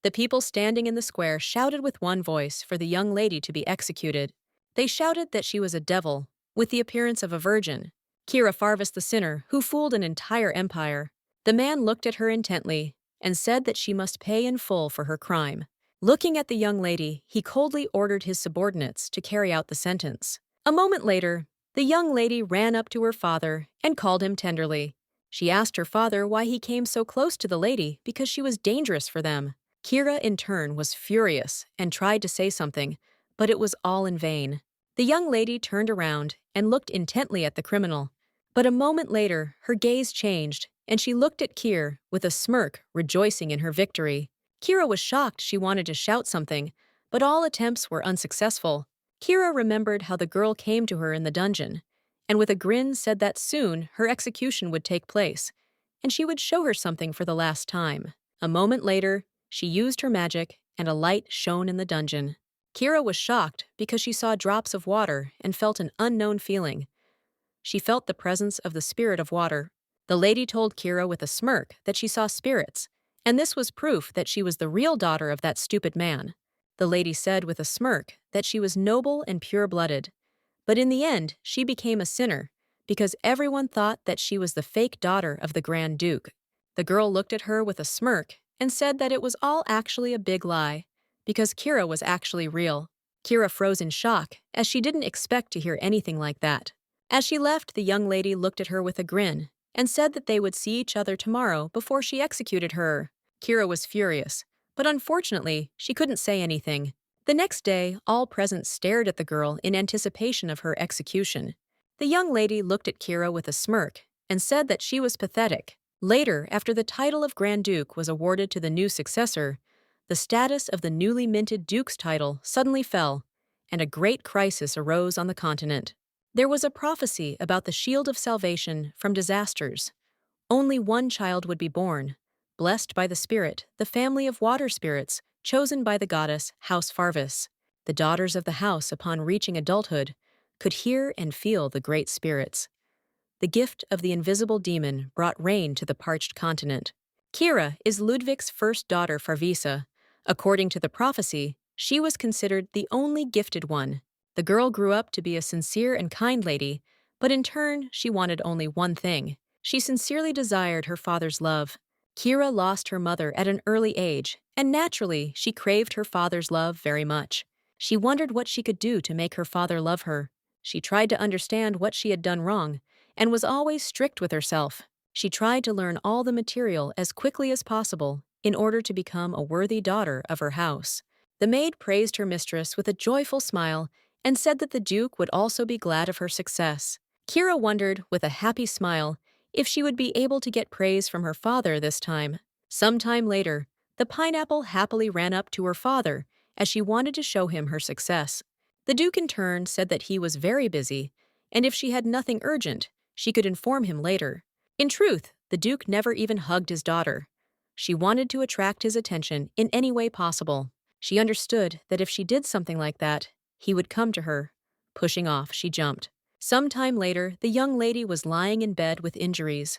The people standing in the square shouted with one voice for the young lady to be executed. They shouted that she was a devil, with the appearance of a virgin. Kira Farvis the sinner, who fooled an entire empire. The man looked at her intently and said that she must pay in full for her crime. Looking at the young lady, he coldly ordered his subordinates to carry out the sentence. A moment later, the young lady ran up to her father and called him tenderly. She asked her father why he came so close to the lady because she was dangerous for them. Kira, in turn, was furious and tried to say something, but it was all in vain. The young lady turned around and looked intently at the criminal. But a moment later, her gaze changed, and she looked at Kira with a smirk, rejoicing in her victory. Kira was shocked. She wanted to shout something, but all attempts were unsuccessful. Kira remembered how the girl came to her in the dungeon, and with a grin said that soon her execution would take place, and she would show her something for the last time. A moment later, she used her magic, and a light shone in the dungeon. Kira was shocked because she saw drops of water and felt an unknown feeling. She felt the presence of the spirit of water. The lady told Kira with a smirk that she saw spirits, and this was proof that she was the real daughter of that stupid man. The lady said with a smirk that she was noble and pure-blooded. But in the end, she became a sinner, because everyone thought that she was the fake daughter of the Grand Duke. The girl looked at her with a smirk and said that it was all actually a big lie, because Kira was actually real. Kira froze in shock, as she didn't expect to hear anything like that. As she left, the young lady looked at her with a grin and said that they would see each other tomorrow before she executed her. Kira was furious, but unfortunately, she couldn't say anything. The next day, all present stared at the girl in anticipation of her execution. The young lady looked at Kira with a smirk and said that she was pathetic. Later, after the title of Grand Duke was awarded to the new successor, the status of the newly minted Duke's title suddenly fell, and a great crisis arose on the continent. There was a prophecy about the shield of salvation from disasters. Only one child would be born, blessed by the spirit, the family of water spirits, chosen by the goddess House Farvis. The daughters of the house, upon reaching adulthood, could hear and feel the great spirits. The gift of the invisible demon brought rain to the parched continent. Kira is Ludwig's first daughter, Farvisa. According to the prophecy, she was considered the only gifted one. The girl grew up to be a sincere and kind lady, but in turn, she wanted only one thing. She sincerely desired her father's love. Kira lost her mother at an early age, and naturally, she craved her father's love very much. She wondered what she could do to make her father love her. She tried to understand what she had done wrong, and was always strict with herself. She tried to learn all the material as quickly as possible in order to become a worthy daughter of her house. The maid praised her mistress with a joyful smile and said that the Duke would also be glad of her success. Kira wondered, with a happy smile, if she would be able to get praise from her father this time. Sometime later, the pineapple happily ran up to her father as she wanted to show him her success. The Duke in turn said that he was very busy, and if she had nothing urgent, she could inform him later. In truth, the Duke never even hugged his daughter. She wanted to attract his attention in any way possible. She understood that if she did something like that, he would come to her. Pushing off, she jumped. Some time later, the young lady was lying in bed with injuries.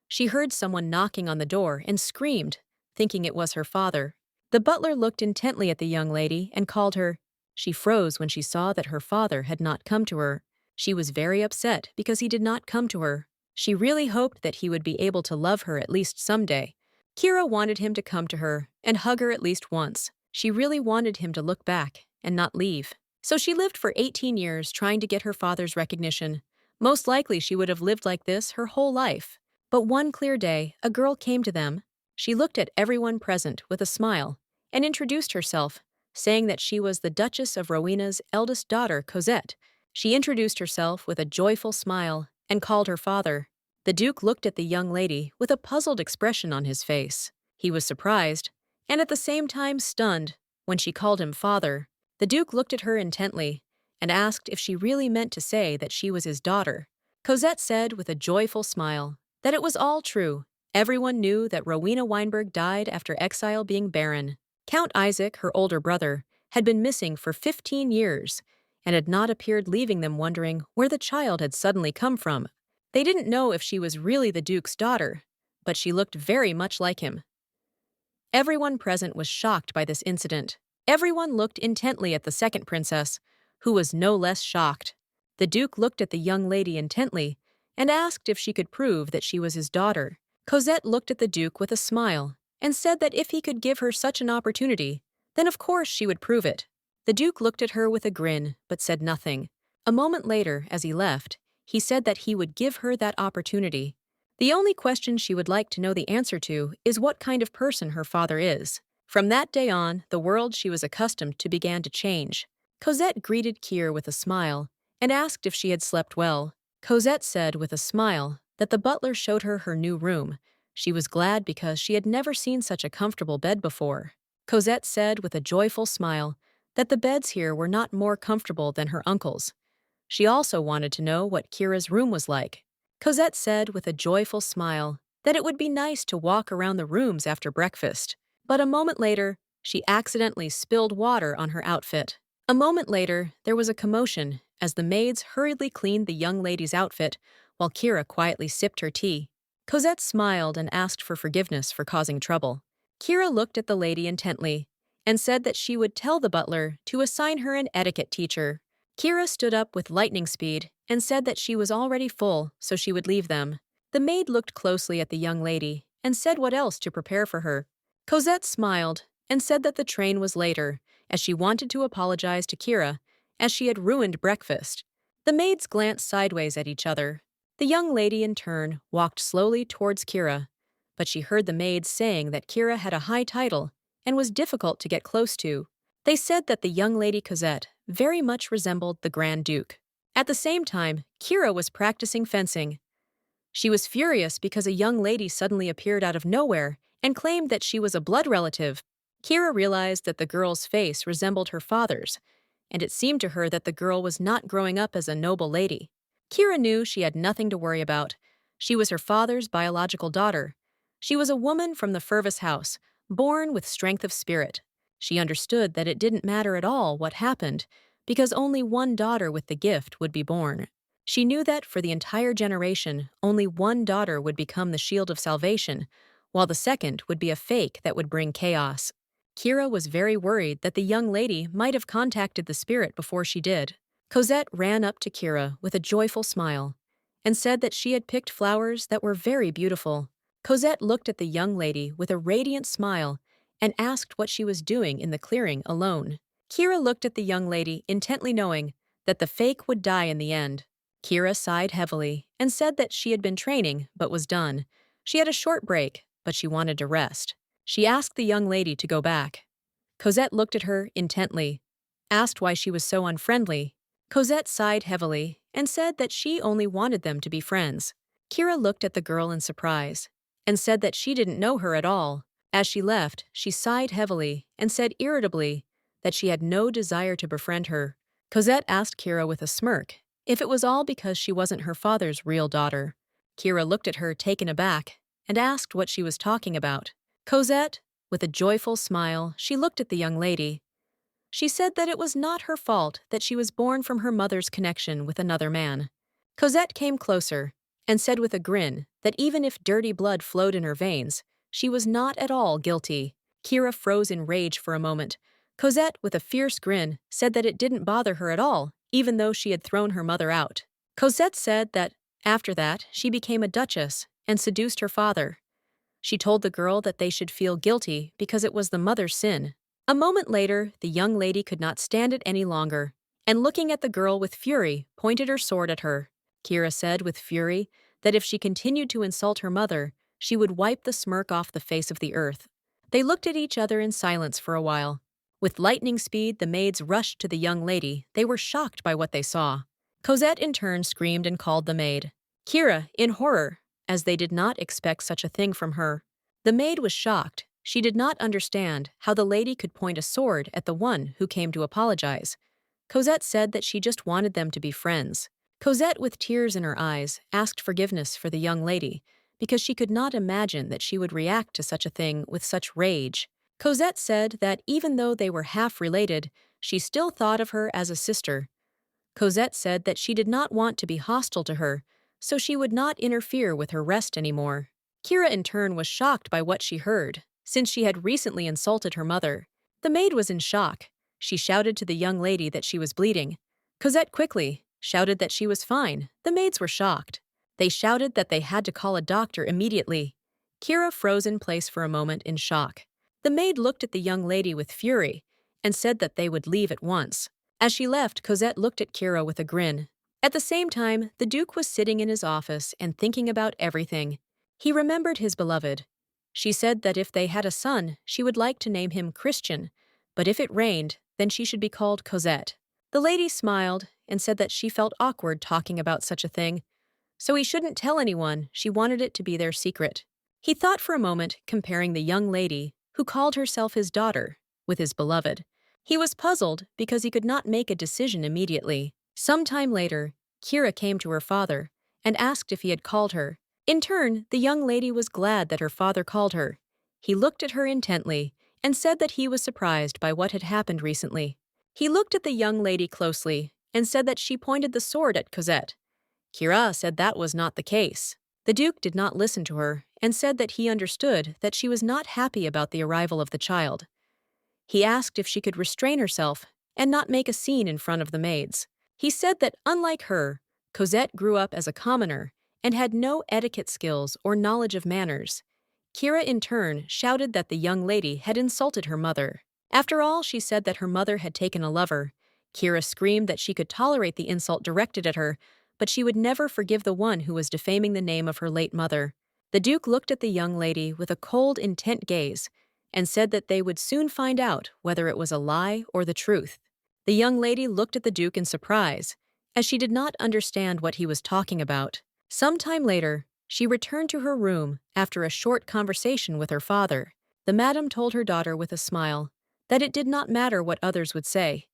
She heard someone knocking on the door and screamed, thinking it was her father. The butler looked intently at the young lady and called her. She froze when she saw that her father had not come to her. She was very upset because he did not come to her. She really hoped that he would be able to love her at least someday. Kira wanted him to come to her and hug her at least once. She really wanted him to look back and not leave. So she lived for 18 years trying to get her father's recognition. Most likely she would have lived like this her whole life. But one clear day, a girl came to them. She looked at everyone present with a smile and introduced herself, saying that she was the Duchess of Rowena's eldest daughter, Cosette. She introduced herself with a joyful smile and called her father. The Duke looked at the young lady with a puzzled expression on his face. He was surprised, and at the same time stunned, when she called him father. The Duke looked at her intently and asked if she really meant to say that she was his daughter. Cosette said with a joyful smile that it was all true. Everyone knew that Rowena Weinberg died after exile being barren. Count Isaac, her older brother, had been missing for 15 years and had not appeared, leaving them wondering where the child had suddenly come from. They didn't know if she was really the Duke's daughter, but she looked very much like him. Everyone present was shocked by this incident. Everyone looked intently at the second princess, who was no less shocked. The Duke looked at the young lady intently and asked if she could prove that she was his daughter. Cosette looked at the Duke with a smile and said that if he could give her such an opportunity, then of course she would prove it. The Duke looked at her with a grin but said nothing. A moment later, as he left, he said that he would give her that opportunity. The only question she would like to know the answer to is what kind of person her father is. From that day on, the world she was accustomed to began to change. Cosette greeted Kir with a smile and asked if she had slept well. Cosette said with a smile that the butler showed her her new room. She was glad because she had never seen such a comfortable bed before. Cosette said with a joyful smile that the beds here were not more comfortable than her uncle's. She also wanted to know what Kira's room was like. Cosette said with a joyful smile that it would be nice to walk around the rooms after breakfast. But a moment later, she accidentally spilled water on her outfit. A moment later, there was a commotion as the maids hurriedly cleaned the young lady's outfit while Kira quietly sipped her tea. Cosette smiled and asked for forgiveness for causing trouble. Kira looked at the lady intently and said that she would tell the butler to assign her an etiquette teacher. Kira stood up with lightning speed and said that she was already full, so she would leave them. The maid looked closely at the young lady and said what else to prepare for her. Cosette smiled and said that the train was later, as she wanted to apologize to Kira, as she had ruined breakfast. The maids glanced sideways at each other. The young lady, in turn, walked slowly towards Kira, but she heard the maids saying that Kira had a high title and was difficult to get close to. They said that the young lady Cosette very much resembled the Grand Duke. At the same time, Kira was practicing fencing. She was furious because a young lady suddenly appeared out of nowhere and claimed that she was a blood relative. Kira realized that the girl's face resembled her father's, and it seemed to her that the girl was not growing up as a noble lady. Kira knew she had nothing to worry about. She was her father's biological daughter. She was a woman from the Fervis house, born with strength of spirit. She understood that it didn't matter at all what happened, because only one daughter with the gift would be born. She knew that for the entire generation, only one daughter would become the shield of salvation, while the second would be a fake that would bring chaos. Kira was very worried that the young lady might have contacted the spirit before she did. Cosette ran up to Kira with a joyful smile and said that she had picked flowers that were very beautiful. Cosette looked at the young lady with a radiant smile and asked what she was doing in the clearing alone. Kira looked at the young lady intently, knowing that the fake would die in the end. Kira sighed heavily and said that she had been training but was done. She had a short break, but she wanted to rest. She asked the young lady to go back. Cosette looked at her intently, asked why she was so unfriendly. Cosette sighed heavily and said that she only wanted them to be friends. Kira looked at the girl in surprise and said that she didn't know her at all. As she left, she sighed heavily and said irritably that she had no desire to befriend her. Cosette asked Kira with a smirk if it was all because she wasn't her father's real daughter. Kira looked at her taken aback and asked what she was talking about. Cosette, with a joyful smile, she looked at the young lady. She said that it was not her fault that she was born from her mother's connection with another man. Cosette came closer and said with a grin that even if dirty blood flowed in her veins, she was not at all guilty. Kira froze in rage for a moment. Cosette, with a fierce grin, said that it didn't bother her at all, even though she had thrown her mother out. Cosette said that, after that, she became a duchess and seduced her father. She told the girl that they should feel guilty because it was the mother's sin. A moment later, the young lady could not stand it any longer, and looking at the girl with fury, pointed her sword at her. Kira said with fury that if she continued to insult her mother, she would wipe the smirk off the face of the earth. They looked at each other in silence for a while. With lightning speed, the maids rushed to the young lady. They were shocked by what they saw. Cosette in turn screamed and called the maid. Kira, in horror, as they did not expect such a thing from her. The maid was shocked. She did not understand how the lady could point a sword at the one who came to apologize. Cosette said that she just wanted them to be friends. Cosette, with tears in her eyes, asked forgiveness for the young lady, because she could not imagine that she would react to such a thing with such rage. Cosette said that even though they were half-related, she still thought of her as a sister. Cosette said that she did not want to be hostile to her, so she would not interfere with her rest anymore. Kira in turn was shocked by what she heard. since she had recently insulted her mother. The maid was in shock. She shouted to the young lady that she was bleeding. Cosette quickly shouted that she was fine. The maids were shocked. They shouted that they had to call a doctor immediately. Kira froze in place for a moment in shock. The maid looked at the young lady with fury and said that they would leave at once. As she left, Cosette looked at Kira with a grin. At the same time, the Duke was sitting in his office and thinking about everything. He remembered his beloved. She said that if they had a son, she would like to name him Christian, but if it rained, then she should be called Cosette. The lady smiled and said that she felt awkward talking about such a thing, so he shouldn't tell anyone. She wanted it to be their secret. He thought for a moment, comparing the young lady, who called herself his daughter, with his beloved. He was puzzled because he could not make a decision immediately. Some time later, Kira came to her father and asked if he had called her. In turn, the young lady was glad that her father called her. He looked at her intently and said that he was surprised by what had happened recently. He looked at the young lady closely and said that she pointed the sword at Cosette. Kira said that was not the case. The Duke did not listen to her and said that he understood that she was not happy about the arrival of the child. He asked if she could restrain herself and not make a scene in front of the maids. He said that, unlike her, Cosette grew up as a commoner and had no etiquette skills or knowledge of manners. Kira, in turn, shouted that the young lady had insulted her mother. After all, she said that her mother had taken a lover. Kira screamed that she could tolerate the insult directed at her, but she would never forgive the one who was defaming the name of her late mother. The Duke looked at the young lady with a cold, intent gaze and said that they would soon find out whether it was a lie or the truth. The young lady looked at the Duke in surprise, as she did not understand what he was talking about. Some time later, she returned to her room after a short conversation with her father. The madam told her daughter with a smile that it did not matter what others would say.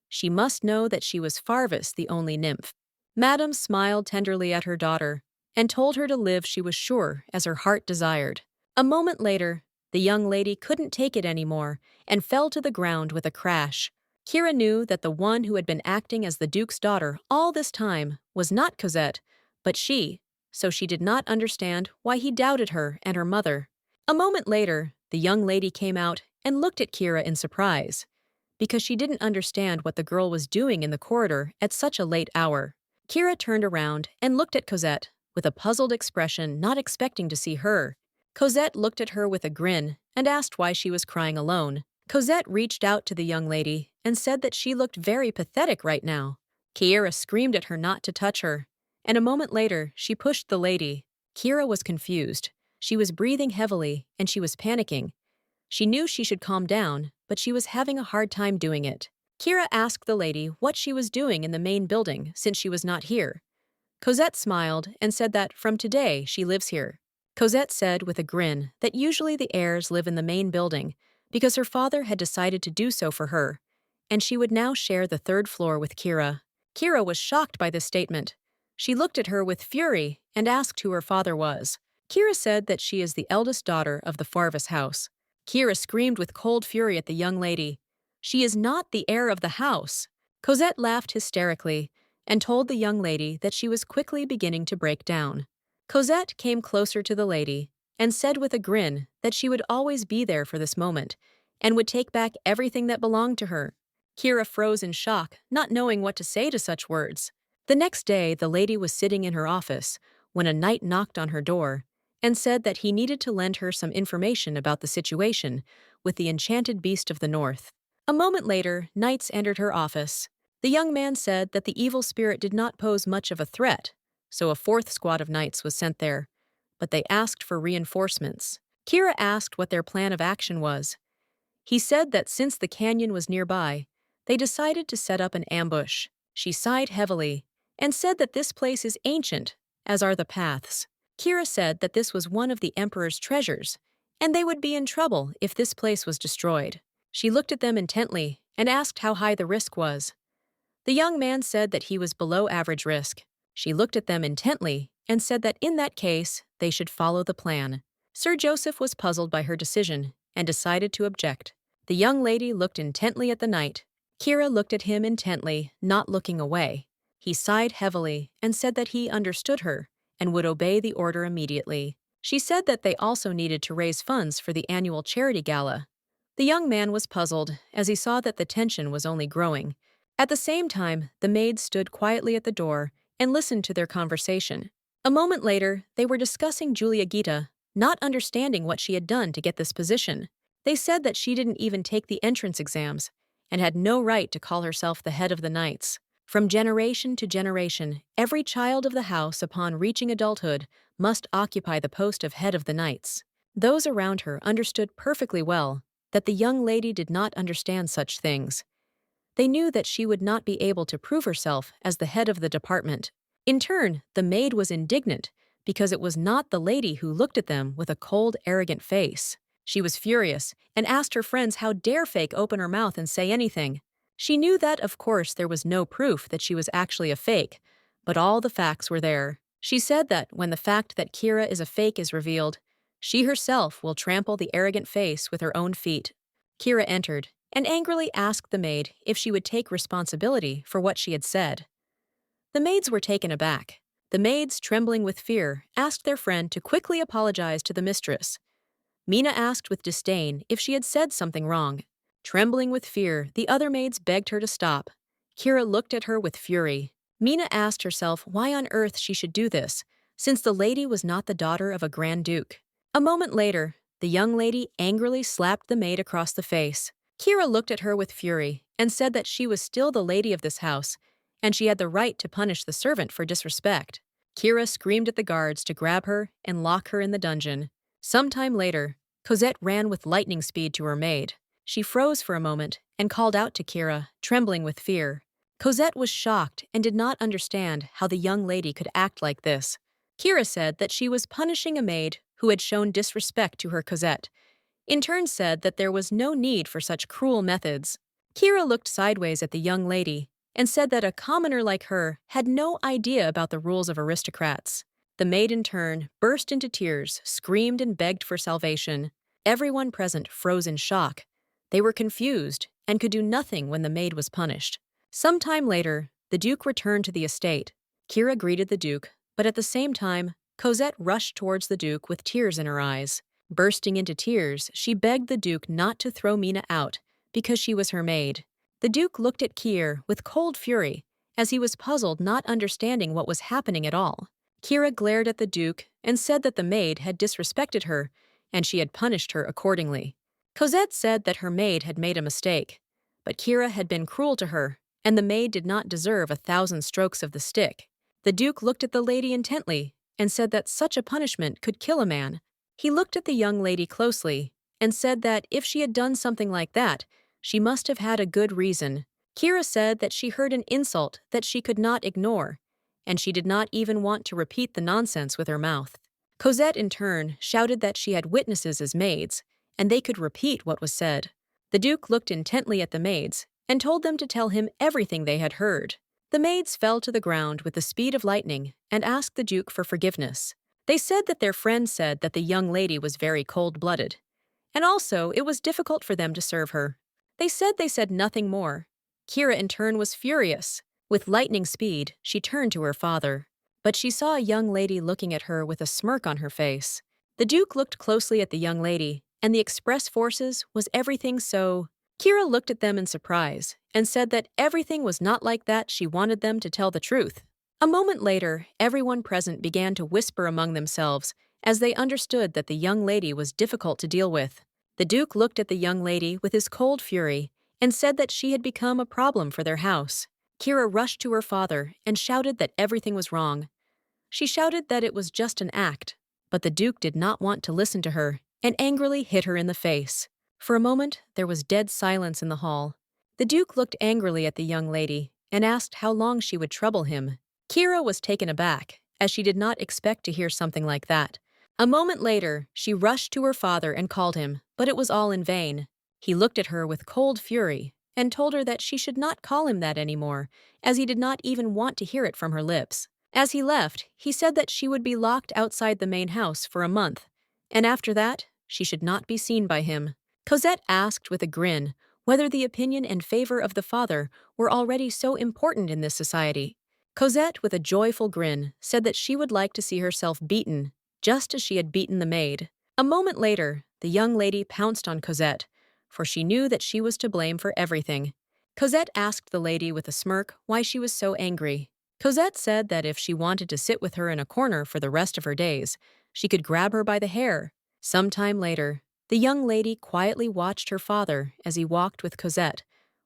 She must know that she was Farvis, the only nymph. Madam smiled tenderly at her daughter and told her to live, she was sure, as her heart desired. A moment later, the young lady couldn't take it anymore and fell to the ground with a crash. Kira knew that the one who had been acting as the Duke's daughter all this time was not Cosette, but she, so she did not understand why he doubted her and her mother. A moment later, the young lady came out and looked at Kira in surprise, because she didn't understand what the girl was doing in the corridor at such a late hour. Kira turned around and looked at Cosette with a puzzled expression, not expecting to see her. Cosette looked at her with a grin and asked why she was crying alone. Cosette reached out to the young lady and said that she looked very pathetic right now. Kira screamed at her not to touch her, and a moment later, she pushed the lady. Kira was confused. She was breathing heavily, and she was panicking. She knew she should calm down, but she was having a hard time doing it. Kira asked the lady what she was doing in the main building since she was not here. Cosette smiled and said that from today she lives here. Cosette said with a grin that usually the heirs live in the main building because her father had decided to do so for her, and she would now share the third floor with Kira. Kira was shocked by this statement. She looked at her with fury and asked who her father was. Kira said that she is the eldest daughter of the Farvis house. Kira screamed with cold fury at the young lady. She is not the heir of the house. Cosette laughed hysterically and told the young lady that she was quickly beginning to break down. Cosette came closer to the lady and said with a grin that she would always be there for this moment and would take back everything that belonged to her. Kira froze in shock, not knowing what to say to such words. The next day, the lady was sitting in her office when a knight knocked on her door and said that he needed to lend her some information about the situation with the enchanted beast of the north. A moment later, knights entered her office. The young man said that the evil spirit did not pose much of a threat, so a fourth squad of knights was sent there, but they asked for reinforcements. Kira asked what their plan of action was. He said that since the canyon was nearby, they decided to set up an ambush. She sighed heavily and said that this place is ancient, as are the paths. Kira said that this was one of the emperor's treasures, and they would be in trouble if this place was destroyed. She looked at them intently and asked how high the risk was. The young man said that he was below average risk. She looked at them intently and said that in that case, they should follow the plan. Sir Joseph was puzzled by her decision and decided to object. The young lady looked intently at the knight. Kira looked at him intently, not looking away. He sighed heavily and said that he understood her and would obey the order immediately. She said that they also needed to raise funds for the annual charity gala. The young man was puzzled as he saw that the tension was only growing. At the same time, the maids stood quietly at the door and listened to their conversation. A moment later, they were discussing Julia Gita, not understanding what she had done to get this position. They said that she didn't even take the entrance exams and had no right to call herself the head of the knights. From generation to generation, every child of the house upon reaching adulthood must occupy the post of head of the knights. Those around her understood perfectly well that the young lady did not understand such things. They knew that she would not be able to prove herself as the head of the department. In turn, the maid was indignant because it was not the lady who looked at them with a cold, arrogant face. She was furious and asked her friends how dare Fake open her mouth and say anything. She knew that, of course, there was no proof that she was actually a fake, but all the facts were there. She said that when the fact that Kira is a fake is revealed, she herself will trample the arrogant face with her own feet. Kira entered and angrily asked the maid if she would take responsibility for what she had said. The maids were taken aback. The maids, trembling with fear, asked their friend to quickly apologize to the mistress. Mina asked with disdain if she had said something wrong. Trembling with fear, the other maids begged her to stop. Kira looked at her with fury. Mina asked herself why on earth she should do this, since the lady was not the daughter of a Grand Duke. A moment later, the young lady angrily slapped the maid across the face. Kira looked at her with fury and said that she was still the lady of this house, and she had the right to punish the servant for disrespect. Kira screamed at the guards to grab her and lock her in the dungeon. Sometime later, Cosette ran with lightning speed to her maid. She froze for a moment and called out to Kira, trembling with fear. Cosette was shocked and did not understand how the young lady could act like this. Kira said that she was punishing a maid who had shown disrespect to her Cosette. In turn said that there was no need for such cruel methods. Kira looked sideways at the young lady and said that a commoner like her had no idea about the rules of aristocrats. The maid in turn burst into tears, screamed and begged for salvation. Everyone present froze in shock. They were confused and could do nothing when the maid was punished. Some time later, the Duke returned to the estate. Kira greeted the Duke, but at the same time, Cosette rushed towards the Duke with tears in her eyes. Bursting into tears, she begged the Duke not to throw Mina out because she was her maid. The Duke looked at Kira with cold fury, as he was puzzled, not understanding what was happening at all. Kira glared at the Duke and said that the maid had disrespected her, and she had punished her accordingly. Cosette said that her maid had made a mistake, but Kira had been cruel to her, and the maid did not deserve 1,000 strokes of the stick. The Duke looked at the lady intently and said that such a punishment could kill a man. He looked at the young lady closely and said that if she had done something like that, she must have had a good reason. Kira said that she heard an insult that she could not ignore, and she did not even want to repeat the nonsense with her mouth. Cosette, in turn, shouted that she had witnesses as maids, and they could repeat what was said. The Duke looked intently at the maids and told them to tell him everything they had heard. The maids fell to the ground with the speed of lightning and asked the Duke for forgiveness. They said that their friend said that the young lady was very cold-blooded, and also it was difficult for them to serve her. They said nothing more. Kira, in turn, was furious. With lightning speed, she turned to her father, but she saw a young lady looking at her with a smirk on her face. The Duke looked closely at the young lady, and the express forces was everything so... Kira looked at them in surprise and said that everything was not like that. She wanted them to tell the truth. A moment later, everyone present began to whisper among themselves as they understood that the young lady was difficult to deal with. The Duke looked at the young lady with his cold fury and said that she had become a problem for their house. Kira rushed to her father and shouted that everything was wrong. She shouted that it was just an act, but the Duke did not want to listen to her and angrily hit her in the face. For a moment, there was dead silence in the hall. The Duke looked angrily at the young lady and asked how long she would trouble him. Kira was taken aback, as she did not expect to hear something like that. A moment later, she rushed to her father and called him, but it was all in vain. He looked at her with cold fury and told her that she should not call him that anymore, as he did not even want to hear it from her lips. As he left, he said that she would be locked outside the main house for a month, and after that, she should not be seen by him. Cosette asked with a grin whether the opinion and favor of the father were already so important in this society. Cosette, with a joyful grin, said that she would like to see herself beaten, just as she had beaten the maid. A moment later, the young lady pounced on Cosette, for she knew that she was to blame for everything. Cosette asked the lady with a smirk why she was so angry. Cosette said that if she wanted to sit with her in a corner for the rest of her days, she could grab her by the hair. Some time later, the young lady quietly watched her father as he walked with Cosette,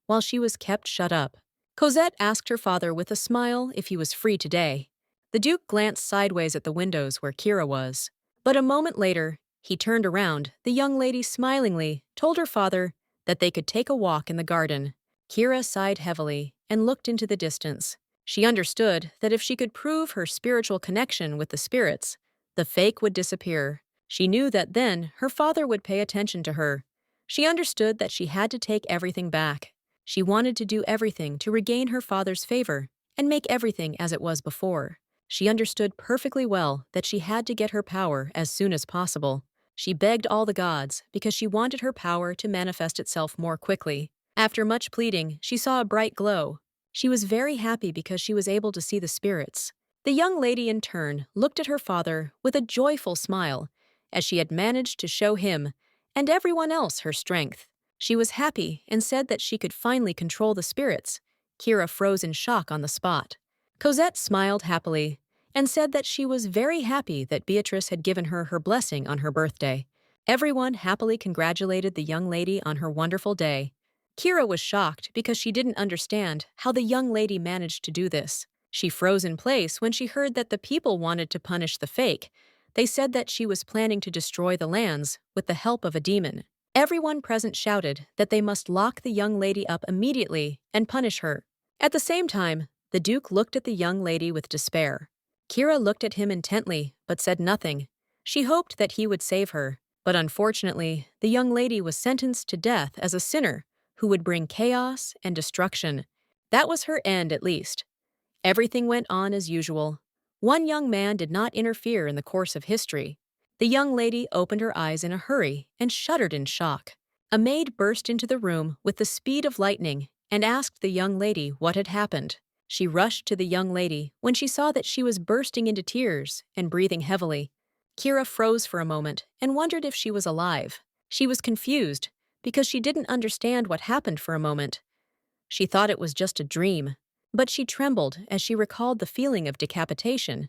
while she was kept shut up. Cosette asked her father with a smile if he was free today. The Duke glanced sideways at the windows where Kira was. But a moment later, he turned around. The young lady smilingly told her father that they could take a walk in the garden. Kira sighed heavily and looked into the distance. She understood that if she could prove her spiritual connection with the spirits, the fake would disappear. She knew that then her father would pay attention to her. She understood that she had to take everything back. She wanted to do everything to regain her father's favor and make everything as it was before. She understood perfectly well that she had to get her power as soon as possible. She begged all the gods because she wanted her power to manifest itself more quickly. After much pleading, she saw a bright glow. She was very happy because she was able to see the spirits. The young lady in turn looked at her father with a joyful smile, as she had managed to show him and everyone else her strength. She was happy and said that she could finally control the spirits. Kira froze in shock on the spot. Cosette smiled happily and said that she was very happy that Beatrice had given her her blessing on her birthday. Everyone happily congratulated the young lady on her wonderful day. Kira was shocked because she didn't understand how the young lady managed to do this. She froze in place when she heard that the people wanted to punish the fake. They said that she was planning to destroy the lands with the help of a demon. Everyone present shouted that they must lock the young lady up immediately and punish her. At the same time, the Duke looked at the young lady with despair. Kira looked at him intently, but said nothing. She hoped that he would save her, but unfortunately, the young lady was sentenced to death as a sinner who would bring chaos and destruction. That was her end, at least. Everything went on as usual. One young man did not interfere in the course of history. The young lady opened her eyes in a hurry and shuddered in shock. A maid burst into the room with the speed of lightning and asked the young lady what had happened. She rushed to the young lady when she saw that she was bursting into tears and breathing heavily. Kira froze for a moment and wondered if she was alive. She was confused because she didn't understand what happened for a moment. She thought it was just a dream, but she trembled as she recalled the feeling of decapitation.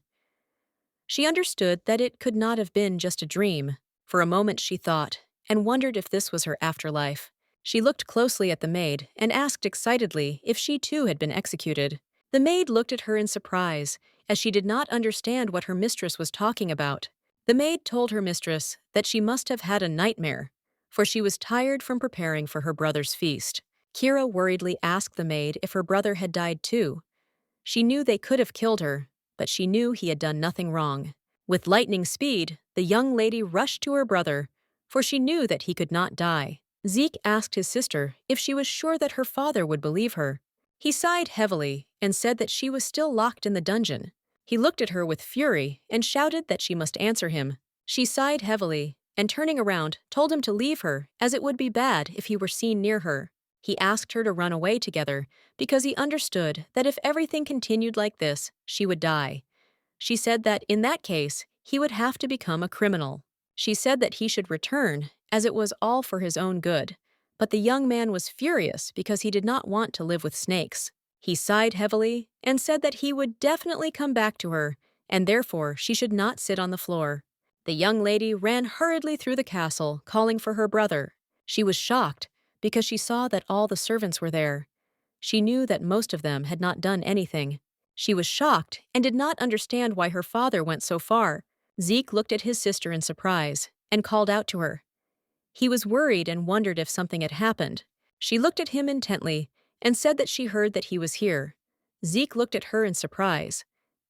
She understood that it could not have been just a dream. For a moment she thought, and wondered if this was her afterlife. She looked closely at the maid and asked excitedly if she too had been executed. The maid looked at her in surprise, as she did not understand what her mistress was talking about. The maid told her mistress that she must have had a nightmare, for she was tired from preparing for her brother's feast. Kira worriedly asked the maid if her brother had died too. She knew they could have killed her, but she knew he had done nothing wrong. With lightning speed, the young lady rushed to her brother, for she knew that he could not die. Zeke asked his sister if she was sure that her father would believe her. He sighed heavily and said that she was still locked in the dungeon. He looked at her with fury and shouted that she must answer him. She sighed heavily and, turning around, told him to leave her, as it would be bad if he were seen near her. He asked her to run away together because he understood that if everything continued like this, she would die. She said that in that case, he would have to become a criminal. She said that he should return, as it was all for his own good. But the young man was furious because he did not want to live with snakes. He sighed heavily and said that he would definitely come back to her, and therefore she should not sit on the floor. The young lady ran hurriedly through the castle, calling for her brother. She was shocked because she saw that all the servants were there. She knew that most of them had not done anything. She was shocked and did not understand why her father went so far. Zeke looked at his sister in surprise and called out to her. He was worried and wondered if something had happened. She looked at him intently and said that she heard that he was here. Zeke looked at her in surprise,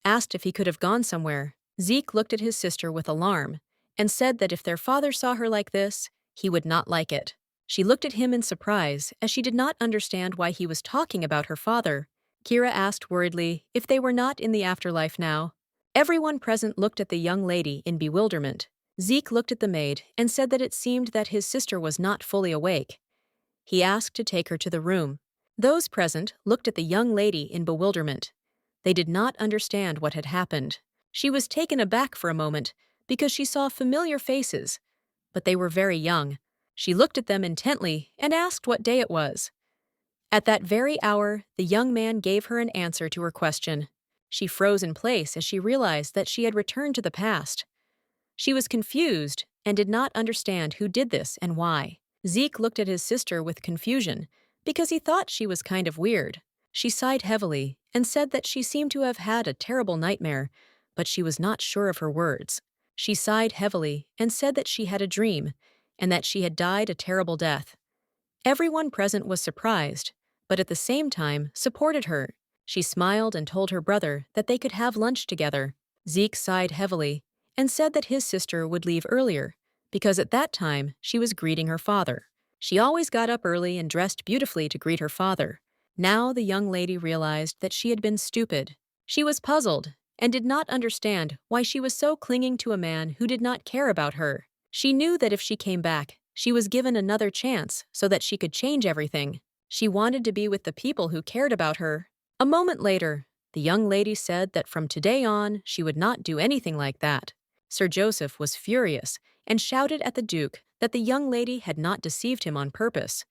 asked if he could have gone somewhere. Zeke looked at his sister with alarm and said that if their father saw her like this, he would not like it. She looked at him in surprise as she did not understand why he was talking about her father. Kira asked worriedly if they were not in the afterlife now. Everyone present looked at the young lady in bewilderment. Zeke looked at the maid and said that it seemed that his sister was not fully awake. He asked to take her to the room. Those present looked at the young lady in bewilderment. They did not understand what had happened. She was taken aback for a moment because she saw familiar faces, but they were very young. She looked at them intently and asked what day it was. At that very hour, the young man gave her an answer to her question. She froze in place as she realized that she had returned to the past. She was confused and did not understand who did this and why. Zeke looked at his sister with confusion because he thought she was kind of weird. She sighed heavily and said that she seemed to have had a terrible nightmare, but she was not sure of her words. She sighed heavily and said that she had a dream and that she had died a terrible death. Everyone present was surprised, but at the same time supported her. She smiled and told her brother that they could have lunch together. Zeke sighed heavily and said that his sister would leave earlier because at that time she was greeting her father. She always got up early and dressed beautifully to greet her father. Now the young lady realized that she had been stupid. She was puzzled and did not understand why she was so clinging to a man who did not care about her. She knew that if she came back, she was given another chance so that she could change everything. She wanted to be with the people who cared about her. A moment later, the young lady said that from today on she would not do anything like that. Sir Joseph was furious and shouted at the Duke that the young lady had not deceived him on purpose.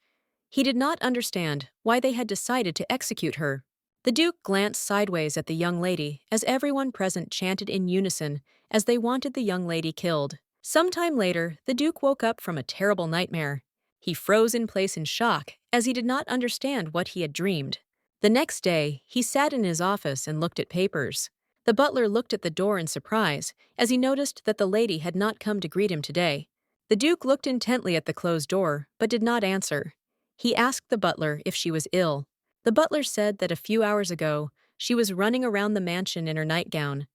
He did not understand why they had decided to execute her. The Duke glanced sideways at the young lady as everyone present chanted in unison as they wanted the young lady killed. Sometime later, the Duke woke up from a terrible nightmare. He froze in place in shock as he did not understand what he had dreamed. The next day, he sat in his office and looked at papers. The butler looked at the door in surprise as he noticed that the lady had not come to greet him today. The Duke looked intently at the closed door but did not answer. He asked the butler if she was ill. The butler said that a few hours ago, she was running around the mansion in her nightgown.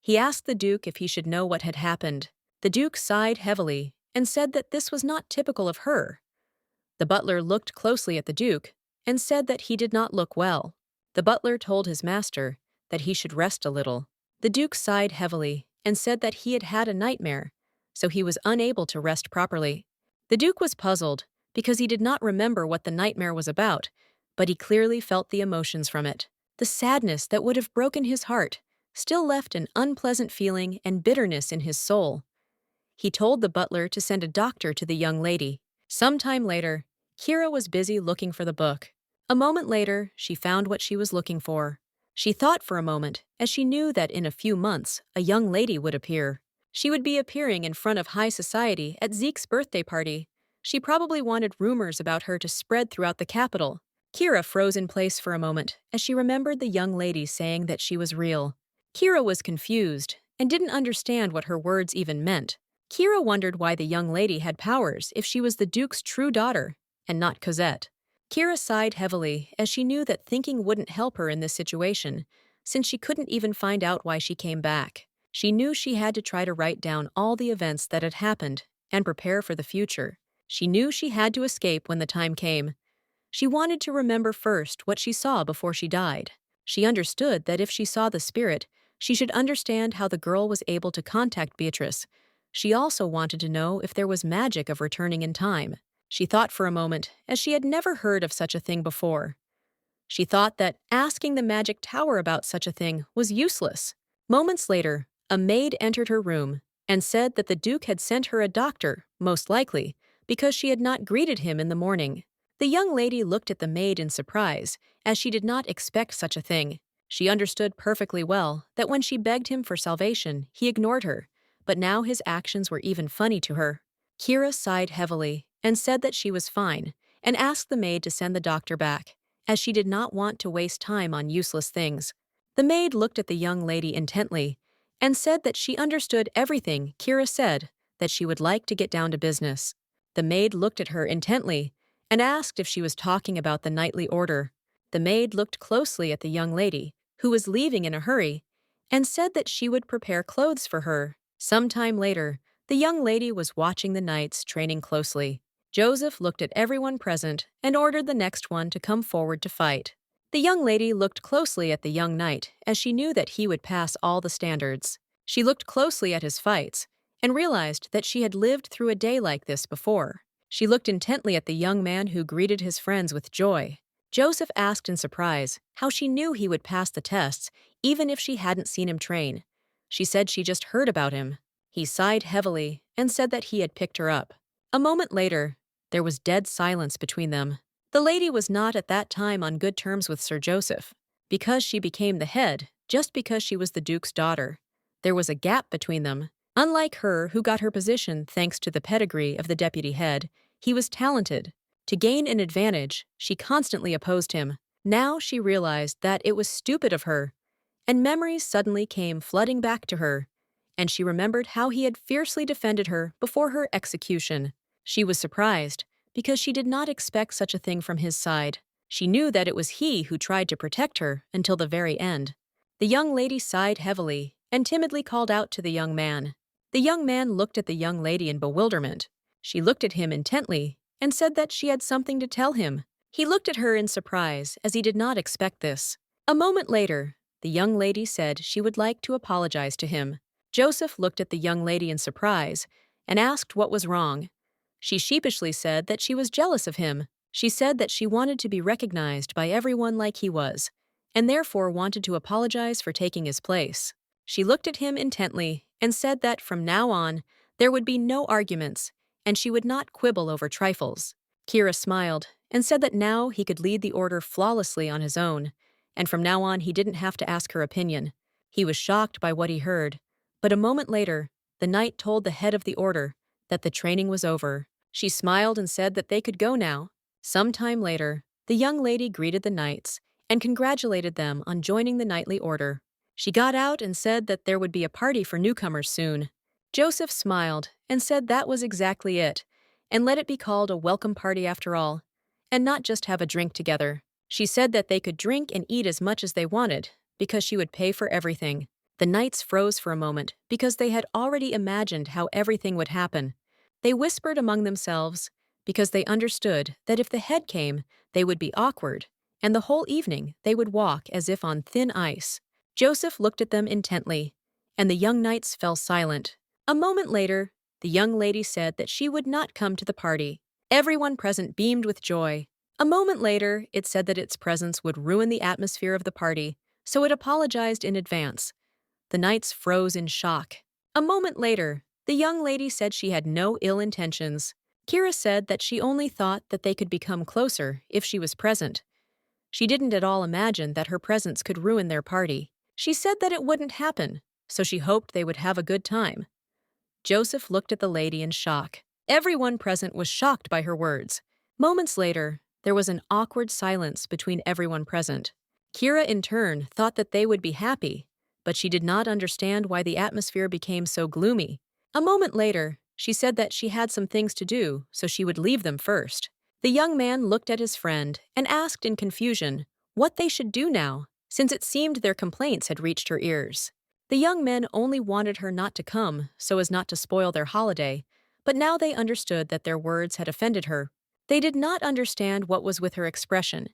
He asked the Duke if he should know what had happened. The Duke sighed heavily and said that this was not typical of her. The butler looked closely at the Duke and said that he did not look well. The butler told his master that he should rest a little. The Duke sighed heavily and said that he had had a nightmare, so he was unable to rest properly. The Duke was puzzled because he did not remember what the nightmare was about, but he clearly felt the emotions from it. The sadness that would have broken his heart still left an unpleasant feeling and bitterness in his soul. He told the butler to send a doctor to the young lady. Sometime later, Kira was busy looking for the book. A moment later, she found what she was looking for. She thought for a moment, as she knew that in a few months, a young lady would appear. She would be appearing in front of high society at Zeke's birthday party. She probably wanted rumors about her to spread throughout the capital. Kira froze in place for a moment as she remembered the young lady saying that she was real. Kira was confused and didn't understand what her words even meant. Kira wondered why the young lady had powers if she was the Duke's true daughter and not Cosette. Kira sighed heavily as she knew that thinking wouldn't help her in this situation, since she couldn't even find out why she came back. She knew she had to try to write down all the events that had happened and prepare for the future. She knew she had to escape when the time came. She wanted to remember first what she saw before she died. She understood that if she saw the spirit, she should understand how the girl was able to contact Beatrice. She also wanted to know if there was magic of returning in time. She thought for a moment, as she had never heard of such a thing before. She thought that asking the magic tower about such a thing was useless. Moments later, a maid entered her room and said that the Duke had sent her a doctor, most likely, because she had not greeted him in the morning. The young lady looked at the maid in surprise, as she did not expect such a thing. She understood perfectly well that when she begged him for salvation, he ignored her, but now his actions were even funny to her. Kira sighed heavily and said that she was fine, and asked the maid to send the doctor back, as she did not want to waste time on useless things. The maid looked at the young lady intently and said that she understood everything Kira said, that she would like to get down to business. The maid looked at her intently and asked if she was talking about the nightly order. The maid looked closely at the young lady, who was leaving in a hurry, and said that she would prepare clothes for her. Sometime later, the young lady was watching the knights training closely. Joseph looked at everyone present and ordered the next one to come forward to fight. The young lady looked closely at the young knight as she knew that he would pass all the standards. She looked closely at his fights and realized that she had lived through a day like this before. She looked intently at the young man who greeted his friends with joy. Joseph asked in surprise how she knew he would pass the tests even if she hadn't seen him train. She said she just heard about him. He sighed heavily and said that he had picked her up. A moment later, there was dead silence between them. The lady was not at that time on good terms with Sir Joseph, because she became the head just because she was the Duke's daughter. There was a gap between them. Unlike her, who got her position thanks to the pedigree of the deputy head, he was talented. To gain an advantage, she constantly opposed him. Now she realized that it was stupid of her, and memories suddenly came flooding back to her, and she remembered how he had fiercely defended her before her execution. She was surprised, because she did not expect such a thing from his side. She knew that it was he who tried to protect her until the very end. The young lady sighed heavily and timidly called out to the young man. The young man looked at the young lady in bewilderment. She looked at him intently and said that she had something to tell him. He looked at her in surprise, as he did not expect this. A moment later, the young lady said she would like to apologize to him. Joseph looked at the young lady in surprise and asked what was wrong. She sheepishly said that she was jealous of him. She said that she wanted to be recognized by everyone like he was, and therefore wanted to apologize for taking his place. She looked at him intently and said that from now on, there would be no arguments, and she would not quibble over trifles. Kira smiled and said that now he could lead the order flawlessly on his own, and from now on he didn't have to ask her opinion. He was shocked by what he heard, but a moment later, the knight told the head of the order that the training was over. She smiled and said that they could go now. Some time later, the young lady greeted the knights and congratulated them on joining the knightly order. She got out and said that there would be a party for newcomers soon. Joseph smiled and said that was exactly it, and let it be called a welcome party after all, and not just have a drink together. She said that they could drink and eat as much as they wanted, because she would pay for everything. The knights froze for a moment, because they had already imagined how everything would happen. They whispered among themselves, because they understood that if the head came, they would be awkward, and the whole evening they would walk as if on thin ice. Joseph looked at them intently, and the young knights fell silent. A moment later, the young lady said that she would not come to the party. Everyone present beamed with joy. A moment later, it said that its presence would ruin the atmosphere of the party, so it apologized in advance. The knights froze in shock. A moment later, the young lady said she had no ill intentions. Kira said that she only thought that they could become closer if she was present. She didn't at all imagine that her presence could ruin their party. She said that it wouldn't happen, so she hoped they would have a good time. Joseph looked at the lady in shock. Everyone present was shocked by her words. Moments later, there was an awkward silence between everyone present. Kira, in turn, thought that they would be happy, but she did not understand why the atmosphere became so gloomy. A moment later, she said that she had some things to do, so she would leave them first. The young man looked at his friend and asked in confusion what they should do now, since it seemed their complaints had reached her ears. The young men only wanted her not to come so as not to spoil their holiday, but now they understood that their words had offended her. They did not understand what was with her expression,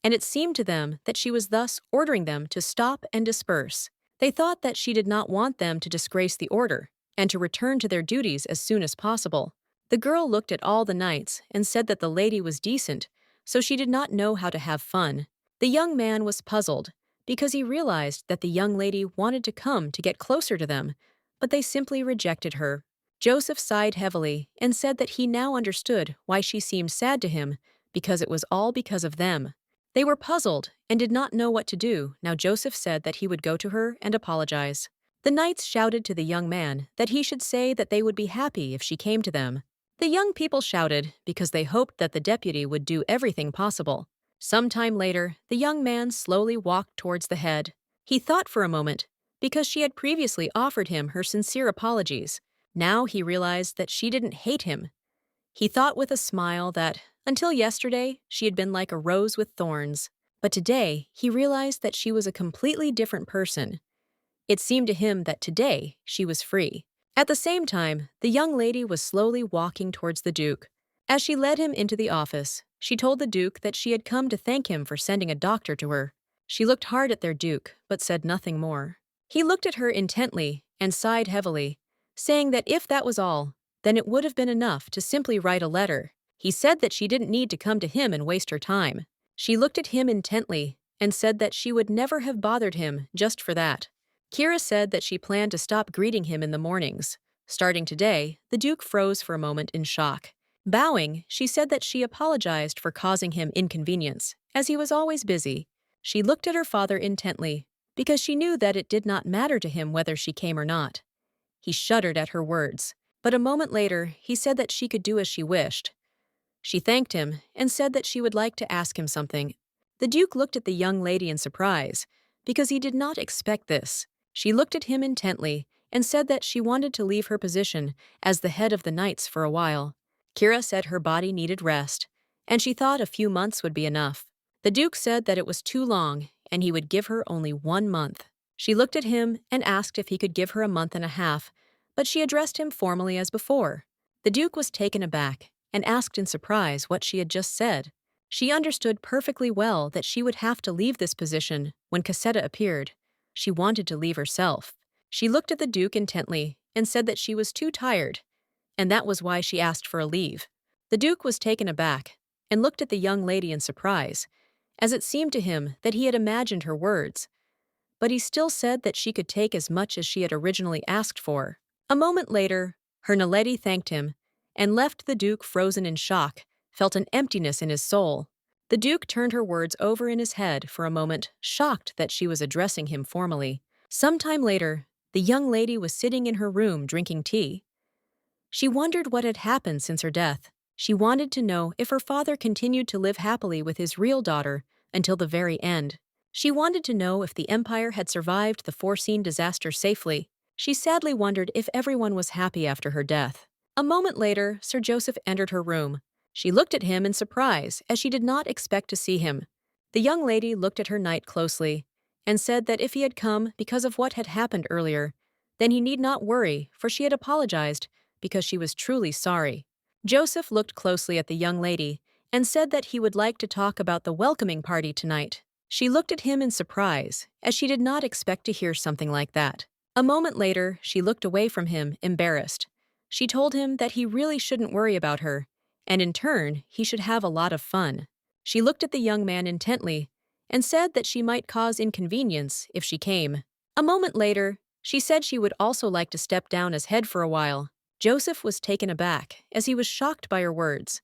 and it seemed to them that she was thus ordering them to stop and disperse. They thought that she did not want them to disgrace the order and to return to their duties as soon as possible. The girl looked at all the knights and said that the lady was decent, so she did not know how to have fun. The young man was puzzled, because he realized that the young lady wanted to come to get closer to them, but they simply rejected her. Joseph sighed heavily and said that he now understood why she seemed sad to him, because it was all because of them. They were puzzled and did not know what to do. Now Joseph said that he would go to her and apologize. The knights shouted to the young man that he should say that they would be happy if she came to them. The young people shouted because they hoped that the deputy would do everything possible. Some time later, the young man slowly walked towards the head. He thought for a moment, because she had previously offered him her sincere apologies. Now he realized that she didn't hate him. He thought with a smile that, until yesterday, she had been like a rose with thorns. But today, he realized that she was a completely different person. It seemed to him that today she was free. At the same time, the young lady was slowly walking towards the Duke. As she led him into the office, she told the Duke that she had come to thank him for sending a doctor to her. She looked hard at their Duke, but said nothing more. He looked at her intently and sighed heavily, saying that if that was all, then it would have been enough to simply write a letter. He said that she didn't need to come to him and waste her time. She looked at him intently and said that she would never have bothered him just for that. Kira said that she planned to stop greeting him in the mornings, Starting today, the Duke froze for a moment in shock. Bowing, she said that she apologized for causing him inconvenience, as he was always busy. She looked at her father intently, because she knew that it did not matter to him whether she came or not. He shuddered at her words, but a moment later he said that she could do as she wished. She thanked him and said that she would like to ask him something. The Duke looked at the young lady in surprise, because he did not expect this. She looked at him intently and said that she wanted to leave her position as the head of the knights for a while. Kira said her body needed rest, and she thought a few months would be enough. The Duke said that it was too long and he would give her only 1 month. She looked at him and asked if he could give her a month and a half, but she addressed him formally as before. The Duke was taken aback and asked in surprise what she had just said. She understood perfectly well that she would have to leave this position when Cassetta appeared. She wanted to leave herself. She looked at the Duke intently and said that she was too tired, and that was why she asked for a leave. The Duke was taken aback and looked at the young lady in surprise, as it seemed to him that he had imagined her words. But he still said that she could take as much as she had originally asked for. A moment later, her Naledi thanked him and left the Duke frozen in shock, felt an emptiness in his soul. The Duke turned her words over in his head for a moment, shocked that she was addressing him formally. Some time later, the young lady was sitting in her room drinking tea. She wondered what had happened since her death. She wanted to know if her father continued to live happily with his real daughter until the very end. She wanted to know if the Empire had survived the foreseen disaster safely. She sadly wondered if everyone was happy after her death. A moment later, Sir Joseph entered her room. She looked at him in surprise, as she did not expect to see him. The young lady looked at her knight closely and said that if he had come because of what had happened earlier, then he need not worry, for she had apologized because she was truly sorry. Joseph looked closely at the young lady and said that he would like to talk about the welcoming party tonight. She looked at him in surprise, as she did not expect to hear something like that. A moment later, she looked away from him, embarrassed. She told him that he really shouldn't worry about her, and in turn, he should have a lot of fun. She looked at the young man intently and said that she might cause inconvenience if she came. A moment later, she said she would also like to step down as head for a while. Joseph was taken aback, as he was shocked by her words.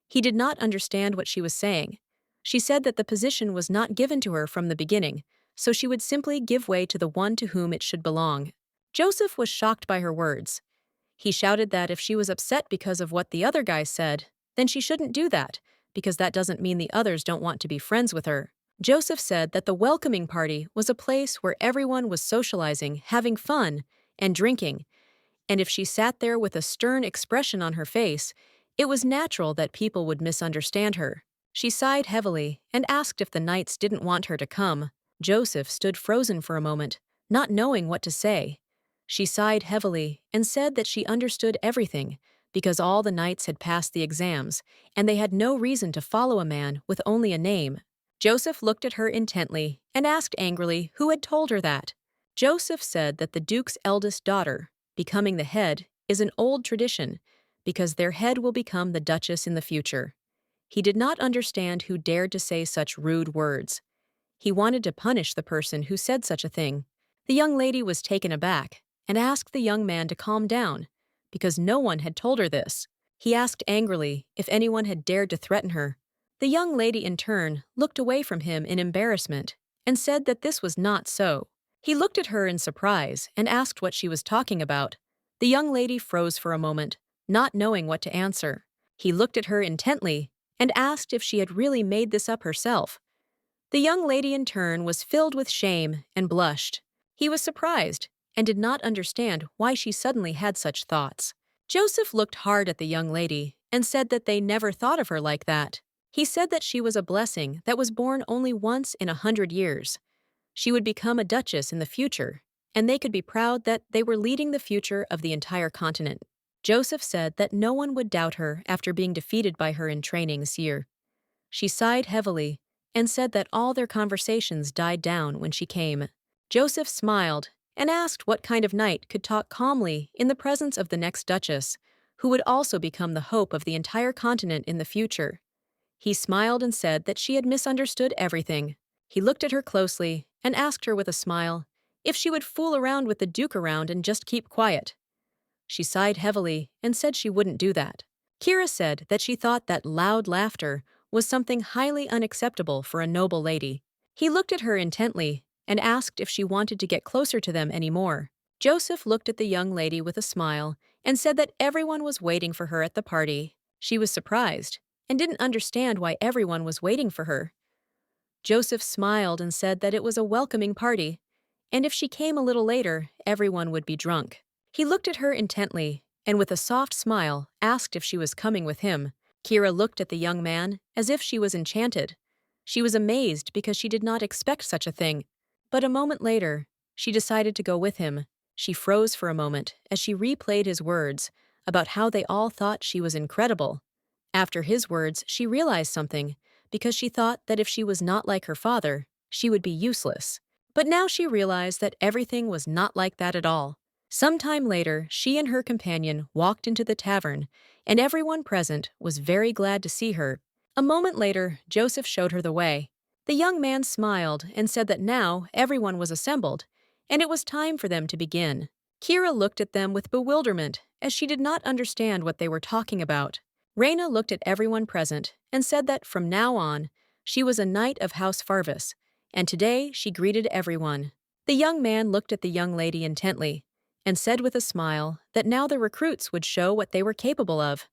He did not understand what she was saying. She said that the position was not given to her from the beginning, so she would simply give way to the one to whom it should belong. Joseph was shocked by her words. He shouted that if she was upset because of what the other guys said, then she shouldn't do that, because that doesn't mean the others don't want to be friends with her. Joseph said that the welcoming party was a place where everyone was socializing, having fun, and drinking, and if she sat there with a stern expression on her face, it was natural that people would misunderstand her. She sighed heavily and asked if the knights didn't want her to come. Joseph stood frozen for a moment, not knowing what to say. She sighed heavily and said that she understood everything, because all the knights had passed the exams, and they had no reason to follow a man with only a name. Joseph looked at her intently and asked angrily who had told her that. Joseph said that the Duke's eldest daughter, becoming the head, is an old tradition, because their head will become the Duchess in the future. He did not understand who dared to say such rude words. He wanted to punish the person who said such a thing. The young lady was taken aback and asked the young man to calm down, because no one had told her this. He asked angrily if anyone had dared to threaten her. The young lady in turn looked away from him in embarrassment and said that this was not so. He looked at her in surprise and asked what she was talking about. The young lady froze for a moment, not knowing what to answer. He looked at her intently and asked if she had really made this up herself. The young lady in turn was filled with shame and blushed. He was surprised and did not understand why she suddenly had such thoughts. Joseph looked hard at the young lady and said that they never thought of her like that. He said that she was a blessing that was born only once in 100 years. She would become a duchess in the future, and they could be proud that they were leading the future of the entire continent. Joseph said that no one would doubt her after being defeated by her in training this year. She sighed heavily and said that all their conversations died down when she came. Joseph smiled and asked what kind of knight could talk calmly in the presence of the next duchess, who would also become the hope of the entire continent in the future. He smiled and said that she had misunderstood everything. He looked at her closely and asked her with a smile if she would fool around with the Duke around and just keep quiet. She sighed heavily and said she wouldn't do that. Kira said that she thought that loud laughter was something highly unacceptable for a noble lady. He looked at her intently and asked if she wanted to get closer to them anymore. Joseph looked at the young lady with a smile and said that everyone was waiting for her at the party. She was surprised and didn't understand why everyone was waiting for her. Joseph smiled and said that it was a welcoming party, and if she came a little later, everyone would be drunk. He looked at her intently and with a soft smile asked if she was coming with him. Kira looked at the young man as if she was enchanted. She was amazed because she did not expect such a thing. But a moment later, she decided to go with him. She froze for a moment as she replayed his words about how they all thought she was incredible. After his words, she realized something, because she thought that if she was not like her father, she would be useless. But now she realized that everything was not like that at all. Sometime later, she and her companion walked into the tavern, and everyone present was very glad to see her. A moment later, Joseph showed her the way. The young man smiled and said that now everyone was assembled, and it was time for them to begin. Kira looked at them with bewilderment, as she did not understand what they were talking about. Raina looked at everyone present and said that from now on, she was a knight of House Farvis, and today she greeted everyone. The young man looked at the young lady intently and said with a smile that now the recruits would show what they were capable of.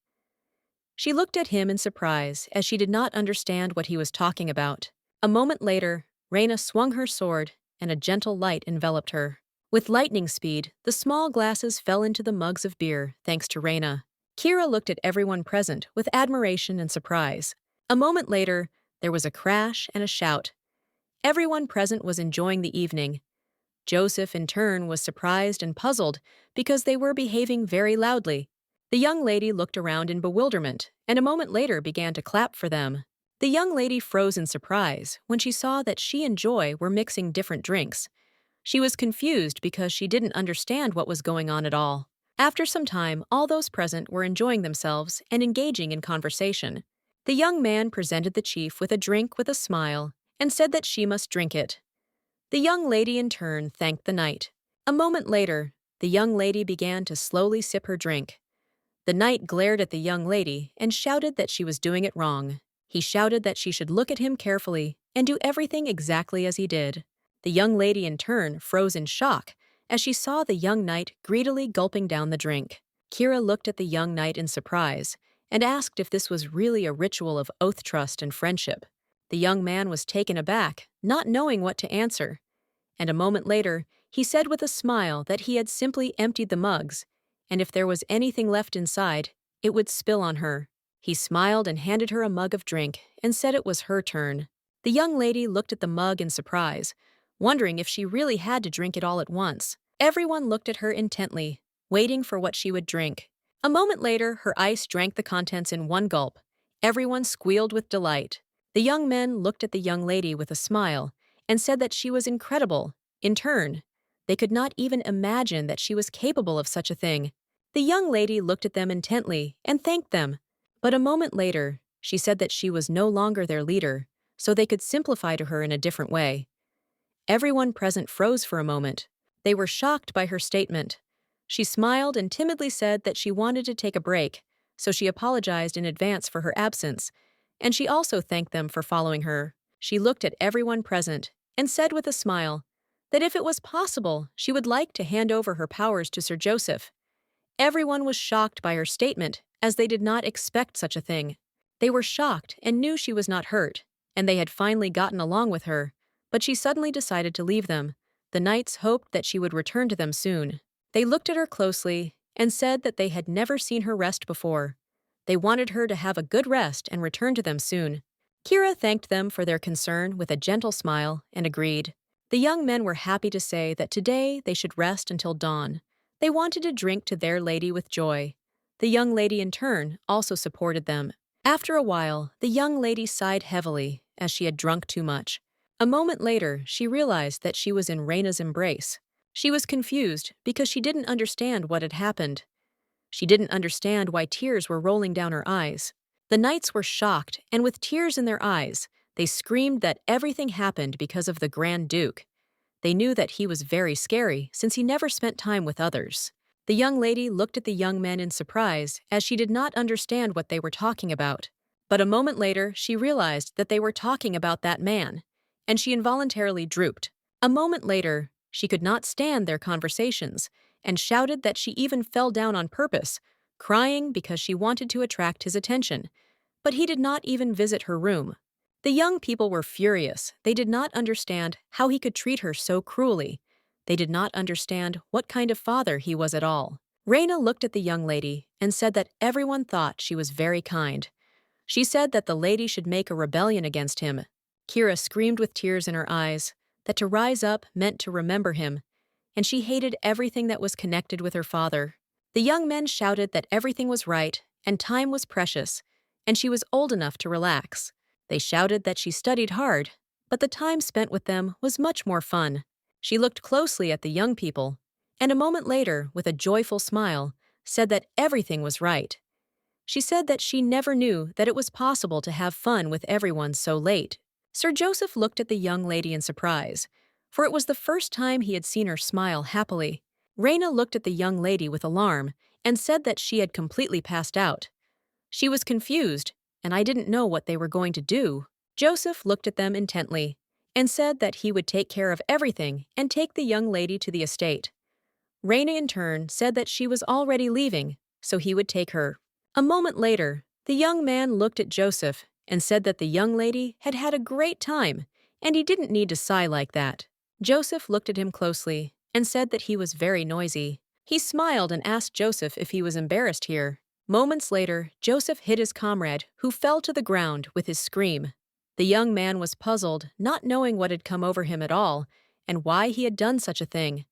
She looked at him in surprise as she did not understand what he was talking about. A moment later, Raina swung her sword and a gentle light enveloped her. With lightning speed, the small glasses fell into the mugs of beer thanks to Raina. Kira looked at everyone present with admiration and surprise. A moment later, there was a crash and a shout. Everyone present was enjoying the evening. Joseph, in turn, was surprised and puzzled because they were behaving very loudly. The young lady looked around in bewilderment and a moment later began to clap for them. The young lady froze in surprise when she saw that she and Joy were mixing different drinks. She was confused because she didn't understand what was going on at all. After some time, all those present were enjoying themselves and engaging in conversation. The young man presented the chief with a drink with a smile and said that she must drink it. The young lady in turn thanked the knight. A moment later, the young lady began to slowly sip her drink. The knight glared at the young lady and shouted that she was doing it wrong. He shouted that she should look at him carefully and do everything exactly as he did. The young lady in turn froze in shock as she saw the young knight greedily gulping down the drink. Kira looked at the young knight in surprise and asked if this was really a ritual of oath, trust, and friendship. The young man was taken aback, not knowing what to answer. And a moment later, he said with a smile that he had simply emptied the mugs, and if there was anything left inside, it would spill on her. He smiled and handed her a mug of drink and said it was her turn. The young lady looked at the mug in surprise, wondering if she really had to drink it all at once. Everyone looked at her intently, waiting for what she would drink. A moment later, her ice drank the contents in one gulp. Everyone squealed with delight. The young men looked at the young lady with a smile and said that she was incredible. In turn, they could not even imagine that she was capable of such a thing. The young lady looked at them intently and thanked them. But a moment later, she said that she was no longer their leader, so they could simplify to her in a different way. Everyone present froze for a moment. They were shocked by her statement. She smiled and timidly said that she wanted to take a break, so she apologized in advance for her absence, and she also thanked them for following her. She looked at everyone present and said with a smile that if it was possible, she would like to hand over her powers to Sir Joseph. Everyone was shocked by her statement, as they did not expect such a thing. They were shocked and knew she was not hurt, and they had finally gotten along with her, but she suddenly decided to leave them. The knights hoped that she would return to them soon. They looked at her closely and said that they had never seen her rest before. They wanted her to have a good rest and return to them soon. Kira thanked them for their concern with a gentle smile and agreed. The young men were happy to say that today they should rest until dawn. They wanted to drink to their lady with joy. The young lady in turn also supported them. After a while, the young lady sighed heavily as she had drunk too much. A moment later, she realized that she was in Raina's embrace. She was confused because she didn't understand what had happened. She didn't understand why tears were rolling down her eyes. The knights were shocked, and with tears in their eyes, they screamed that everything happened because of the Grand Duke. They knew that he was very scary since he never spent time with others. The young lady looked at the young men in surprise as she did not understand what they were talking about. But a moment later, she realized that they were talking about that man, and she involuntarily drooped. A moment later, she could not stand their conversations and shouted that she even fell down on purpose, crying because she wanted to attract his attention. But he did not even visit her room. The young people were furious. They did not understand how he could treat her so cruelly. They did not understand what kind of father he was at all. Reina looked at the young lady and said that everyone thought she was very kind. She said that the lady should make a rebellion against him. Kira screamed with tears in her eyes that to rise up meant to remember him, and she hated everything that was connected with her father. The young men shouted that everything was right and time was precious, and she was old enough to relax. They shouted that she studied hard, but the time spent with them was much more fun. She looked closely at the young people, and a moment later, with a joyful smile, said that everything was right. She said that she never knew that it was possible to have fun with everyone so late. Sir Joseph looked at the young lady in surprise, for it was the first time he had seen her smile happily. Reina looked at the young lady with alarm and said that she had completely passed out. She was confused, and I didn't know what they were going to do. Joseph looked at them intently and said that he would take care of everything and take the young lady to the estate. Reina in turn said that she was already leaving, so he would take her. A moment later, the young man looked at Joseph and said that the young lady had had a great time, and he didn't need to sigh like that. Joseph looked at him closely and said that he was very noisy. He smiled and asked Joseph if he was embarrassed here. Moments later, Joseph hit his comrade, who fell to the ground with his scream. The young man was puzzled, not knowing what had come over him at all, and why he had done such a thing.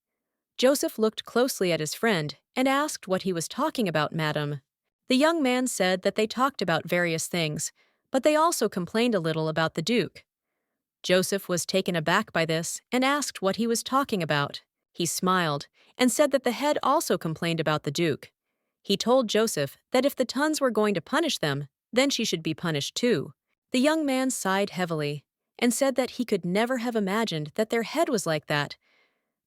Joseph looked closely at his friend and asked what he was talking about, madam. The young man said that they talked about various things, but they also complained a little about the Duke. Joseph was taken aback by this and asked what he was talking about. He smiled and said that the head also complained about the Duke. He told Joseph that if the Tuns were going to punish them, then she should be punished too. The young man sighed heavily and said that he could never have imagined that their head was like that,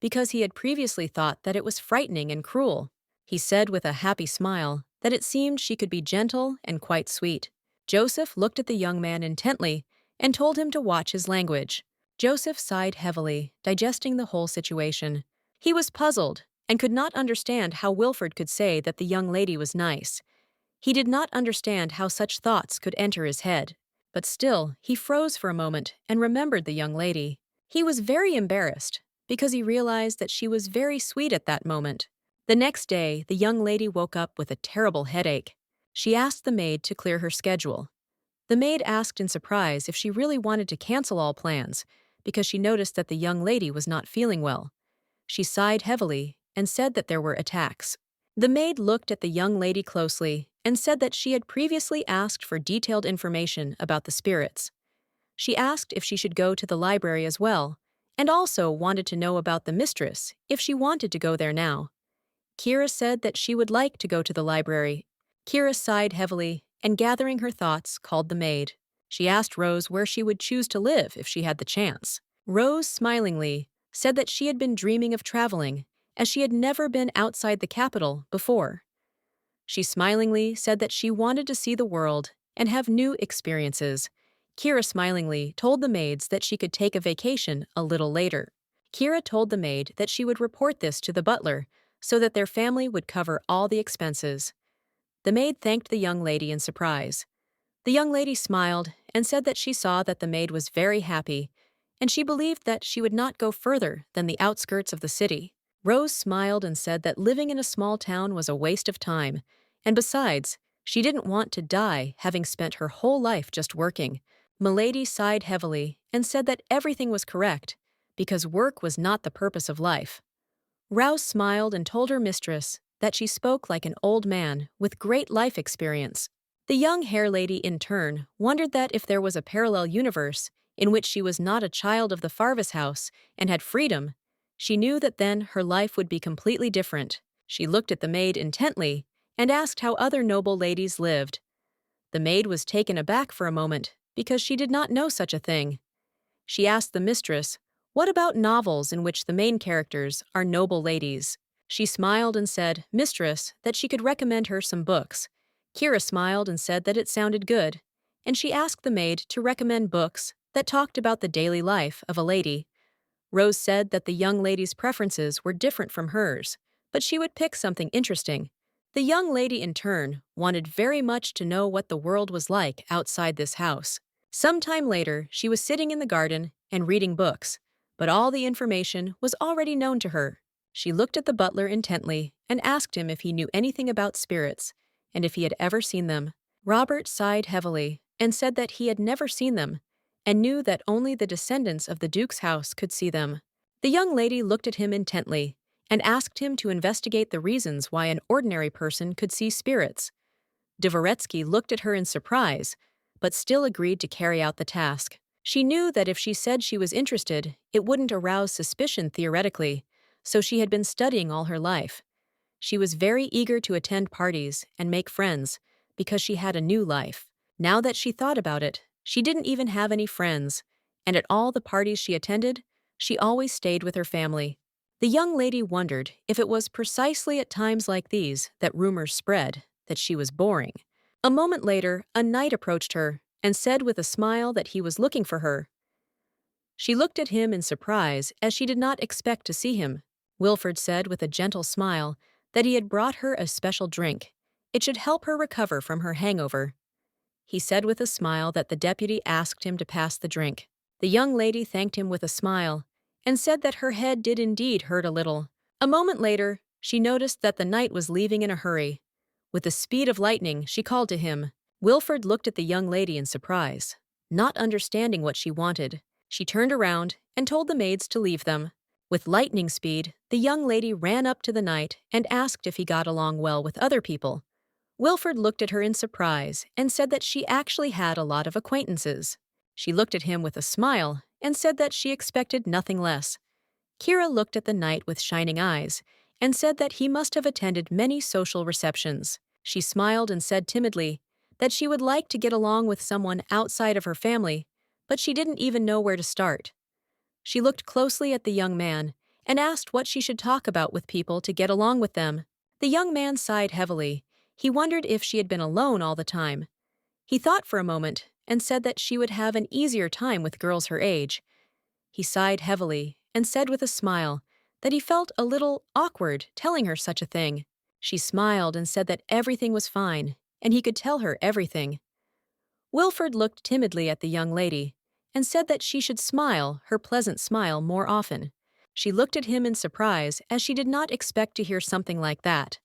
because he had previously thought that it was frightening and cruel. He said with a happy smile that it seemed she could be gentle and quite sweet. Joseph looked at the young man intently and told him to watch his language. Joseph sighed heavily, digesting the whole situation. He was puzzled and could not understand how Wilford could say that the young lady was nice. He did not understand how such thoughts could enter his head. But still, he froze for a moment and remembered the young lady. He was very embarrassed, because he realized that she was very sweet at that moment. The next day, the young lady woke up with a terrible headache. She asked the maid to clear her schedule. The maid asked in surprise if she really wanted to cancel all plans, because she noticed that the young lady was not feeling well. She sighed heavily and said that there were attacks. The maid looked at the young lady closely and said that she had previously asked for detailed information about the spirits. She asked if she should go to the library as well, and also wanted to know about the mistress if she wanted to go there now. Kira said that she would like to go to the library. Kira sighed heavily and, gathering her thoughts, called the maid. She asked Rose where she would choose to live if she had the chance. Rose smilingly said that she had been dreaming of traveling, as she had never been outside the capital before. She smilingly said that she wanted to see the world and have new experiences. Kira smilingly told the maids that she could take a vacation a little later. Kira told the maid that she would report this to the butler so that their family would cover all the expenses. The maid thanked the young lady in surprise. The young lady smiled and said that she saw that the maid was very happy, and she believed that she would not go further than the outskirts of the city. Rose smiled and said that living in a small town was a waste of time, and besides, she didn't want to die having spent her whole life just working. Milady sighed heavily and said that everything was correct, because work was not the purpose of life. Rouse smiled and told her mistress that she spoke like an old man with great life experience. The young hair lady, in turn, wondered that if there was a parallel universe in which she was not a child of the Farvis house and had freedom, she knew that then her life would be completely different. She looked at the maid intently and asked how other noble ladies lived. The maid was taken aback for a moment because she did not know such a thing. She asked the mistress, "What about novels in which the main characters are noble ladies?" She smiled and said, "Mistress, that she could recommend her some books." Kira smiled and said that it sounded good, and she asked the maid to recommend books that talked about the daily life of a lady. Rose said that the young lady's preferences were different from hers, but she would pick something interesting. The young lady, in turn, wanted very much to know what the world was like outside this house. Sometime later, she was sitting in the garden and reading books, but all the information was already known to her. She looked at the butler intently and asked him if he knew anything about spirits and if he had ever seen them. Robert sighed heavily and said that he had never seen them and knew that only the descendants of the Duke's house could see them. The young lady looked at him intently and asked him to investigate the reasons why an ordinary person could see spirits. Dvoretsky looked at her in surprise, but still agreed to carry out the task. She knew that if she said she was interested, it wouldn't arouse suspicion theoretically, so she had been studying all her life. She was very eager to attend parties and make friends because she had a new life. Now that she thought about it, she didn't even have any friends, and at all the parties she attended, she always stayed with her family. The young lady wondered if it was precisely at times like these that rumors spread that she was boring. A moment later, a knight approached her and said with a smile that he was looking for her. She looked at him in surprise as she did not expect to see him. Wilford said with a gentle smile that he had brought her a special drink. It should help her recover from her hangover. He said with a smile that the deputy asked him to pass the drink. The young lady thanked him with a smile and said that her head did indeed hurt a little. A moment later, she noticed that the knight was leaving in a hurry. With the speed of lightning, she called to him. Wilford looked at the young lady in surprise. Not understanding what she wanted, she turned around and told the maids to leave them. With lightning speed, the young lady ran up to the knight and asked if he got along well with other people. Wilford looked at her in surprise and said that she actually had a lot of acquaintances. She looked at him with a smile and said that she expected nothing less. Kira looked at the knight with shining eyes and said that he must have attended many social receptions. She smiled and said timidly that she would like to get along with someone outside of her family, but she didn't even know where to start. She looked closely at the young man and asked what she should talk about with people to get along with them. The young man sighed heavily. He wondered if she had been alone all the time. He thought for a moment and said that she would have an easier time with girls her age. He sighed heavily and said with a smile that he felt a little awkward telling her such a thing. She smiled and said that everything was fine, and he could tell her everything. Wilford looked timidly at the young lady and said that she should smile her pleasant smile more often. She looked at him in surprise as she did not expect to hear something like that.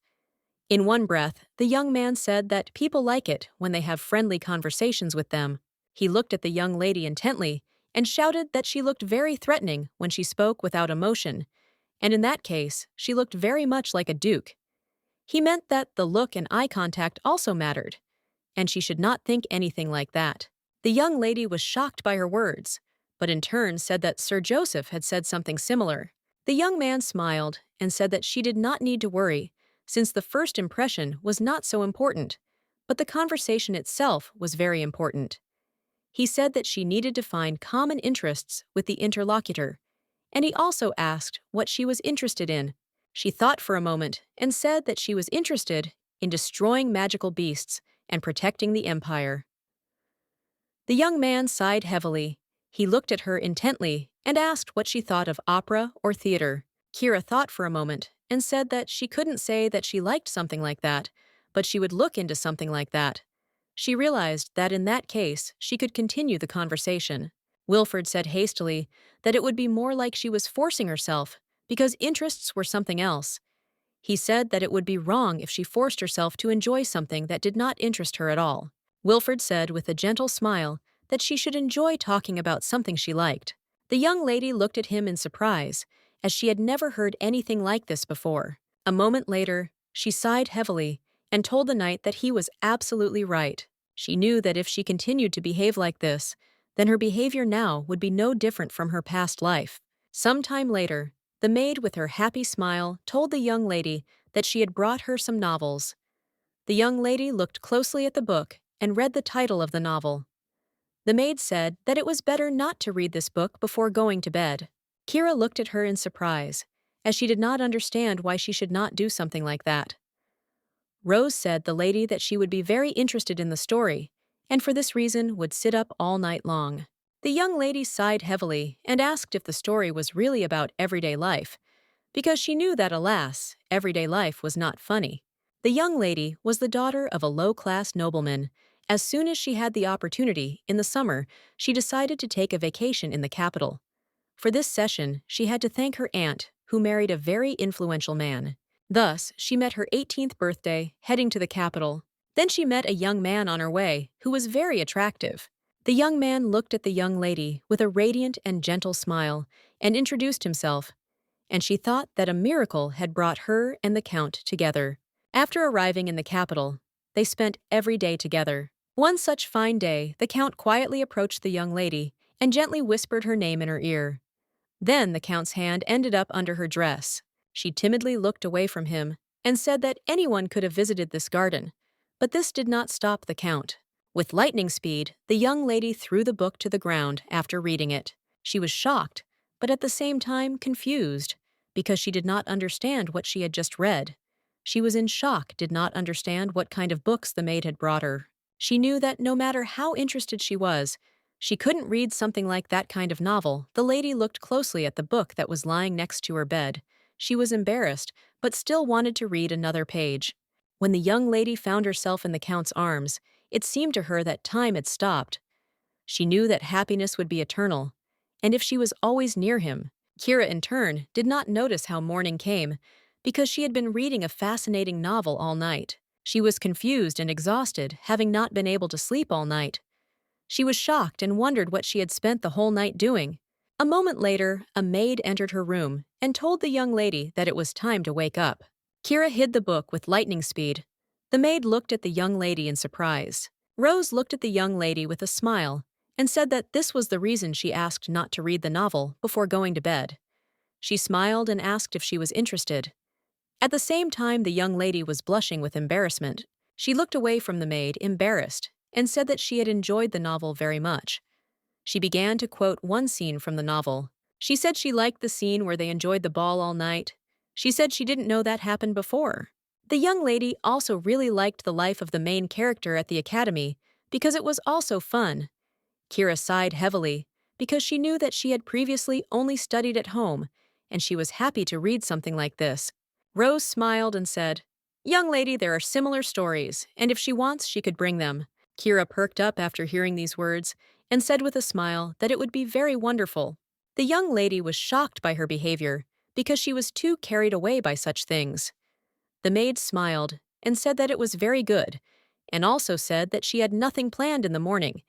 In one breath, the young man said that people like it when they have friendly conversations with them. He looked at the young lady intently and shouted that she looked very threatening when she spoke without emotion, and in that case, she looked very much like a duke. He meant that the look and eye contact also mattered, and she should not think anything like that. The young lady was shocked by her words, but in turn said that Sir Joseph had said something similar. The young man smiled and said that she did not need to worry, since the first impression was not so important, but the conversation itself was very important. He said that she needed to find common interests with the interlocutor, and he also asked what she was interested in. She thought for a moment and said that she was interested in destroying magical beasts and protecting the empire. The young man sighed heavily. He looked at her intently and asked what she thought of opera or theater. Kira thought for a moment and said that she couldn't say that she liked something like that, but she would look into something like that. She realized that in that case, she could continue the conversation. Wilford said hastily that it would be more like she was forcing herself, because interests were something else. He said that it would be wrong if she forced herself to enjoy something that did not interest her at all. Wilford said with a gentle smile that she should enjoy talking about something she liked. The young lady looked at him in surprise, as she had never heard anything like this before. A moment later, she sighed heavily and told the knight that he was absolutely right. She knew that if she continued to behave like this, then her behavior now would be no different from her past life. Some time later, the maid with her happy smile told the young lady that she had brought her some novels. The young lady looked closely at the book and read the title of the novel. The maid said that it was better not to read this book before going to bed. Kira looked at her in surprise, as she did not understand why she should not do something like that. Rose said the lady that she would be very interested in the story, and for this reason would sit up all night long. The young lady sighed heavily and asked if the story was really about everyday life, because she knew that, alas, everyday life was not funny. The young lady was the daughter of a low-class nobleman. As soon as she had the opportunity, in the summer, she decided to take a vacation in the capital. For this session, she had to thank her aunt, who married a very influential man. Thus, she met her 18th birthday, heading to the capital. Then she met a young man on her way, who was very attractive. The young man looked at the young lady with a radiant and gentle smile and introduced himself, and she thought that a miracle had brought her and the Count together. After arriving in the capital, they spent every day together. One such fine day, the Count quietly approached the young lady and gently whispered her name in her ear. Then the Count's hand ended up under her dress. She timidly looked away from him and said that anyone could have visited this garden, but this did not stop the Count. With lightning speed, the young lady threw the book to the ground after reading it. She was shocked, but at the same time confused, because she did not understand what she had just read. She was in shock, did not understand what kind of books the maid had brought her. She knew that no matter how interested she was, she couldn't read something like that kind of novel. The lady looked closely at the book that was lying next to her bed. She was embarrassed, but still wanted to read another page. When the young lady found herself in the Count's arms, it seemed to her that time had stopped. She knew that happiness would be eternal, and if she was always near him. Kira, in turn, did not notice how morning came, because she had been reading a fascinating novel all night. She was confused and exhausted, having not been able to sleep all night. She was shocked and wondered what she had spent the whole night doing. A moment later, a maid entered her room and told the young lady that it was time to wake up. Kira hid the book with lightning speed. The maid looked at the young lady in surprise. Rose looked at the young lady with a smile and said that this was the reason she asked not to read the novel before going to bed. She smiled and asked if she was interested. At the same time, the young lady was blushing with embarrassment. She looked away from the maid, embarrassed, and said that she had enjoyed the novel very much. She began to quote one scene from the novel. She said she liked the scene where they enjoyed the ball all night. She said she didn't know that happened before. The young lady also really liked the life of the main character at the academy because it was also fun. Kira sighed heavily because she knew that she had previously only studied at home, and she was happy to read something like this. Rose smiled and said, "Young lady, there are similar stories, and if she wants, she could bring them." Kira perked up after hearing these words and said with a smile that it would be very wonderful. The young lady was shocked by her behavior because she was too carried away by such things. The maid smiled and said that it was very good, and also said that she had nothing planned in the morning,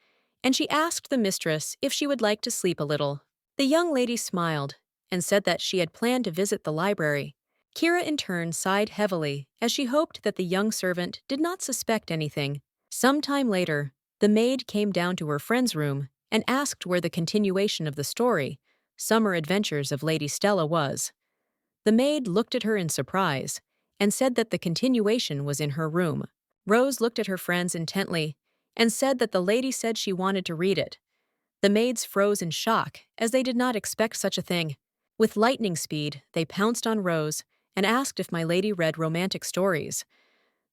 and she asked the mistress if she would like to sleep a little. The young lady smiled and said that she had planned to visit the library. Kira in turn sighed heavily as she hoped that the young servant did not suspect anything. Some time later, the maid came down to her friend's room and asked where the continuation of the story, Summer Adventures of Lady Stella, was. The maid looked at her in surprise and said that the continuation was in her room. Rose looked at her friends intently and said that the lady said she wanted to read it. The maids froze in shock as they did not expect such a thing. With lightning speed, they pounced on Rose and asked if my lady read romantic stories.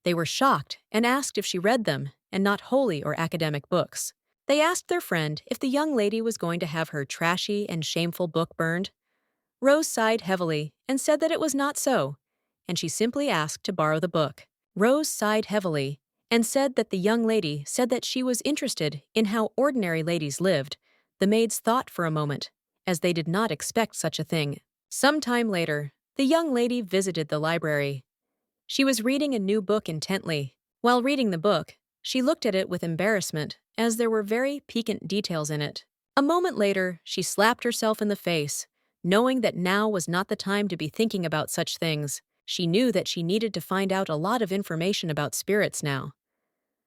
They were shocked and asked if she read them and not holy or academic books. They asked their friend if the young lady was going to have her trashy and shameful book burned. Rose sighed heavily and said that it was not so, and she simply asked to borrow the book. Rose sighed heavily and said that the young lady said that she was interested in how ordinary ladies lived. The maids thought for a moment, as they did not expect such a thing. Some time later, the young lady visited the library. She was reading a new book intently. While reading the book, she looked at it with embarrassment, as there were very piquant details in it. A moment later, she slapped herself in the face, knowing that now was not the time to be thinking about such things. She knew that she needed to find out a lot of information about spirits now.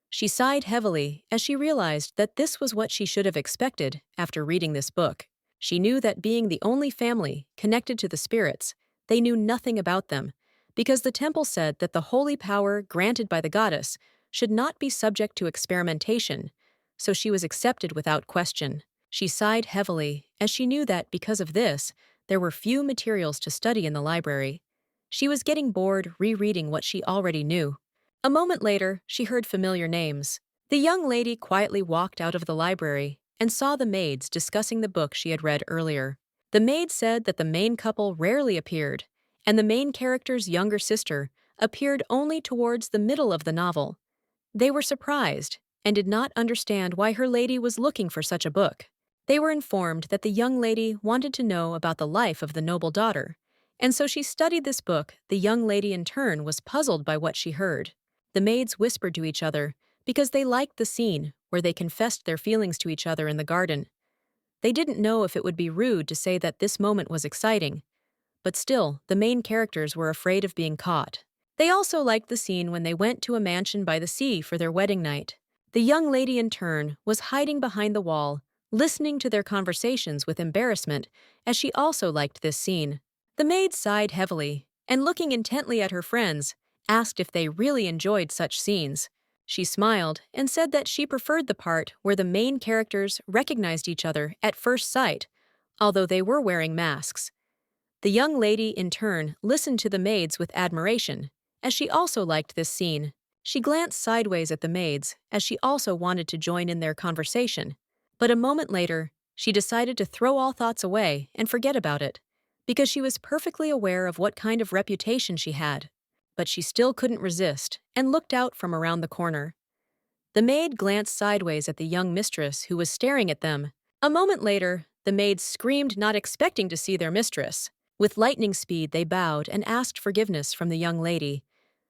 She sighed heavily as she realized that this was what she should have expected after reading this book. She knew that being the only family connected to the spirits, they knew nothing about them, because the temple said that the holy power granted by the goddess should not be subject to experimentation, so she was accepted without question. She sighed heavily as she knew that because of this, There were few materials to study in the library. She was getting bored rereading what she already knew. A moment later, she heard familiar names. The young lady quietly walked out of the library and saw the maids discussing the book she had read earlier. The maid said that the main couple rarely appeared, and the main character's younger sister appeared only towards the middle of the novel. They were surprised and did not understand why her lady was looking for such a book. They were informed that the young lady wanted to know about the life of the noble daughter, and so she studied this book. The young lady in turn was puzzled by what she heard. The maids whispered to each other because they liked the scene where they confessed their feelings to each other in the garden. They didn't know if it would be rude to say that this moment was exciting, but still, the main characters were afraid of being caught. They also liked the scene when they went to a mansion by the sea for their wedding night. The young lady in turn was hiding behind the wall, listening to their conversations with embarrassment, as she also liked this scene. The maid sighed heavily, and looking intently at her friends, asked if they really enjoyed such scenes. She smiled and said that she preferred the part where the main characters recognized each other at first sight, although they were wearing masks. The young lady, in turn, listened to the maids with admiration, as she also liked this scene. She glanced sideways at the maids, as she also wanted to join in their conversation. But a moment later, she decided to throw all thoughts away and forget about it, because she was perfectly aware of what kind of reputation she had. But she still couldn't resist and looked out from around the corner. The maid glanced sideways at the young mistress who was staring at them. A moment later, the maids screamed, not expecting to see their mistress. With lightning speed, they bowed and asked forgiveness from the young lady.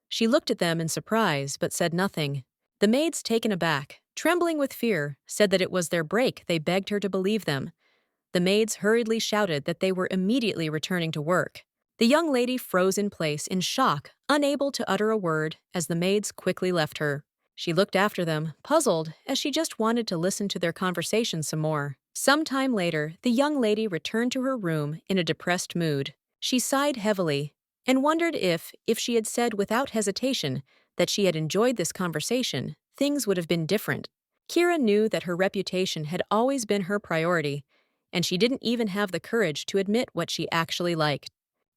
She looked at them in surprise but said nothing. The maids, taken aback, trembling with fear, said that it was their break. They begged her to believe them. The maids hurriedly shouted that they were immediately returning to work. The young lady froze in place in shock, unable to utter a word, as the maids quickly left her. She looked after them, puzzled, as she just wanted to listen to their conversation some more. Some time later, the young lady returned to her room in a depressed mood. She sighed heavily and wondered if she had said without hesitation that she had enjoyed this conversation, things would have been different. Kira knew that her reputation had always been her priority, and she didn't even have the courage to admit what she actually liked.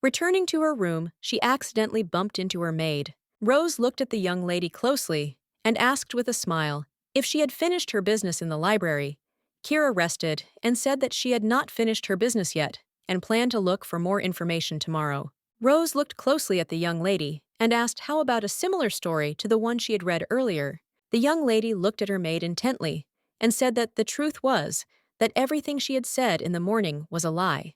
Returning to her room, she accidentally bumped into her maid. Rose looked at the young lady closely and asked with a smile if she had finished her business in the library. Kira rested and said that she had not finished her business yet and planned to look for more information tomorrow. Rose looked closely at the young lady and asked how about a similar story to the one she had read earlier. The young lady looked at her maid intently and said that the truth was that everything she had said in the morning was a lie.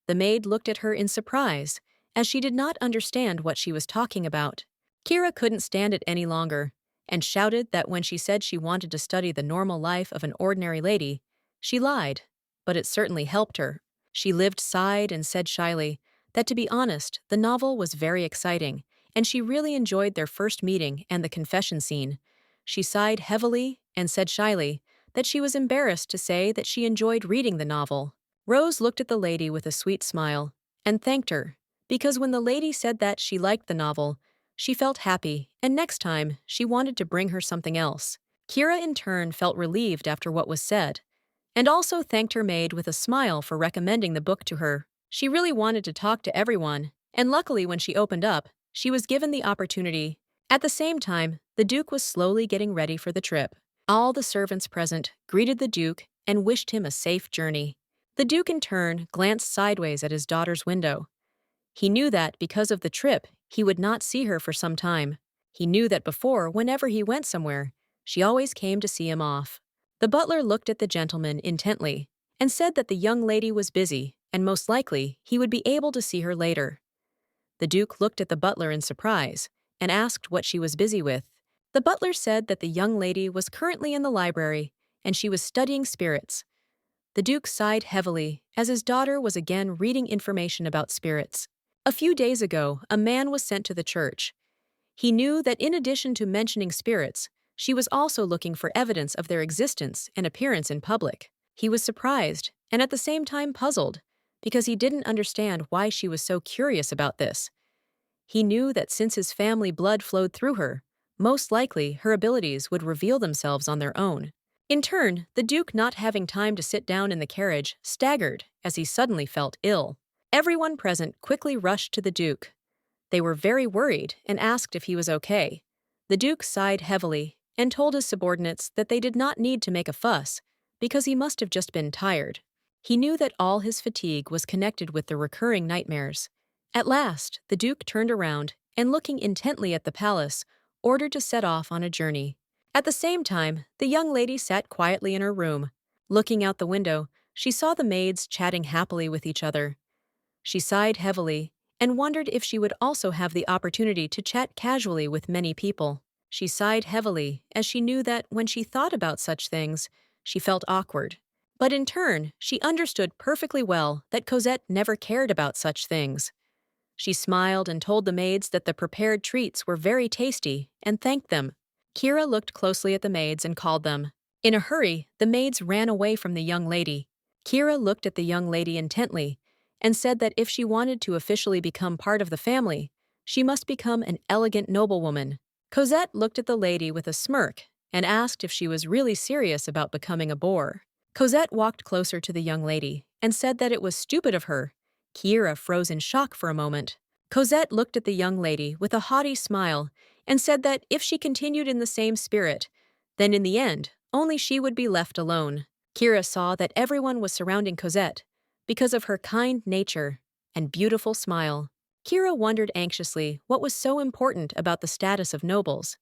The maid looked at her in surprise, as she did not understand what she was talking about. Kira couldn't stand it any longer, and shouted that when she said she wanted to study the normal life of an ordinary lady, she lied, but it certainly helped her. She sighed and said shyly that, to be honest, the novel was very exciting, and she really enjoyed their first meeting and the confession scene. She sighed heavily and said shyly that she was embarrassed to say that she enjoyed reading the novel. Rose looked at the lady with a sweet smile and thanked her, because when the lady said that she liked the novel, she felt happy, and next time she wanted to bring her something else. Kira in turn felt relieved after what was said, and also thanked her maid with a smile for recommending the book to her. She really wanted to talk to everyone, and luckily when she opened up, she was given the opportunity. At the same time, the Duke was slowly getting ready for the trip. All the servants present greeted the Duke and wished him a safe journey. The Duke in turn glanced sideways at his daughter's window. He knew that because of the trip, he would not see her for some time. He knew that before, whenever he went somewhere, she always came to see him off. The butler looked at the gentleman intently and said that the young lady was busy, and most likely he would be able to see her later. The Duke looked at the butler in surprise and asked what she was busy with. The butler said that the young lady was currently in the library and she was studying spirits. The Duke sighed heavily as his daughter was again reading information about spirits. A few days ago, a man was sent to the church. He knew that in addition to mentioning spirits, she was also looking for evidence of their existence and appearance in public. He was surprised and at the same time puzzled, because he didn't understand why she was so curious about this. He knew that since his family blood flowed through her, most likely her abilities would reveal themselves on their own. In turn, the Duke, not having time to sit down in the carriage, staggered as he suddenly felt ill. Everyone present quickly rushed to the Duke. They were very worried and asked if he was okay. The Duke sighed heavily and told his subordinates that they did not need to make a fuss because he must have just been tired. He knew that all his fatigue was connected with the recurring nightmares. At last, the Duke turned around and, looking intently at the palace, ordered to set off on a journey. At the same time, the young lady sat quietly in her room. Looking out the window, she saw the maids chatting happily with each other. She sighed heavily and wondered if she would also have the opportunity to chat casually with many people. She sighed heavily as she knew that when she thought about such things, she felt awkward. But in turn, she understood perfectly well that Cosette never cared about such things. She smiled and told the maids that the prepared treats were very tasty and thanked them. Kira looked closely at the maids and called them. In a hurry, the maids ran away from the young lady. Kira looked at the young lady intently and said that if she wanted to officially become part of the family, she must become an elegant noblewoman. Cosette looked at the lady with a smirk and asked if she was really serious about becoming a boor. Cosette walked closer to the young lady and said that it was stupid of her. Kira froze in shock for a moment. Cosette looked at the young lady with a haughty smile and said that if she continued in the same spirit, then in the end, only she would be left alone. Kira saw that everyone was surrounding Cosette because of her kind nature and beautiful smile. Kira wondered anxiously what was so important about the status of nobles.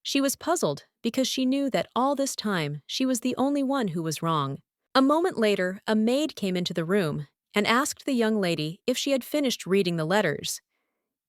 She was puzzled because she knew that all this time she was the only one who was wrong. A moment later, a maid came into the room and asked the young lady if she had finished reading the letters.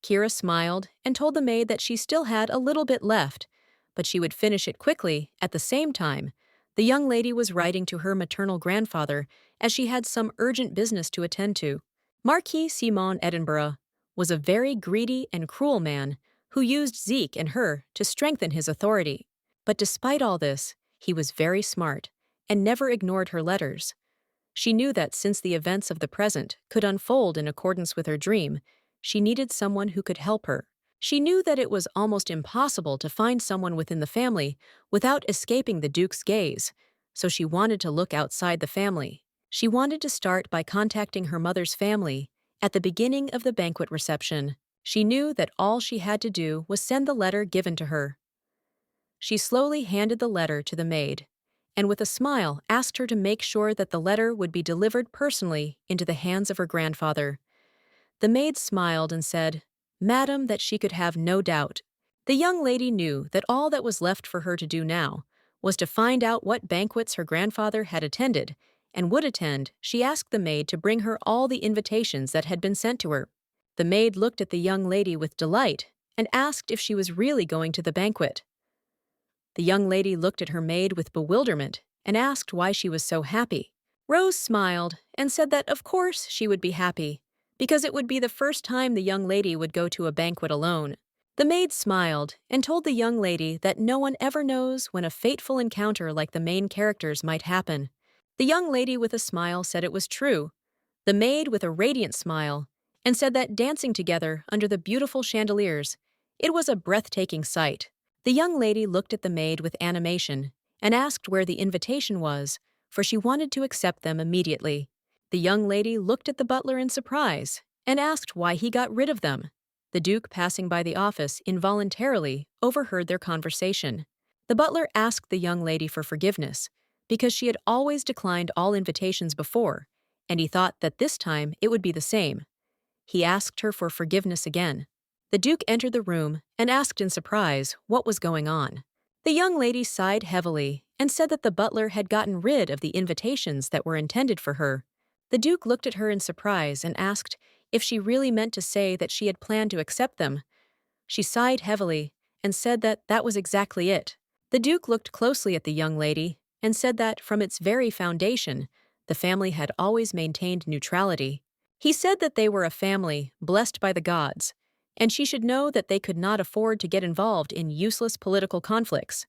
Kira smiled and told the maid that she still had a little bit left, but she would finish it quickly. At the same time, the young lady was writing to her maternal grandfather as she had some urgent business to attend to. Marquis Simon Edinburgh was a very greedy and cruel man who used Zeke and her to strengthen his authority. But despite all this, he was very smart and never ignored her letters. She knew that since the events of the present could unfold in accordance with her dream, she needed someone who could help her. She knew that it was almost impossible to find someone within the family without escaping the Duke's gaze, so she wanted to look outside the family. She wanted to start by contacting her mother's family at the beginning of the banquet reception. She knew that all she had to do was send the letter given to her. She slowly handed the letter to the maid, and with a smile asked her to make sure that the letter would be delivered personally into the hands of her grandfather. The maid smiled and said, "Madam, that she could have no doubt." The young lady knew that all that was left for her to do now was to find out what banquets her grandfather had attended and would attend. She asked the maid to bring her all the invitations that had been sent to her. The maid looked at the young lady with delight and asked if she was really going to the banquet. The young lady looked at her maid with bewilderment and asked why she was so happy. Rose smiled and said that of course she would be happy, because it would be the first time the young lady would go to a banquet alone. The maid smiled and told the young lady that no one ever knows when a fateful encounter like the main character's might happen. The young lady with a smile said it was true. The maid with a radiant smile and said that dancing together under the beautiful chandeliers, it was a breathtaking sight. The young lady looked at the maid with animation and asked where the invitation was, for she wanted to accept them immediately. The young lady looked at the butler in surprise and asked why he got rid of them. The Duke, passing by the office involuntarily, overheard their conversation. The butler asked the young lady for forgiveness because she had always declined all invitations before, and he thought that this time it would be the same. He asked her for forgiveness again. The Duke entered the room and asked in surprise what was going on. The young lady sighed heavily and said that the butler had gotten rid of the invitations that were intended for her. The Duke looked at her in surprise and asked if she really meant to say that she had planned to accept them. She sighed heavily and said that that was exactly it. The Duke looked closely at the young lady and said that from its very foundation, the family had always maintained neutrality. He said that they were a family blessed by the gods, and she should know that they could not afford to get involved in useless political conflicts.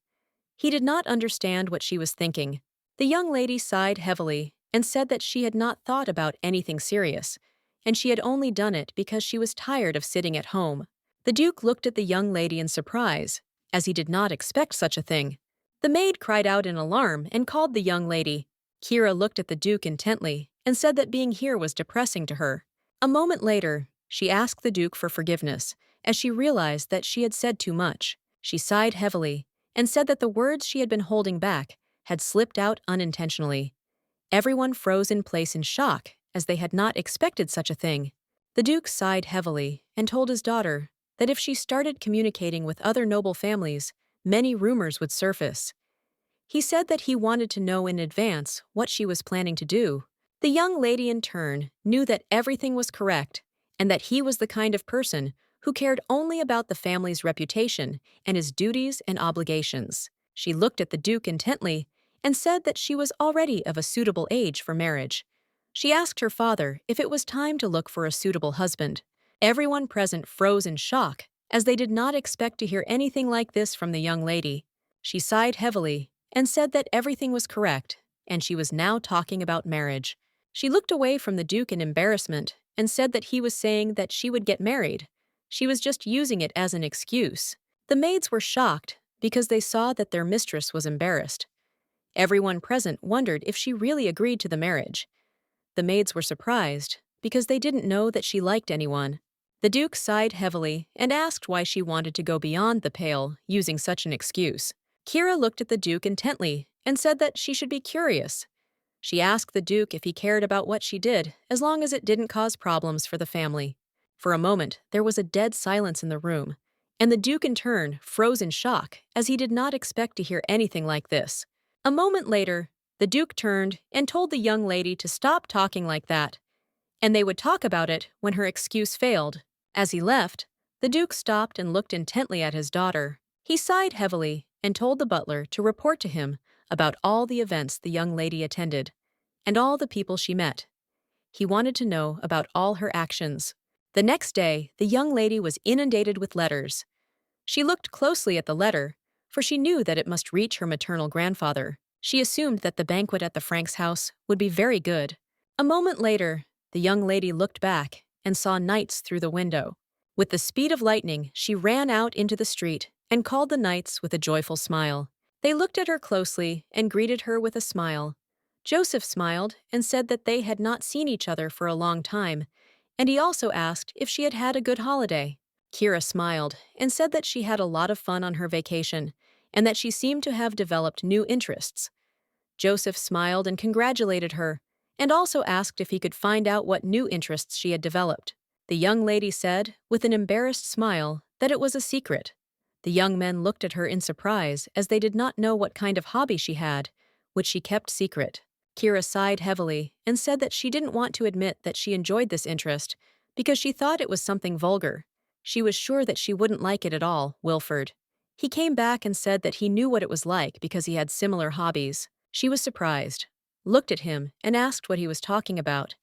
He did not understand what she was thinking. The young lady sighed heavily and said that she had not thought about anything serious, and she had only done it because she was tired of sitting at home. The Duke looked at the young lady in surprise, as he did not expect such a thing. The maid cried out in alarm and called the young lady. Kira looked at the Duke intently and said that being here was depressing to her. A moment later, she asked the Duke for forgiveness, as she realized that she had said too much. She sighed heavily and said that the words she had been holding back had slipped out unintentionally. Everyone froze in place in shock, as they had not expected such a thing. The Duke sighed heavily and told his daughter that if she started communicating with other noble families, many rumors would surface. He said that he wanted to know in advance what she was planning to do. The young lady in turn knew that everything was correct and that he was the kind of person who cared only about the family's reputation and his duties and obligations. She looked at the Duke intently and said that she was already of a suitable age for marriage. She asked her father if it was time to look for a suitable husband. Everyone present froze in shock, as they did not expect to hear anything like this from the young lady. She sighed heavily and said that everything was correct, and she was now talking about marriage. She looked away from the Duke in embarrassment and said that he was saying that she would get married. She was just using it as an excuse. The maids were shocked because they saw that their mistress was embarrassed. Everyone present wondered if she really agreed to the marriage. The maids were surprised because they didn't know that she liked anyone. The Duke sighed heavily and asked why she wanted to go beyond the pale, using such an excuse. Kira looked at the Duke intently and said that she should be curious. She asked the Duke if he cared about what she did, as long as it didn't cause problems for the family. For a moment, there was a dead silence in the room, and the Duke in turn froze in shock, as he did not expect to hear anything like this. A moment later, the Duke turned and told the young lady to stop talking like that, and they would talk about it when her excuse failed. As he left, the Duke stopped and looked intently at his daughter. He sighed heavily and told the butler to report to him about all the events the young lady attended and all the people she met. He wanted to know about all her actions. The next day, the young lady was inundated with letters. She looked closely at the letter, for she knew that it must reach her maternal grandfather. She assumed that the banquet at the Franks' house would be very good. A moment later, the young lady looked back and saw knights through the window. With the speed of lightning, she ran out into the street and called the knights with a joyful smile. They looked at her closely and greeted her with a smile. Joseph smiled and said that they had not seen each other for a long time, and he also asked if she had had a good holiday. Kira smiled and said that she had a lot of fun on her vacation and that she seemed to have developed new interests. Joseph smiled and congratulated her, and also asked if he could find out what new interests she had developed. The young lady said, with an embarrassed smile, that it was a secret. The young men looked at her in surprise, as they did not know what kind of hobby she had, which she kept secret. Kira sighed heavily and said that she didn't want to admit that she enjoyed this interest because she thought it was something vulgar. She was sure that she wouldn't like it at all, Wilford. He came back and said that he knew what it was like because he had similar hobbies. She was surprised, looked at him, and asked what he was talking about.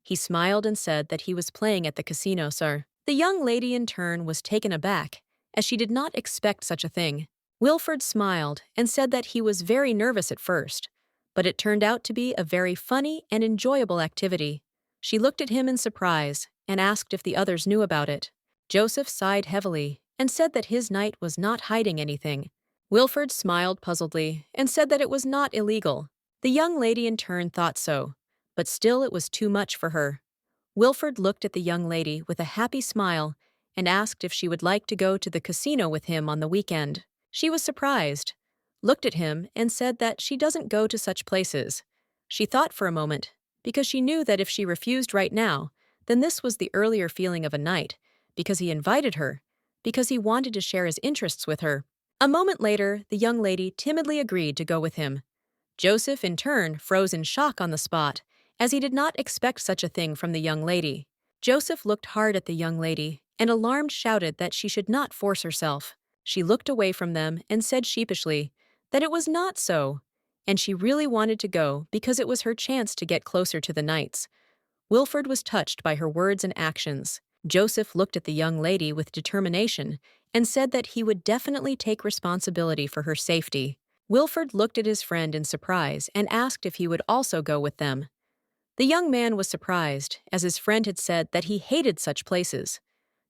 He smiled and said that he was playing at the casino, sir. The young lady in turn was taken aback, as she did not expect such a thing. Wilford smiled and said that he was very nervous at first, but it turned out to be a very funny and enjoyable activity. She looked at him in surprise and asked if the others knew about it. Joseph sighed heavily and said that his knight was not hiding anything. Wilford smiled puzzledly and said that it was not illegal. The young lady in turn thought so, but still it was too much for her. Wilford looked at the young lady with a happy smile and asked if she would like to go to the casino with him on the weekend. She was surprised, looked at him, and said that she doesn't go to such places. She thought for a moment, because she knew that if she refused right now, then this was the earlier feeling of a knight, because he invited her, because he wanted to share his interests with her. A moment later, the young lady timidly agreed to go with him. Joseph, in turn, froze in shock on the spot, as he did not expect such a thing from the young lady. Joseph looked hard at the young lady, and alarmed shouted that she should not force herself. She looked away from them and said sheepishly that it was not so, and she really wanted to go because it was her chance to get closer to the knights. Wilford was touched by her words and actions. Joseph looked at the young lady with determination and said that he would definitely take responsibility for her safety. Wilford looked at his friend in surprise and asked if he would also go with them. The young man was surprised, as his friend had said that he hated such places.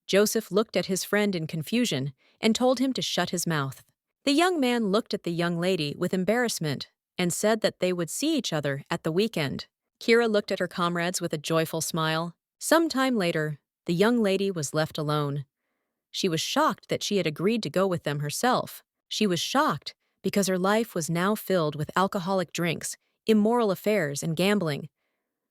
Joseph looked at his friend in confusion and told him to shut his mouth. The young man looked at the young lady with embarrassment and said that they would see each other at the weekend. Kira looked at her comrades with a joyful smile. Some time later, the young lady was left alone. She was shocked that she had agreed to go with them herself. She was shocked because her life was now filled with alcoholic drinks, immoral affairs, and gambling.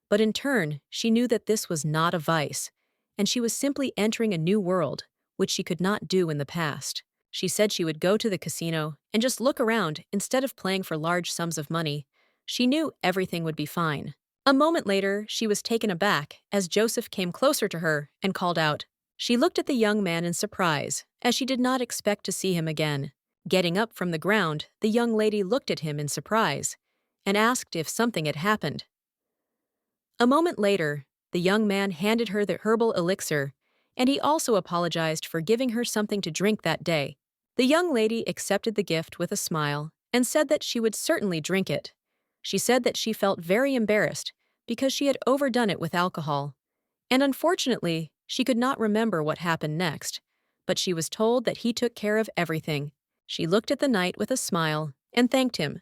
But in turn, she knew that this was not a vice, and she was simply entering a new world, which she could not do in the past. She said she would go to the casino and just look around instead of playing for large sums of money. She knew everything would be fine. A moment later, she was taken aback as Joseph came closer to her and called out. She looked at the young man in surprise, as she did not expect to see him again. Getting up from the ground, the young lady looked at him in surprise and asked if something had happened. A moment later, the young man handed her the herbal elixir, and he also apologized for giving her something to drink that day. The young lady accepted the gift with a smile and said that she would certainly drink it. She said that she felt very embarrassed because she had overdone it with alcohol, and unfortunately, she could not remember what happened next, but she was told that he took care of everything. She looked at the knight with a smile and thanked him.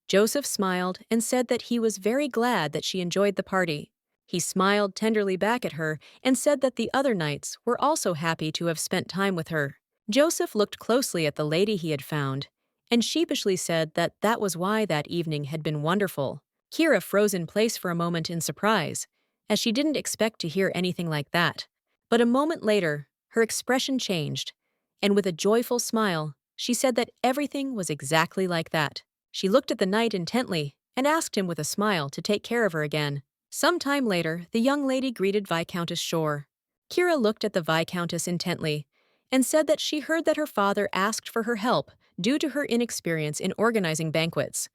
Joseph smiled and said that he was very glad that she enjoyed the party. He smiled tenderly back at her and said that the other knights were also happy to have spent time with her. Joseph looked closely at the lady he had found and sheepishly said that that was why that evening had been wonderful. Kira froze in place for a moment in surprise, as she didn't expect to hear anything like that. But a moment later, her expression changed, and with a joyful smile, she said that everything was exactly like that. She looked at the knight intently and asked him with a smile to take care of her again. Some time later, the young lady greeted Viscountess Shore. Kira looked at the Viscountess intently and said that she heard that her father asked for her help due to her inexperience in organizing banquets.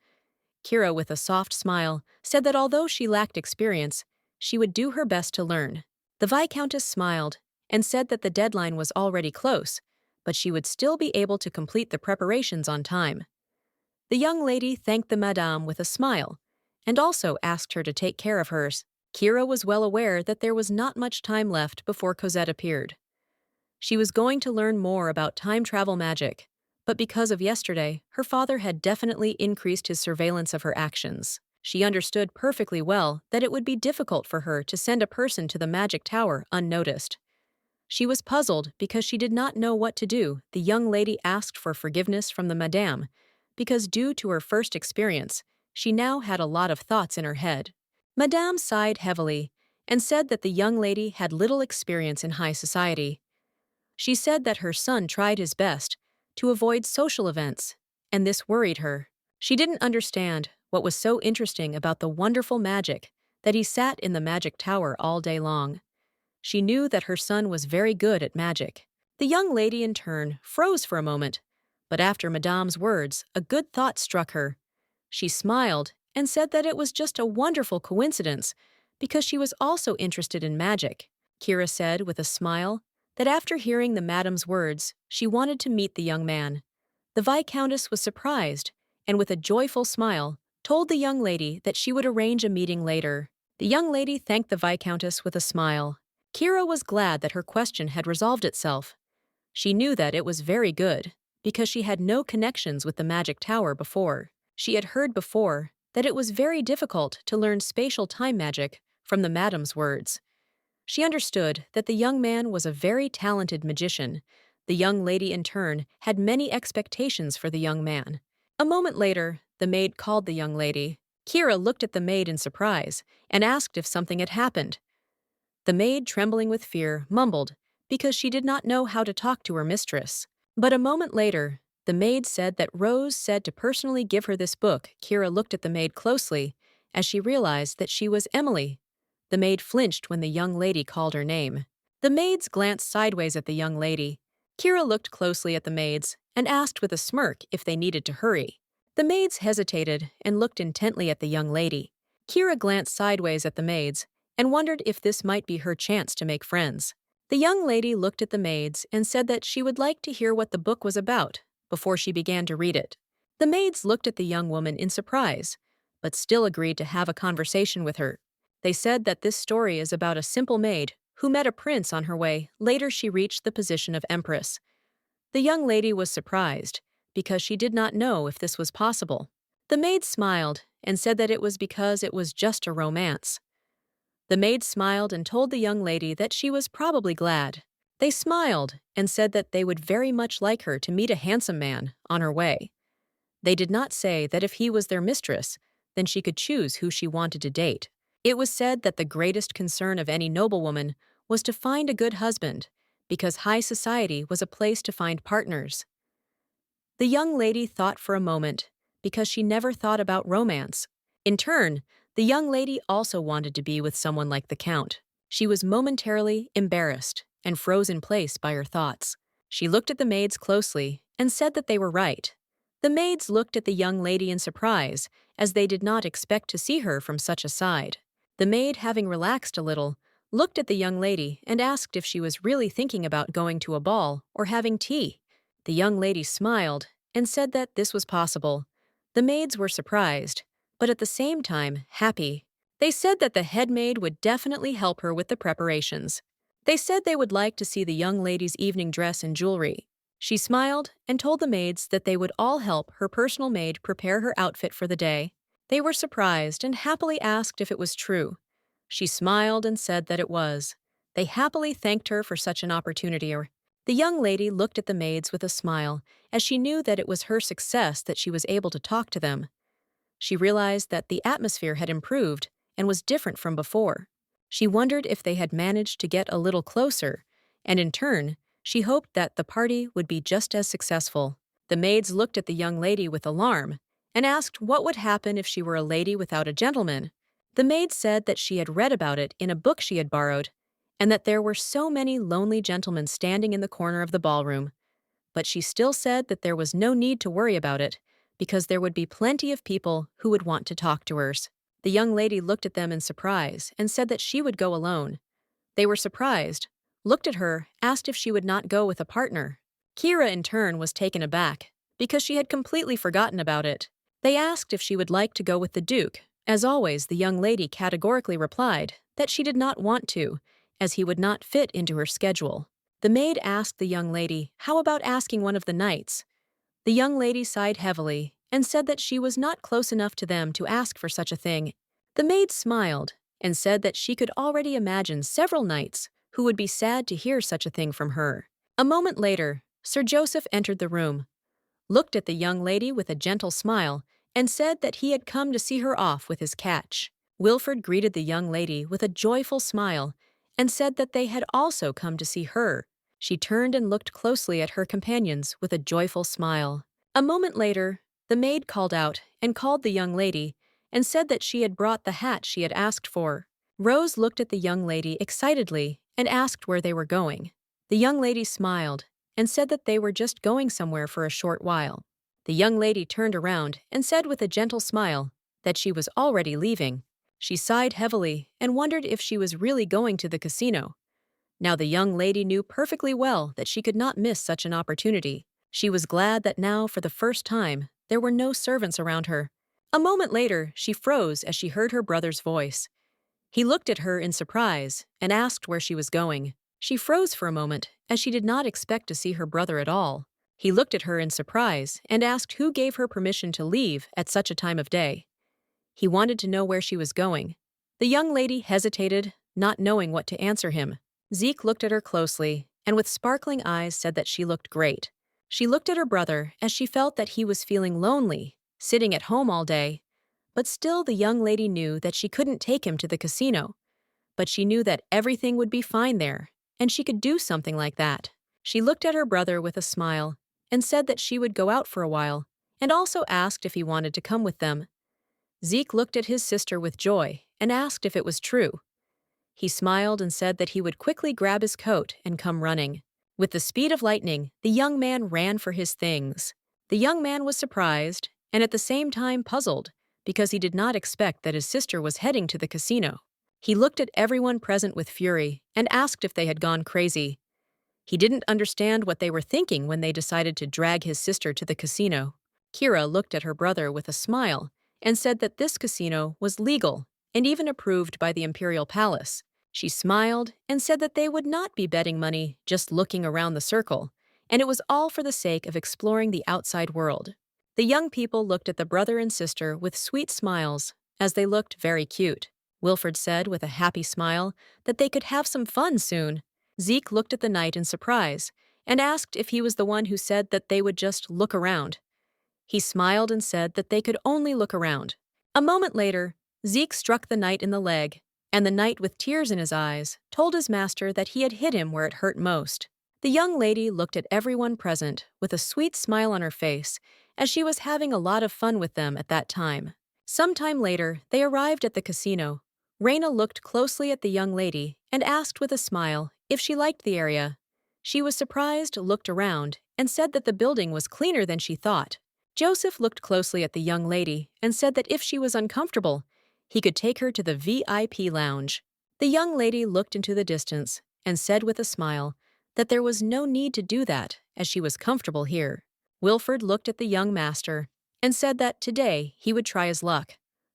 Kira, with a soft smile, said that although she lacked experience, she would do her best to learn. The Viscountess smiled and said that the deadline was already close, but she would still be able to complete the preparations on time. The young lady thanked the madame with a smile and also asked her to take care of hers. Kira was well aware that there was not much time left before Cosette appeared. She was going to learn more about time travel magic, but because of yesterday, her father had definitely increased his surveillance of her actions. She understood perfectly well that it would be difficult for her to send a person to the magic tower unnoticed. She was puzzled because she did not know what to do. The young lady asked for forgiveness from the madame, because due to her first experience, she now had a lot of thoughts in her head. Madame sighed heavily and said that the young lady had little experience in high society. She said that her son tried his best to avoid social events, and this worried her. She didn't understand what was so interesting about the wonderful magic that he sat in the magic tower all day long. She knew that her son was very good at magic. The young lady in turn froze for a moment, but after Madame's words, a good thought struck her. She smiled and said that it was just a wonderful coincidence because she was also interested in magic. Kira said with a smile that after hearing the madame's words, she wanted to meet the young man. The Viscountess was surprised and with a joyful smile, told the young lady that she would arrange a meeting later. The young lady thanked the Viscountess with a smile. Kira was glad that her question had resolved itself. She knew that it was very good, because she had no connections with the magic tower before. She had heard before that it was very difficult to learn spatial time magic from the madame's words. She understood that the young man was a very talented magician. The young lady in turn had many expectations for the young man. A moment later, the maid called the young lady. Kira looked at the maid in surprise and asked if something had happened. The maid, trembling with fear, mumbled because she did not know how to talk to her mistress. But a moment later, the maid said that Rose said to personally give her this book. Kira looked at the maid closely as she realized that she was Emily. The maid flinched when the young lady called her name. The maids glanced sideways at the young lady. Kira looked closely at the maids and asked with a smirk if they needed to hurry. The maids hesitated and looked intently at the young lady. Kira glanced sideways at the maids and wondered if this might be her chance to make friends. The young lady looked at the maids and said that she would like to hear what the book was about before she began to read it. The maids looked at the young woman in surprise, but still agreed to have a conversation with her. They said that this story is about a simple maid who met a prince on her way. Later she reached the position of empress. The young lady was surprised because she did not know if this was possible. The maid smiled and said that it was because it was just a romance. The maid smiled and told the young lady that she was probably glad. They smiled and said that they would very much like her to meet a handsome man on her way. They did not say that if he was their mistress, then she could choose who she wanted to date. It was said that the greatest concern of any noblewoman was to find a good husband, because high society was a place to find partners. The young lady thought for a moment, because she never thought about romance. In turn, the young lady also wanted to be with someone like the Count. She was momentarily embarrassed and froze in place by her thoughts. She looked at the maids closely and said that they were right. The maids looked at the young lady in surprise, as they did not expect to see her from such a side. The maid, having relaxed a little, looked at the young lady and asked if she was really thinking about going to a ball or having tea. The young lady smiled and said that this was possible. The maids were surprised, but at the same time happy. They said that the head maid would definitely help her with the preparations. They said they would like to see the young lady's evening dress and jewelry. She smiled and told the maids that they would all help her personal maid prepare her outfit for the day. They were surprised and happily asked if it was true. She smiled and said that it was. They happily thanked her for such an opportunity. The young lady looked at the maids with a smile, as she knew that it was her success that she was able to talk to them. She realized that the atmosphere had improved and was different from before. She wondered if they had managed to get a little closer, and in turn, she hoped that the party would be just as successful. The maids looked at the young lady with alarm and asked what would happen if she were a lady without a gentleman. The maid said that she had read about it in a book she had borrowed, and that there were so many lonely gentlemen standing in the corner of the ballroom. But she still said that there was no need to worry about it, because there would be plenty of people who would want to talk to her. The young lady looked at them in surprise and said that she would go alone. They were surprised, looked at her, asked if she would not go with a partner. Kira, in turn, was taken aback, because she had completely forgotten about it. They asked if she would like to go with the Duke. As always, the young lady categorically replied that she did not want to, as he would not fit into her schedule. The maid asked the young lady how about asking one of the knights. The young lady sighed heavily and said that she was not close enough to them to ask for such a thing. The maid smiled and said that she could already imagine several knights who would be sad to hear such a thing from her. A moment later, Sir Joseph entered the room, looked at the young lady with a gentle smile, and said that he had come to see her off with his catch. Wilfred greeted the young lady with a joyful smile and said that they had also come to see her. She turned and looked closely at her companions with a joyful smile. A moment later, the maid called out and called the young lady and said that she had brought the hat she had asked for. Rose looked at the young lady excitedly and asked where they were going. The young lady smiled and said that they were just going somewhere for a short while. The young lady turned around and said with a gentle smile that she was already leaving. She sighed heavily and wondered if she was really going to the casino. Now the young lady knew perfectly well that she could not miss such an opportunity. She was glad that now, for the first time, there were no servants around her. A moment later, she froze as she heard her brother's voice. He looked at her in surprise and asked where she was going. She froze for a moment, as she did not expect to see her brother at all. He looked at her in surprise and asked who gave her permission to leave at such a time of day. He wanted to know where she was going. The young lady hesitated, not knowing what to answer him. Zeke looked at her closely and with sparkling eyes said that she looked great. She looked at her brother as she felt that he was feeling lonely, sitting at home all day. But still the young lady knew that she couldn't take him to the casino. But she knew that everything would be fine there, and she could do something like that. She looked at her brother with a smile and said that she would go out for a while, and also asked if he wanted to come with them. Zeke looked at his sister with joy and asked if it was true. He smiled and said that he would quickly grab his coat and come running. With the speed of lightning, the young man ran for his things. The young man was surprised and at the same time puzzled, because he did not expect that his sister was heading to the casino. He looked at everyone present with fury and asked if they had gone crazy. He didn't understand what they were thinking when they decided to drag his sister to the casino. Kira looked at her brother with a smile and said that this casino was legal and even approved by the Imperial Palace. She smiled and said that they would not be betting money just looking around the circle, and it was all for the sake of exploring the outside world. The young people looked at the brother and sister with sweet smiles, as they looked very cute. Wilfred said with a happy smile that they could have some fun soon. Zeke looked at the knight in surprise and asked if he was the one who said that they would just look around. He smiled and said that they could only look around. A moment later, Zeke struck the knight in the leg, and the knight, with tears in his eyes, told his master that he had hit him where it hurt most. The young lady looked at everyone present with a sweet smile on her face, as she was having a lot of fun with them at that time. Sometime later, they arrived at the casino. Raina looked closely at the young lady and asked with a smile if she liked the area. She was surprised, looked around, and said that the building was cleaner than she thought. Joseph looked closely at the young lady and said that if she was uncomfortable, he could take her to the VIP lounge. The young lady looked into the distance and said with a smile that there was no need to do that, as she was comfortable here. Wilfred looked at the young master and said that today he would try his luck.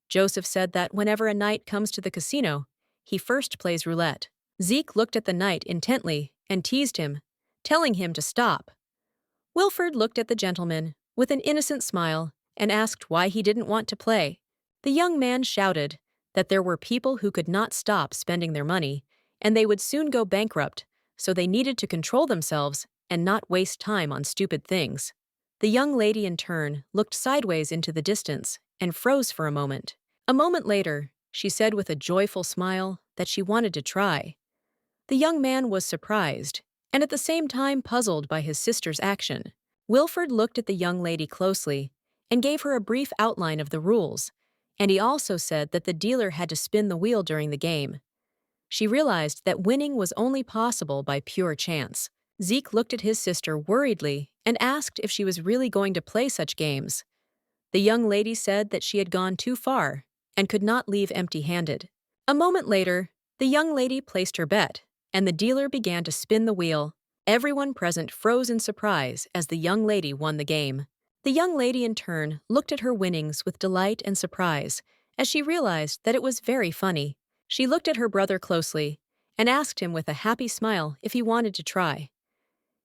Joseph said that whenever a knight comes to the casino, he first plays roulette. Zeke looked at the knight intently and teased him, telling him to stop. Wilfred looked at the gentleman with an innocent smile and asked why he didn't want to play. The young man shouted that there were people who could not stop spending their money, and they would soon go bankrupt, so they needed to control themselves and not waste time on stupid things. The young lady in turn looked sideways into the distance and froze for a moment. A moment later, she said with a joyful smile that she wanted to try. The young man was surprised and at the same time puzzled by his sister's action. Wilfred looked at the young lady closely and gave her a brief outline of the rules, and he also said that the dealer had to spin the wheel during the game. She realized that winning was only possible by pure chance. Zeke looked at his sister worriedly and asked if she was really going to play such games. The young lady said that she had gone too far and could not leave empty-handed. A moment later, the young lady placed her bet, and the dealer began to spin the wheel. Everyone present froze in surprise as the young lady won the game. The young lady in turn looked at her winnings with delight and surprise, as she realized that it was very funny. She looked at her brother closely and asked him with a happy smile if he wanted to try.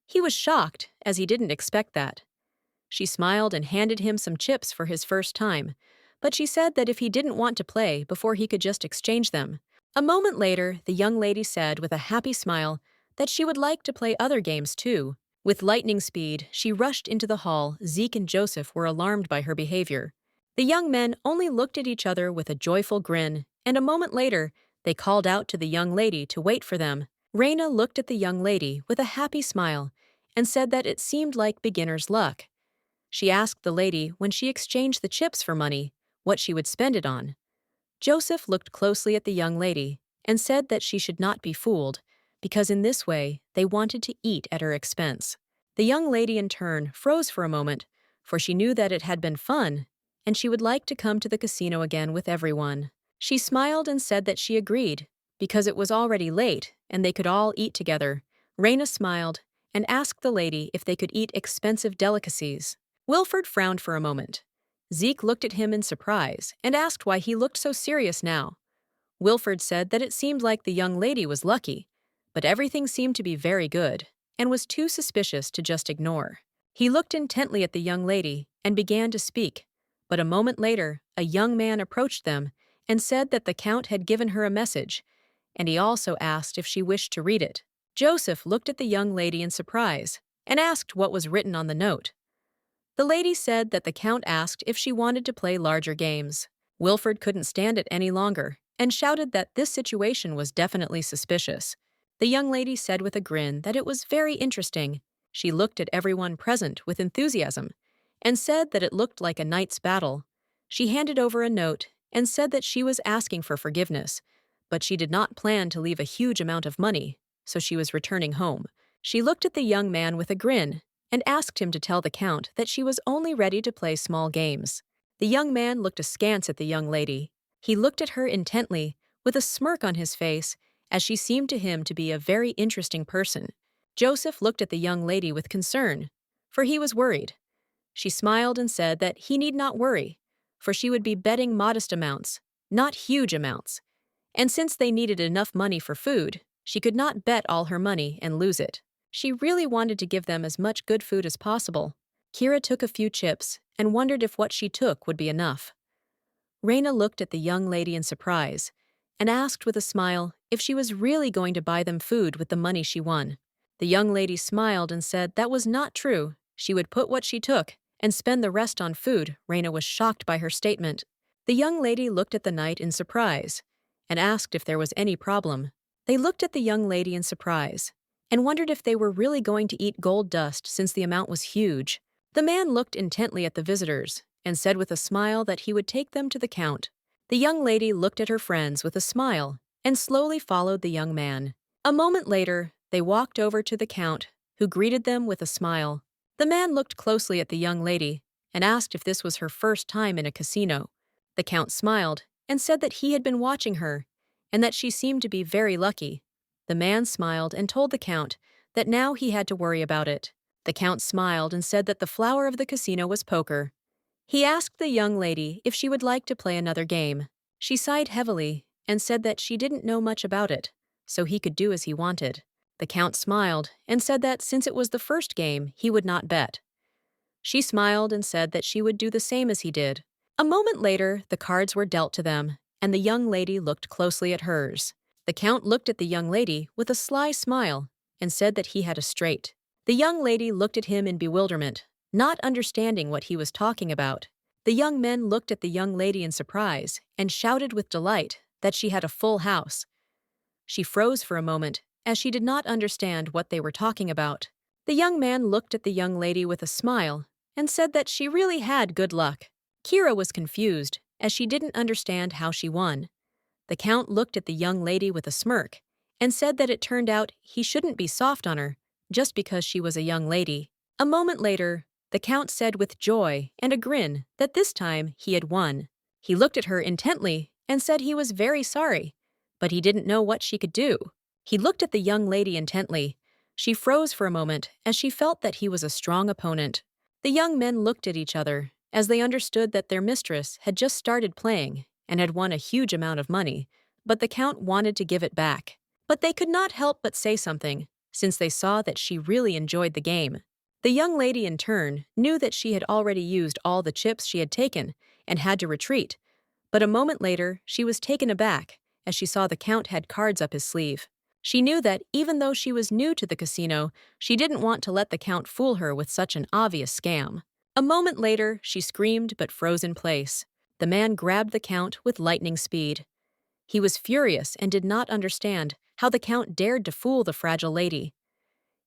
He was shocked, as he didn't expect that. She smiled and handed him some chips for his first time, but she said that if he didn't want to play before he could just exchange them. A moment later, the young lady said with a happy smile that she would like to play other games too. With lightning speed, she rushed into the hall. Zeke and Joseph were alarmed by her behavior. The young men only looked at each other with a joyful grin, and a moment later, they called out to the young lady to wait for them. Raina looked at the young lady with a happy smile and said that it seemed like beginner's luck. She asked the lady when she exchanged the chips for money what she would spend it on. Joseph looked closely at the young lady and said that she should not be fooled, because in this way they wanted to eat at her expense. The young lady in turn froze for a moment, for she knew that it had been fun, and she would like to come to the casino again with everyone. She smiled and said that she agreed, because it was already late and they could all eat together. Raina smiled and asked the lady if they could eat expensive delicacies. Wilfred frowned for a moment. Zeke looked at him in surprise and asked why he looked so serious now. Wilfred said that it seemed like the young lady was lucky, but everything seemed to be very good and was too suspicious to just ignore. He looked intently at the young lady and began to speak, but a moment later, a young man approached them and said that the Count had given her a message, and he also asked if she wished to read it. Joseph looked at the young lady in surprise and asked what was written on the note. The lady said that the Count asked if she wanted to play larger games. Wilfred couldn't stand it any longer and shouted that this situation was definitely suspicious. The young lady said with a grin that it was very interesting. She looked at everyone present with enthusiasm and said that it looked like a knight's battle. She handed over a note and said that she was asking for forgiveness, but she did not plan to leave a huge amount of money, so she was returning home. She looked at the young man with a grin and asked him to tell the Count that she was only ready to play small games. The young man looked askance at the young lady. He looked at her intently, with a smirk on his face, as she seemed to him to be a very interesting person. Joseph looked at the young lady with concern, for he was worried. She smiled and said that he need not worry, for she would be betting modest amounts, not huge amounts. And since they needed enough money for food, she could not bet all her money and lose it. She really wanted to give them as much good food as possible. Kira took a few chips and wondered if what she took would be enough. Reina looked at the young lady in surprise and asked with a smile if she was really going to buy them food with the money she won. The young lady smiled and said that was not true. She would put what she took and spend the rest on food. Reina was shocked by her statement. The young lady looked at the knight in surprise and asked if there was any problem. They looked at the young lady in surprise and wondered if they were really going to eat gold dust since the amount was huge. The man looked intently at the visitors and said with a smile that he would take them to the count. The young lady looked at her friends with a smile and slowly followed the young man. A moment later, they walked over to the count, who greeted them with a smile. The man looked closely at the young lady and asked if this was her first time in a casino. The count smiled and said that he had been watching her and that she seemed to be very lucky. The man smiled and told the count that now he had to worry about it. The count smiled and said that the flower of the casino was poker. He asked the young lady if she would like to play another game. She sighed heavily and said that she didn't know much about it, so he could do as he wanted. The count smiled and said that since it was the first game, he would not bet. She smiled and said that she would do the same as he did. A moment later, the cards were dealt to them, and the young lady looked closely at hers. The count looked at the young lady with a sly smile and said that he had a straight. The young lady looked at him in bewilderment, not understanding what he was talking about. The young men looked at the young lady in surprise and shouted with delight that she had a full house. She froze for a moment, as she did not understand what they were talking about. The young man looked at the young lady with a smile and said that she really had good luck. Kira was confused, as she didn't understand how she won. The count looked at the young lady with a smirk and said that it turned out he shouldn't be soft on her just because she was a young lady. A moment later, the count said with joy and a grin that this time he had won. He looked at her intently and said he was very sorry, but he didn't know what she could do. He looked at the young lady intently. She froze for a moment as she felt that he was a strong opponent. The young men looked at each other as they understood that their mistress had just started playing and had won a huge amount of money, but the count wanted to give it back. But they could not help but say something, since they saw that she really enjoyed the game. The young lady, in turn, knew that she had already used all the chips she had taken and had to retreat, but a moment later she was taken aback as she saw the count had cards up his sleeve. She knew that even though she was new to the casino, she didn't want to let the count fool her with such an obvious scam. A moment later, she screamed but froze in place. The man grabbed the count with lightning speed. He was furious and did not understand how the count dared to fool the fragile lady.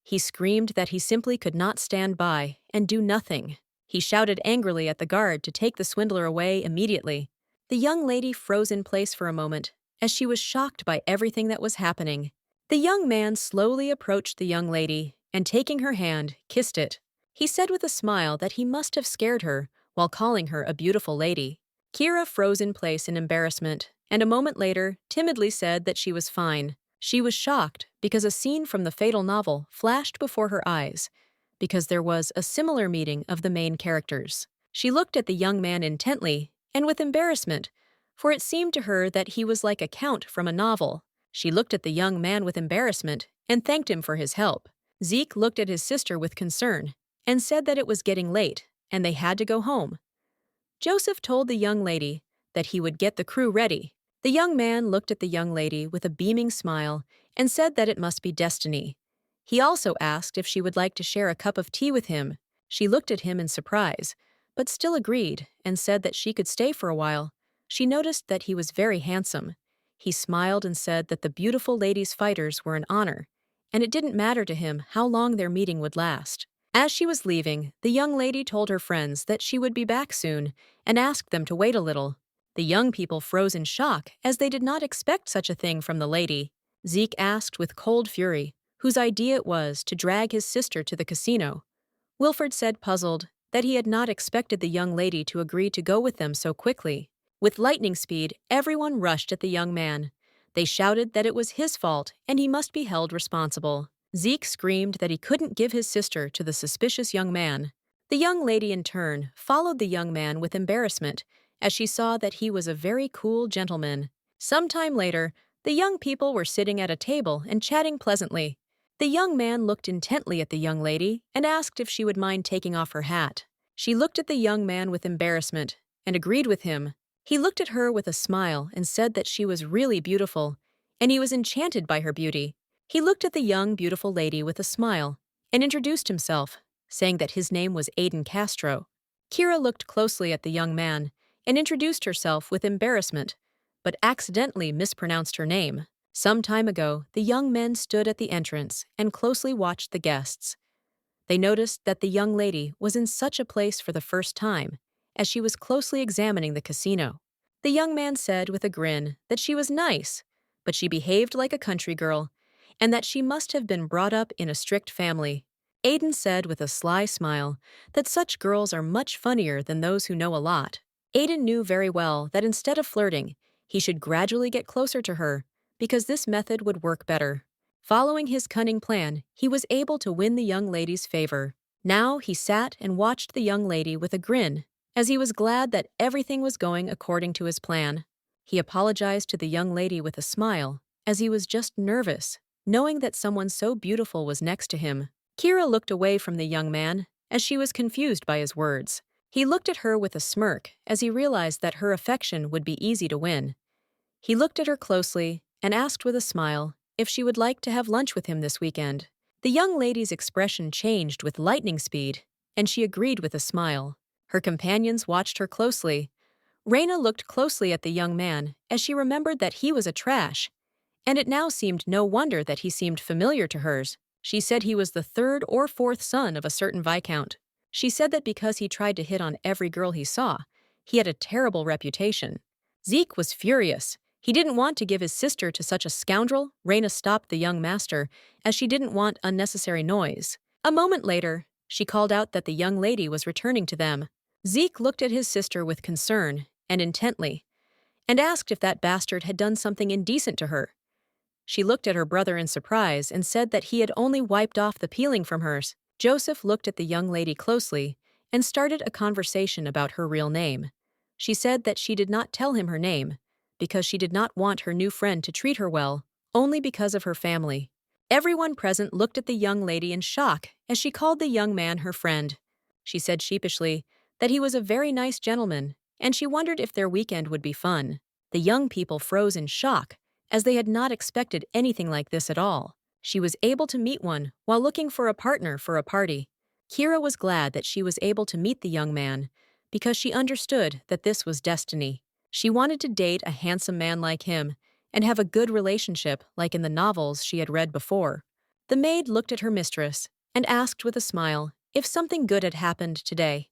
He screamed that he simply could not stand by and do nothing. He shouted angrily at the guard to take the swindler away immediately. The young lady froze in place for a moment, as she was shocked by everything that was happening. The young man slowly approached the young lady and, taking her hand, kissed it. He said with a smile that he must have scared her while calling her a beautiful lady. Kira froze in place in embarrassment, and a moment later timidly said that she was fine. She was shocked because a scene from the fatal novel flashed before her eyes, because there was a similar meeting of the main characters. She looked at the young man intently and with embarrassment, for it seemed to her that he was like a count from a novel. She looked at the young man with embarrassment and thanked him for his help. Zeke looked at his sister with concern and said that it was getting late and they had to go home. Joseph told the young lady that he would get the crew ready. The young man looked at the young lady with a beaming smile and said that it must be destiny. He also asked if she would like to share a cup of tea with him. She looked at him in surprise, but still agreed and said that she could stay for a while. She noticed that he was very handsome. He smiled and said that the beautiful lady's fighters were an honor, and it didn't matter to him how long their meeting would last. As she was leaving, the young lady told her friends that she would be back soon and asked them to wait a little. The young people froze in shock as they did not expect such a thing from the lady. Zeke asked with cold fury whose idea it was to drag his sister to the casino. Wilford said, puzzled, that he had not expected the young lady to agree to go with them so quickly. With lightning speed, everyone rushed at the young man. They shouted that it was his fault and he must be held responsible. Zeke screamed that he couldn't give his sister to the suspicious young man. The young lady, in turn, followed the young man with embarrassment, as she saw that he was a very cool gentleman. Some time later, the young people were sitting at a table and chatting pleasantly. The young man looked intently at the young lady and asked if she would mind taking off her hat. She looked at the young man with embarrassment and agreed with him. He looked at her with a smile and said that she was really beautiful, and he was enchanted by her beauty. He looked at the young, beautiful lady with a smile and introduced himself, saying that his name was Aiden Castro. Kira looked closely at the young man and introduced herself with embarrassment, but accidentally mispronounced her name. Some time ago, the young men stood at the entrance and closely watched the guests. They noticed that the young lady was in such a place for the first time, as she was closely examining the casino. The young man said with a grin that she was nice, but she behaved like a country girl, and that she must have been brought up in a strict family. Aiden said with a sly smile that such girls are much funnier than those who know a lot. Aiden knew very well that instead of flirting, he should gradually get closer to her, because this method would work better. Following his cunning plan, he was able to win the young lady's favor. Now he sat and watched the young lady with a grin, as he was glad that everything was going according to his plan. He apologized to the young lady with a smile, as he was just nervous, knowing that someone so beautiful was next to him. Kira looked away from the young man, as she was confused by his words. He looked at her with a smirk, as he realized that her affection would be easy to win. He looked at her closely and asked with a smile if she would like to have lunch with him this weekend. The young lady's expression changed with lightning speed, and she agreed with a smile. Her companions watched her closely. Reina looked closely at the young man as she remembered that he was a trash, and it now seemed no wonder that he seemed familiar to hers. She said he was the third or fourth son of a certain viscount. She said that because he tried to hit on every girl he saw, he had a terrible reputation. Zeke was furious. He didn't want to give his sister to such a scoundrel. Reina stopped the young master, as she didn't want unnecessary noise. A moment later, she called out that the young lady was returning to them. Zeke looked at his sister with concern and intently, and asked if that bastard had done something indecent to her. She looked at her brother in surprise and said that he had only wiped off the peeling from hers. Joseph looked at the young lady closely and started a conversation about her real name. She said that she did not tell him her name, because she did not want her new friend to treat her well, only because of her family. Everyone present looked at the young lady in shock as she called the young man her friend. She said sheepishly that he was a very nice gentleman, and she wondered if their weekend would be fun. The young people froze in shock, as they had not expected anything like this at all. She was able to meet one while looking for a partner for a party. Kira was glad that she was able to meet the young man, because she understood that this was destiny. She wanted to date a handsome man like him and have a good relationship like in the novels she had read before. The maid looked at her mistress and asked with a smile if something good had happened today.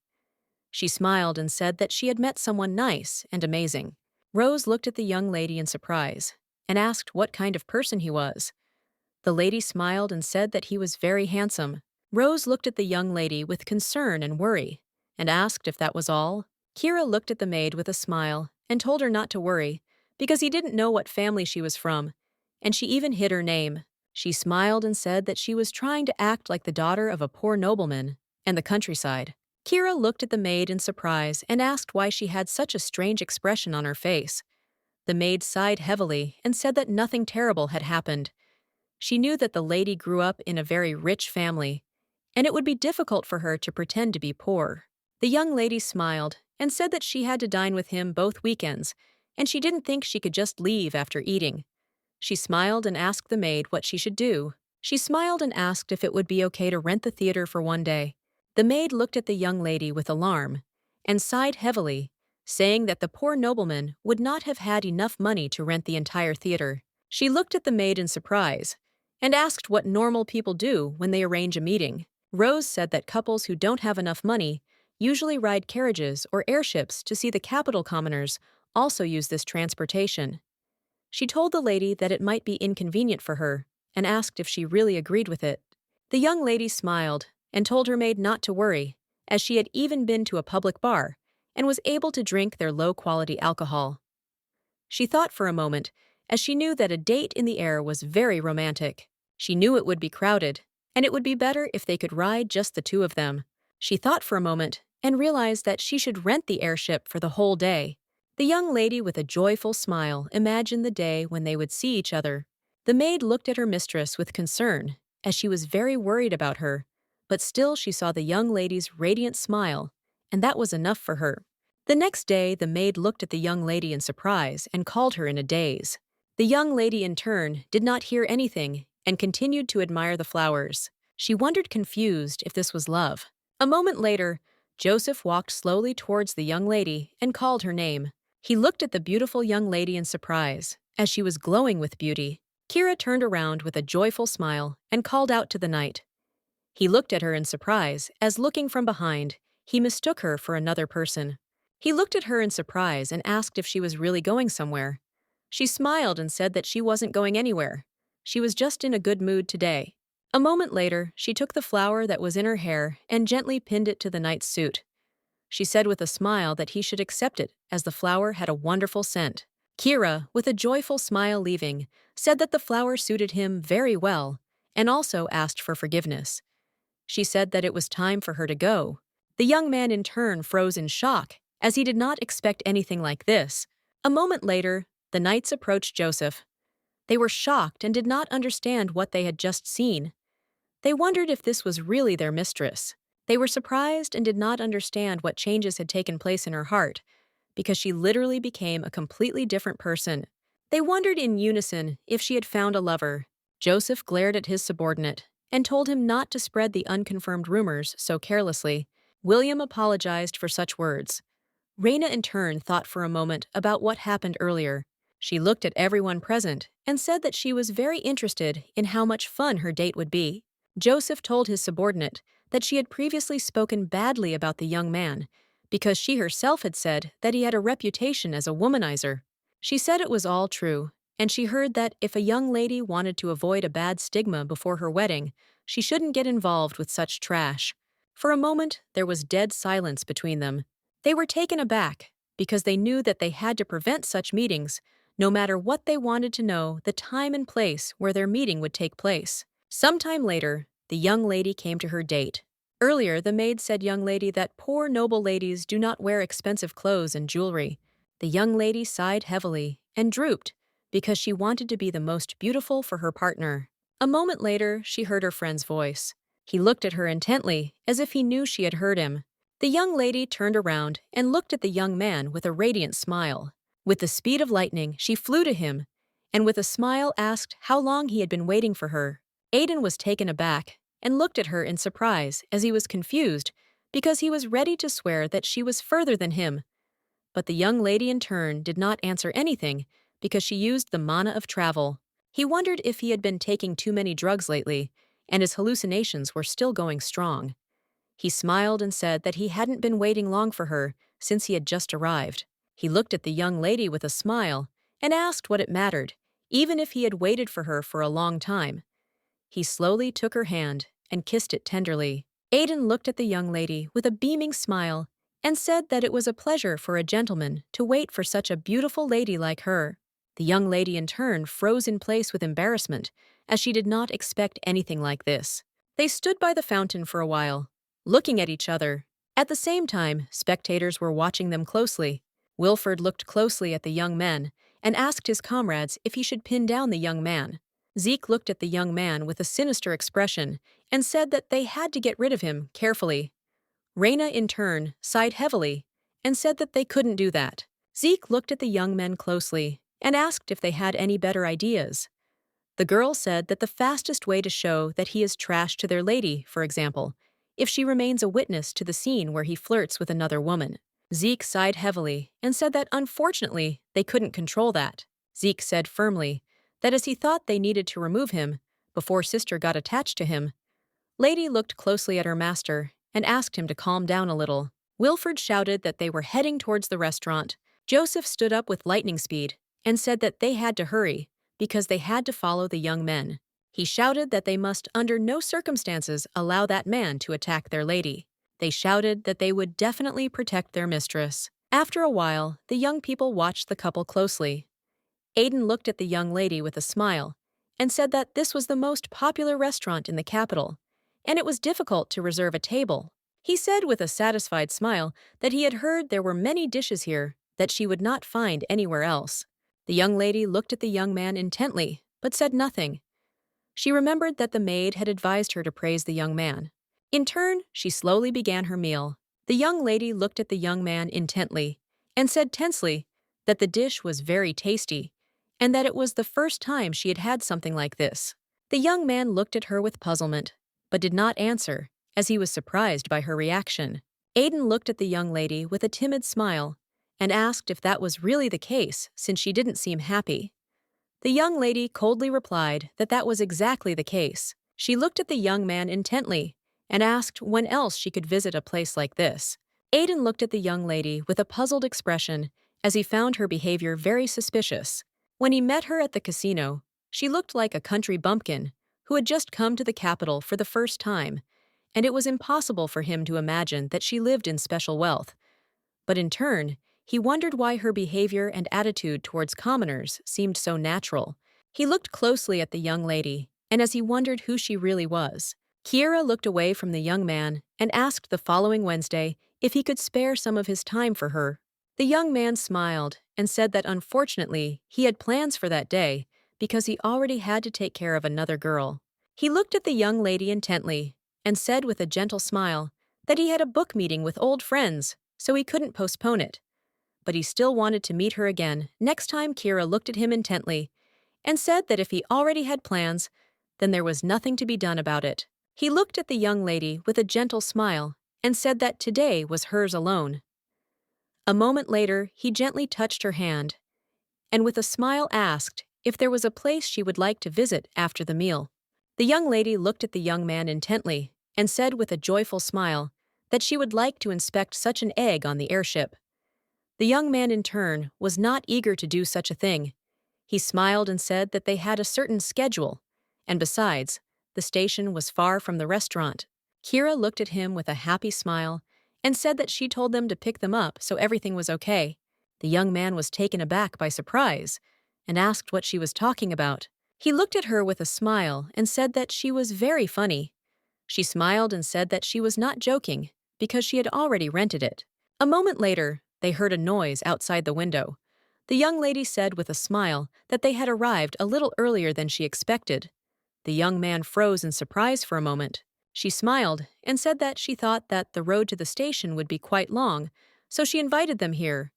She smiled and said that she had met someone nice and amazing. Rose looked at the young lady in surprise and asked what kind of person he was. The lady smiled and said that he was very handsome. Rose looked at the young lady with concern and worry and asked if that was all. Kira looked at the maid with a smile and told her not to worry, because he didn't know what family she was from, and she even hid her name. She smiled and said that she was trying to act like the daughter of a poor nobleman and the countryside. Kira looked at the maid in surprise and asked why she had such a strange expression on her face. The maid sighed heavily and said that nothing terrible had happened. She knew that the lady grew up in a very rich family, and it would be difficult for her to pretend to be poor. The young lady smiled and said that she had to dine with him both weekends, and she didn't think she could just leave after eating. She smiled and asked the maid what she should do. She smiled and asked if it would be okay to rent the theater for one day. The maid looked at the young lady with alarm and sighed heavily, saying that the poor nobleman would not have had enough money to rent the entire theater. She looked at the maid in surprise and asked what normal people do when they arrange a meeting. Rose said that couples who don't have enough money usually ride carriages or airships to see the capital commoners also use this transportation. She told the lady that it might be inconvenient for her and asked if she really agreed with it. The young lady smiled and told her maid not to worry, as she had even been to a public bar and was able to drink their low-quality alcohol. She thought for a moment, as she knew that a date in the air was very romantic. She knew it would be crowded, and it would be better if they could ride just the two of them. She thought for a moment and realized that she should rent the airship for the whole day. The young lady with a joyful smile imagined the day when they would see each other. The maid looked at her mistress with concern as she was very worried about her, but still she saw the young lady's radiant smile, and that was enough for her. The next day, the maid looked at the young lady in surprise and called her in a daze. The young lady, in turn, did not hear anything and continued to admire the flowers. She wondered confused if this was love. A moment later, Joseph walked slowly towards the young lady and called her name. He looked at the beautiful young lady in surprise, as she was glowing with beauty. Kira turned around with a joyful smile and called out to the knight. He looked at her in surprise, as looking from behind, he mistook her for another person. He looked at her in surprise and asked if she was really going somewhere. She smiled and said that she wasn't going anywhere. She was just in a good mood today. A moment later, she took the flower that was in her hair and gently pinned it to the knight's suit. She said with a smile that he should accept it, as the flower had a wonderful scent. Kira, with a joyful smile leaving, said that the flower suited him very well, and also asked for forgiveness. She said that it was time for her to go. The young man in turn froze in shock, as he did not expect anything like this. A moment later, the knights approached Joseph. They were shocked and did not understand what they had just seen. They wondered if this was really their mistress. They were surprised and did not understand what changes had taken place in her heart, because she literally became a completely different person. They wondered in unison if she had found a lover. Joseph glared at his subordinate and told him not to spread the unconfirmed rumors so carelessly. William apologized for such words. Raina in turn thought for a moment about what happened earlier. She looked at everyone present and said that she was very interested in how much fun her date would be. Joseph told his subordinate that she had previously spoken badly about the young man because she herself had said that he had a reputation as a womanizer. She said it was all true, and she heard that if a young lady wanted to avoid a bad stigma before her wedding, she shouldn't get involved with such trash. For a moment, there was dead silence between them. They were taken aback because they knew that they had to prevent such meetings, no matter what. They wanted to know the time and place where their meeting would take place. Sometime later, the young lady came to her date. Earlier, the maid said young lady that poor noble ladies do not wear expensive clothes and jewelry. The young lady sighed heavily and drooped because she wanted to be the most beautiful for her partner. A moment later, she heard her friend's voice. He looked at her intently, as if he knew she had heard him. The young lady turned around and looked at the young man with a radiant smile. With the speed of lightning, she flew to him, and with a smile asked how long he had been waiting for her. Aiden was taken aback and looked at her in surprise, as he was confused because he was ready to swear that she was further than him. But the young lady in turn did not answer anything because she used the mana of travel. He wondered if he had been taking too many drugs lately, and his hallucinations were still going strong. He smiled and said that he hadn't been waiting long for her since he had just arrived. He looked at the young lady with a smile and asked what it mattered, even if he had waited for her for a long time. He slowly took her hand and kissed it tenderly. Aiden looked at the young lady with a beaming smile and said that it was a pleasure for a gentleman to wait for such a beautiful lady like her. The young lady in turn froze in place with embarrassment, as she did not expect anything like this. They stood by the fountain for a while, looking at each other. At the same time, spectators were watching them closely. Wilford looked closely at the young men and asked his comrades if he should pin down the young man. Zeke looked at the young man with a sinister expression and said that they had to get rid of him carefully. Raina, in turn, sighed heavily and said that they couldn't do that. Zeke looked at the young men closely and asked if they had any better ideas. The girl said that the fastest way to show that he is trash to their lady, for example, if she remains a witness to the scene where he flirts with another woman. Zeke sighed heavily and said that unfortunately they couldn't control that. Zeke said firmly that as he thought they needed to remove him before Sister got attached to him. Lady looked closely at her master and asked him to calm down a little. Wilford shouted that they were heading towards the restaurant. Joseph stood up with lightning speed and said that they had to hurry because they had to follow the young men. He shouted that they must under no circumstances allow that man to attack their lady. They shouted that they would definitely protect their mistress. After a while, the young people watched the couple closely. Aiden looked at the young lady with a smile and said that this was the most popular restaurant in the capital, and it was difficult to reserve a table. He said with a satisfied smile that he had heard there were many dishes here that she would not find anywhere else. The young lady looked at the young man intently, but said nothing. She remembered that the maid had advised her to praise the young man. In turn, she slowly began her meal. The young lady looked at the young man intently and said tensely that the dish was very tasty and that it was the first time she had had something like this. The young man looked at her with puzzlement, but did not answer, as he was surprised by her reaction. Aiden looked at the young lady with a timid smile and asked if that was really the case since she didn't seem happy. The young lady coldly replied that that was exactly the case. She looked at the young man intently and asked when else she could visit a place like this. Aiden looked at the young lady with a puzzled expression as he found her behavior very suspicious. When he met her at the casino, she looked like a country bumpkin who had just come to the capital for the first time, and it was impossible for him to imagine that she lived in special wealth. But in turn, he wondered why her behavior and attitude towards commoners seemed so natural. He looked closely at the young lady, and as he wondered who she really was, Kiera looked away from the young man and asked the following Wednesday if he could spare some of his time for her. The young man smiled and said that unfortunately he had plans for that day because he already had to take care of another girl. He looked at the young lady intently and said with a gentle smile that he had a book meeting with old friends, so he couldn't postpone it. But he still wanted to meet her again next time. Kiera looked at him intently and said that if he already had plans, then there was nothing to be done about it. He looked at the young lady with a gentle smile and said that today was hers alone. A moment later, he gently touched her hand and with a smile asked if there was a place she would like to visit after the meal. The young lady looked at the young man intently and said with a joyful smile that she would like to inspect such an egg on the airship. The young man in turn was not eager to do such a thing. He smiled and said that they had a certain schedule, and besides, the station was far from the restaurant. Kiera looked at him with a happy smile and said that she told them to pick them up so everything was okay. The young man was taken aback by surprise and asked what she was talking about. He looked at her with a smile and said that she was very funny. She smiled and said that she was not joking because she had already rented it. A moment later, they heard a noise outside the window. The young lady said with a smile that they had arrived a little earlier than she expected. The young man froze in surprise for a moment. She smiled and said that she thought that the road to the station would be quite long, so she invited them here.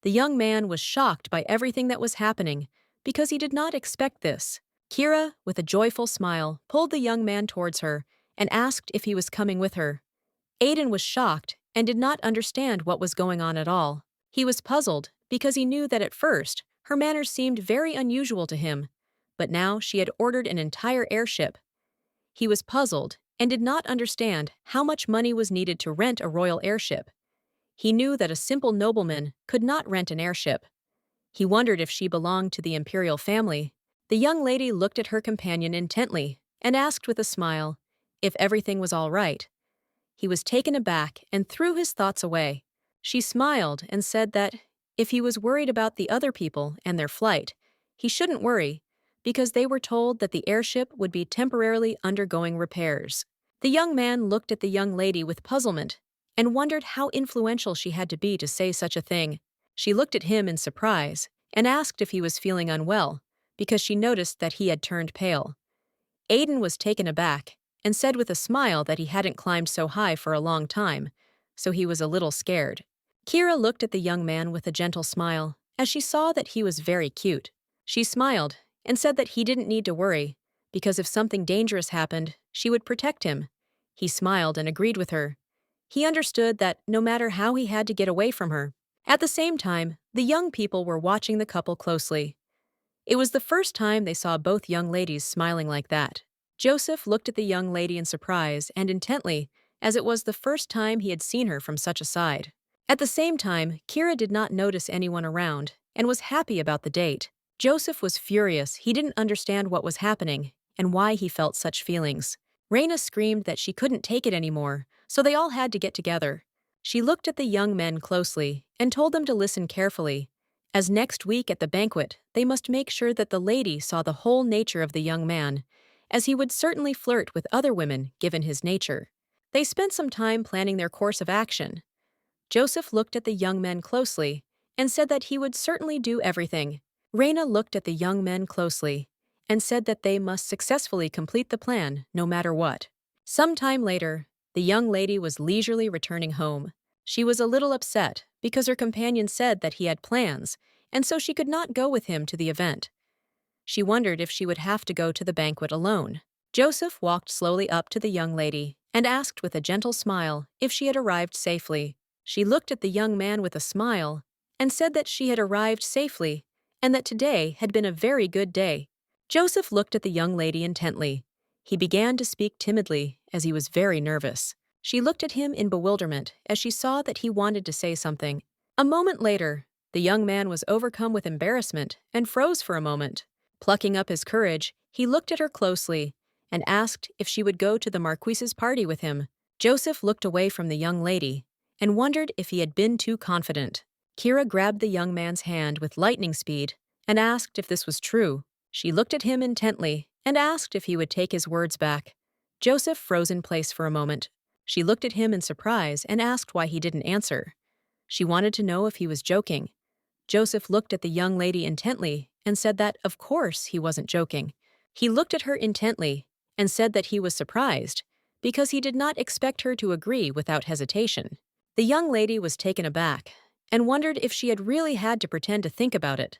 The young man was shocked by everything that was happening because he did not expect this. Kiera, with a joyful smile, pulled the young man towards her and asked if he was coming with her. Aiden was shocked and did not understand what was going on at all. He was puzzled because he knew that at first her manners seemed very unusual to him, but now she had ordered an entire airship. He was puzzled and did not understand how much money was needed to rent a royal airship. He knew that a simple nobleman could not rent an airship. He wondered if she belonged to the imperial family. The young lady looked at her companion intently and asked with a smile if everything was all right. He was taken aback and threw his thoughts away. She smiled and said that if he was worried about the other people and their flight, he shouldn't worry because they were told that the airship would be temporarily undergoing repairs. The young man looked at the young lady with puzzlement and wondered how influential she had to be to say such a thing. She looked at him in surprise and asked if he was feeling unwell because she noticed that he had turned pale. Aiden was taken aback and said with a smile that he hadn't climbed so high for a long time, so he was a little scared. Kiera looked at the young man with a gentle smile as she saw that he was very cute. She smiled and said that he didn't need to worry because if something dangerous happened, she would protect him. He smiled and agreed with her. He understood that no matter how he had to get away from her. At the same time, the young people were watching the couple closely. It was the first time they saw both young ladies smiling like that. Joseph looked at the young lady in surprise and intently, as it was the first time he had seen her from such a side. At the same time, Kiera did not notice anyone around and was happy about the date. Joseph was furious. He didn't understand what was happening and why he felt such feelings. Raina screamed that she couldn't take it anymore, so they all had to get together. She looked at the young men closely and told them to listen carefully, as next week at the banquet, they must make sure that the lady saw the whole nature of the young man, as he would certainly flirt with other women given his nature. They spent some time planning their course of action. Joseph looked at the young men closely and said that he would certainly do everything. Raina looked at the young men closely and said that they must successfully complete the plan no matter what. Some time later, the young lady was leisurely returning home. She was a little upset because her companion said that he had plans, and so she could not go with him to the event. She wondered if she would have to go to the banquet alone. Joseph walked slowly up to the young lady and asked with a gentle smile if she had arrived safely. She looked at the young man with a smile and said that she had arrived safely and that today had been a very good day. Joseph looked at the young lady intently. He began to speak timidly as he was very nervous. She looked at him in bewilderment as she saw that he wanted to say something. A moment later, the young man was overcome with embarrassment and froze for a moment. Plucking up his courage, he looked at her closely and asked if she would go to the Marquis's party with him. Joseph looked away from the young lady and wondered if he had been too confident. Kira grabbed the young man's hand with lightning speed and asked if this was true. She looked at him intently and asked if he would take his words back. Joseph froze in place for a moment. She looked at him in surprise and asked why he didn't answer. She wanted to know if he was joking. Joseph looked at the young lady intently and said that, of course, he wasn't joking. He looked at her intently and said that he was surprised because he did not expect her to agree without hesitation. The young lady was taken aback and wondered if she had really had to pretend to think about it.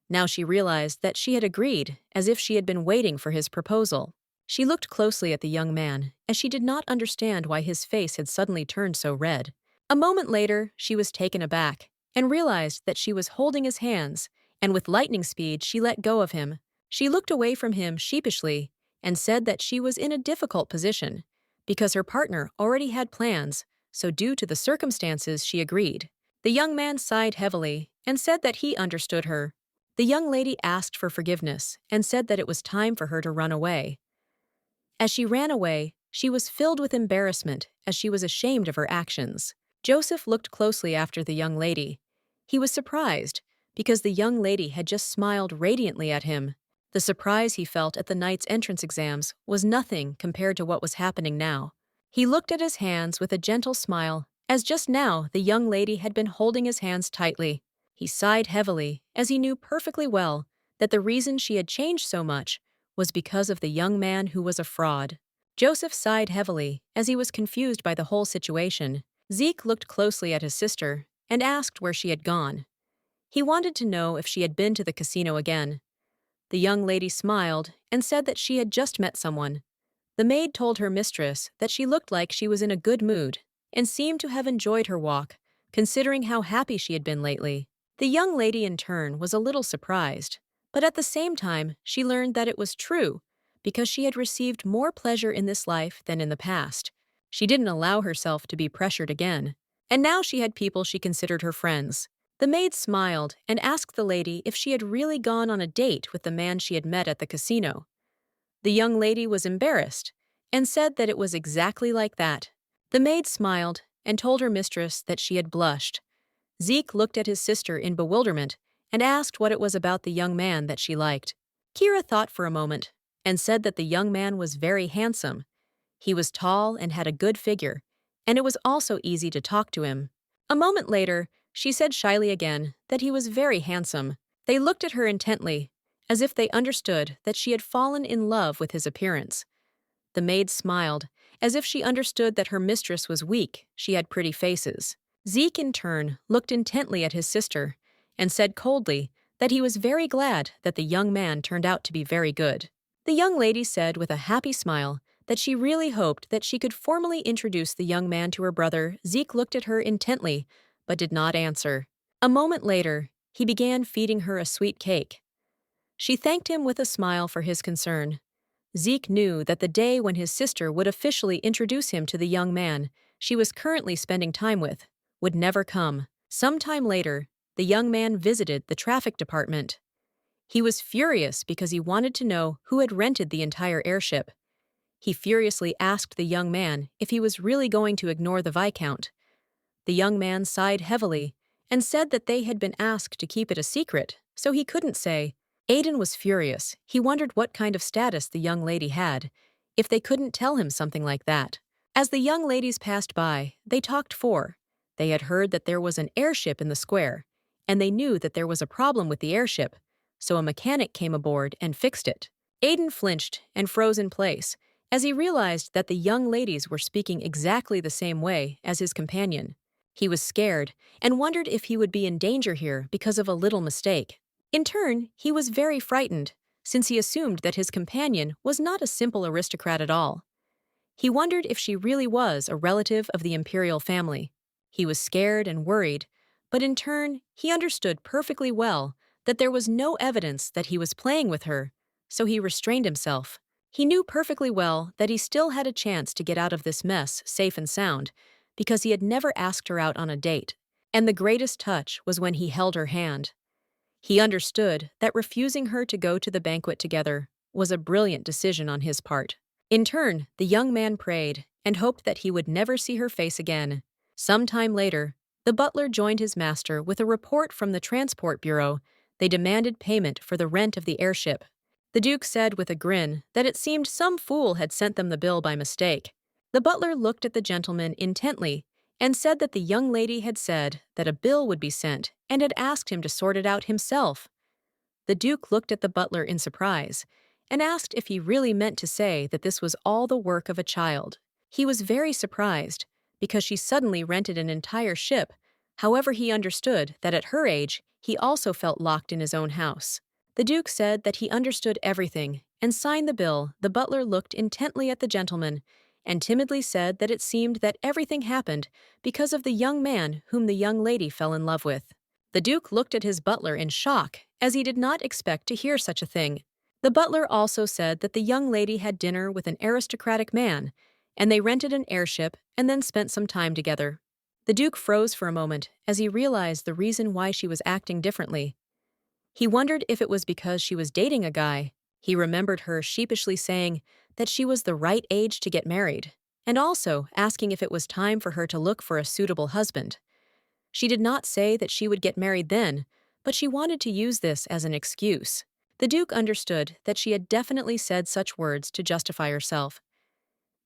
Now she realized that she had agreed as if she had been waiting for his proposal. She looked closely at the young man as she did not understand why his face had suddenly turned so red. A moment later, she was taken aback and realized that she was holding his hands, and with lightning speed she let go of him. She looked away from him sheepishly and said that she was in a difficult position because her partner already had plans, so due to the circumstances she agreed. The young man sighed heavily and said that he understood her. The young lady asked for forgiveness and said that it was time for her to run away. As she ran away, she was filled with embarrassment as she was ashamed of her actions. Joseph looked closely after the young lady. He was surprised because the young lady had just smiled radiantly at him. The surprise he felt at the night's entrance exams was nothing compared to what was happening now. He looked at his hands with a gentle smile, as just now the young lady had been holding his hands tightly. He sighed heavily, as he knew perfectly well that the reason she had changed so much was because of the young man who was a fraud. Joseph sighed heavily, as he was confused by the whole situation. Zeke looked closely at his sister and asked where she had gone. He wanted to know if she had been to the casino again. The young lady smiled and said that she had just met someone. The maid told her mistress that she looked like she was in a good mood and seemed to have enjoyed her walk, considering how happy she had been lately. The young lady in turn was a little surprised, but at the same time she learned that it was true because she had received more pleasure in this life than in the past. She didn't allow herself to be pressured again, and now she had people she considered her friends. The maid smiled and asked the lady if she had really gone on a date with the man she had met at the casino. The young lady was embarrassed and said that it was exactly like that. The maid smiled and told her mistress that she had blushed. Zeke looked at his sister in bewilderment and asked what it was about the young man that she liked. Kira thought for a moment and said that the young man was very handsome. He was tall and had a good figure, and it was also easy to talk to him. A moment later, she said shyly again that he was very handsome. They looked at her intently, as if they understood that she had fallen in love with his appearance. The maid smiled, as if she understood that her mistress was weak, she had pretty faces. Zeke, in turn, looked intently at his sister and said coldly that he was very glad that the young man turned out to be very good. The young lady said with a happy smile that she really hoped that she could formally introduce the young man to her brother. Zeke looked at her intently, but did not answer. A moment later, he began feeding her a sweet cake. She thanked him with a smile for his concern. Zeke knew that the day when his sister would officially introduce him to the young man she was currently spending time with would never come. Sometime later, the young man visited the traffic department. He was furious because he wanted to know who had rented the entire airship. He furiously asked the young man if he was really going to ignore the Viscount. The young man sighed heavily and said that they had been asked to keep it a secret, so he couldn't say. Aiden was furious. He wondered what kind of status the young lady had, if they couldn't tell him something like that. As the young ladies passed by, they talked for. They had heard that there was an airship in the square, and they knew that there was a problem with the airship, so a mechanic came aboard and fixed it. Aiden flinched and froze in place as he realized that the young ladies were speaking exactly the same way as his companion. He was scared and wondered if he would be in danger here because of a little mistake. In turn, he was very frightened, since he assumed that his companion was not a simple aristocrat at all. He wondered if she really was a relative of the imperial family. He was scared and worried, but in turn, he understood perfectly well that there was no evidence that he was playing with her, so he restrained himself. He knew perfectly well that he still had a chance to get out of this mess safe and sound, because he had never asked her out on a date, and the greatest touch was when he held her hand. He understood that refusing her to go to the banquet together was a brilliant decision on his part. In turn, the young man prayed and hoped that he would never see her face again. Some time later, the butler joined his master with a report from the transport bureau. They demanded payment for the rent of the airship. The Duke said with a grin that it seemed some fool had sent them the bill by mistake. The butler looked at the gentleman intently and said that the young lady had said that a bill would be sent and had asked him to sort it out himself. The Duke looked at the butler in surprise and asked if he really meant to say that this was all the work of a child. He was very surprised, because she suddenly rented an entire ship. However, he understood that at her age, he also felt locked in his own house. The Duke said that he understood everything and signed the bill. The butler looked intently at the gentleman and timidly said that it seemed that everything happened because of the young man whom the young lady fell in love with. The Duke looked at his butler in shock, as he did not expect to hear such a thing. The butler also said that the young lady had dinner with an aristocratic man, and they rented an airship and then spent some time together. The Duke froze for a moment as he realized the reason why she was acting differently. He wondered if it was because she was dating a guy. He remembered her sheepishly saying that she was the right age to get married, and also asking if it was time for her to look for a suitable husband. She did not say that she would get married then, but she wanted to use this as an excuse. The Duke understood that she had definitely said such words to justify herself.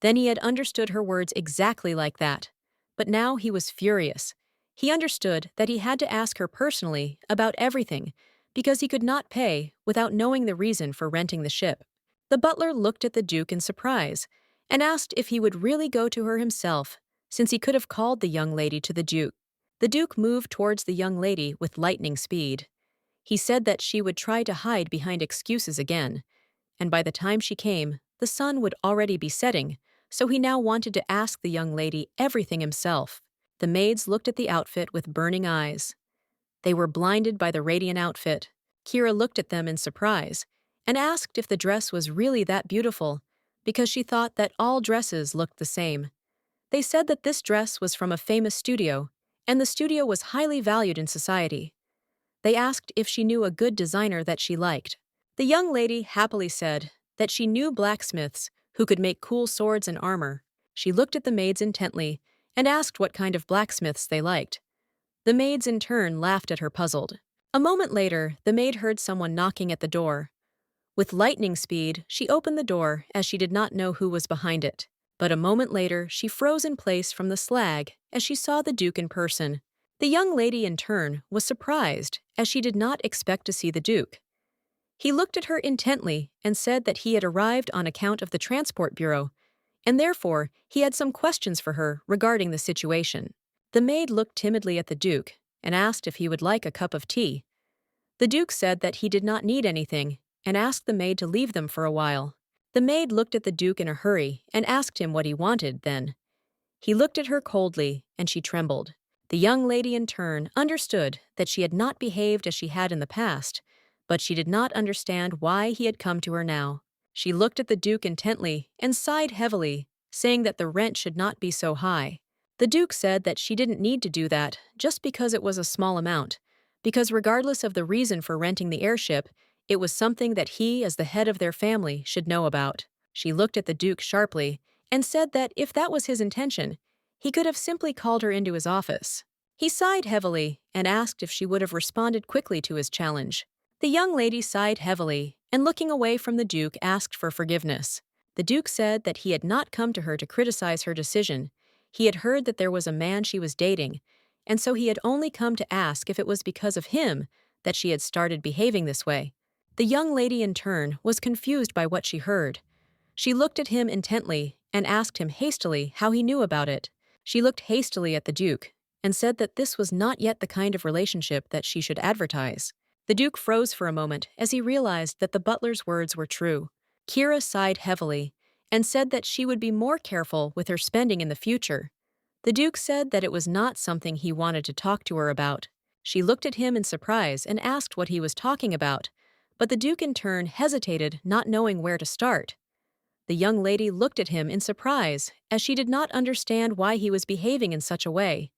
Then he had understood her words exactly like that. But now he was furious. He understood that he had to ask her personally about everything, because he could not pay without knowing the reason for renting the ship. The butler looked at the Duke in surprise and asked if he would really go to her himself, since he could have called the young lady to the Duke. The Duke moved towards the young lady with lightning speed. He said that she would try to hide behind excuses again, and by the time she came, the sun would already be setting, so he now wanted to ask the young lady everything himself. The maids looked at the outfit with burning eyes. They were blinded by the radiant outfit. Kira looked at them in surprise and asked if the dress was really that beautiful, because she thought that all dresses looked the same. They said that this dress was from a famous studio, and the studio was highly valued in society. They asked if she knew a good designer that she liked. The young lady happily said that she knew blacksmiths who could make cool swords and armor. She looked at the maids intently and asked what kind of blacksmiths they liked. The maids in turn laughed at her puzzled. A moment later, the maid heard someone knocking at the door. With lightning speed, she opened the door as she did not know who was behind it. But a moment later, she froze in place from the slag as she saw the Duke in person. The young lady, in turn, was surprised, as she did not expect to see the Duke. He looked at her intently and said that he had arrived on account of the transport bureau, and therefore he had some questions for her regarding the situation. The maid looked timidly at the Duke and asked if he would like a cup of tea. The Duke said that he did not need anything and asked the maid to leave them for a while. The maid looked at the Duke in a hurry and asked him what he wanted then. He looked at her coldly, and she trembled. The young lady in turn understood that she had not behaved as she had in the past, but she did not understand why he had come to her now. She looked at the Duke intently and sighed heavily, saying that the rent should not be so high. The Duke said that she didn't need to do that just because it was a small amount, because regardless of the reason for renting the airship, it was something that he, as the head of their family, should know about. She looked at the Duke sharply and said that if that was his intention, he could have simply called her into his office. He sighed heavily and asked if she would have responded quickly to his challenge. The young lady sighed heavily and, looking away from the Duke, asked for forgiveness. The Duke said that he had not come to her to criticize her decision. He had heard that there was a man she was dating, and so he had only come to ask if it was because of him that she had started behaving this way. The young lady in turn was confused by what she heard. She looked at him intently and asked him hastily how he knew about it. She looked hastily at the Duke and said that this was not yet the kind of relationship that she should advertise. The Duke froze for a moment as he realized that the butler's words were true. Kira sighed heavily and said that she would be more careful with her spending in the future. The Duke said that it was not something he wanted to talk to her about. She looked at him in surprise and asked what he was talking about, but the Duke in turn hesitated, not knowing where to start. The young lady looked at him in surprise, as she did not understand why he was behaving in such a way.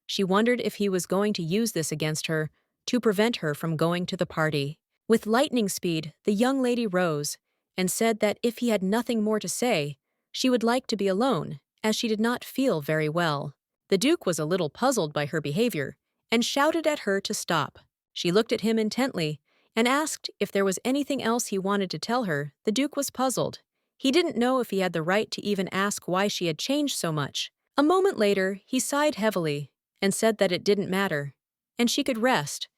She wondered if he was going to use this against her, to prevent her from going to the party. With lightning speed, the young lady rose and said that if he had nothing more to say, she would like to be alone, as she did not feel very well. The Duke was a little puzzled by her behavior and shouted at her to stop. She looked at him intently and asked if there was anything else he wanted to tell her. The Duke was puzzled. He didn't know if he had the right to even ask why she had changed so much. A moment later, he sighed heavily and said that it didn't matter, and she could rest.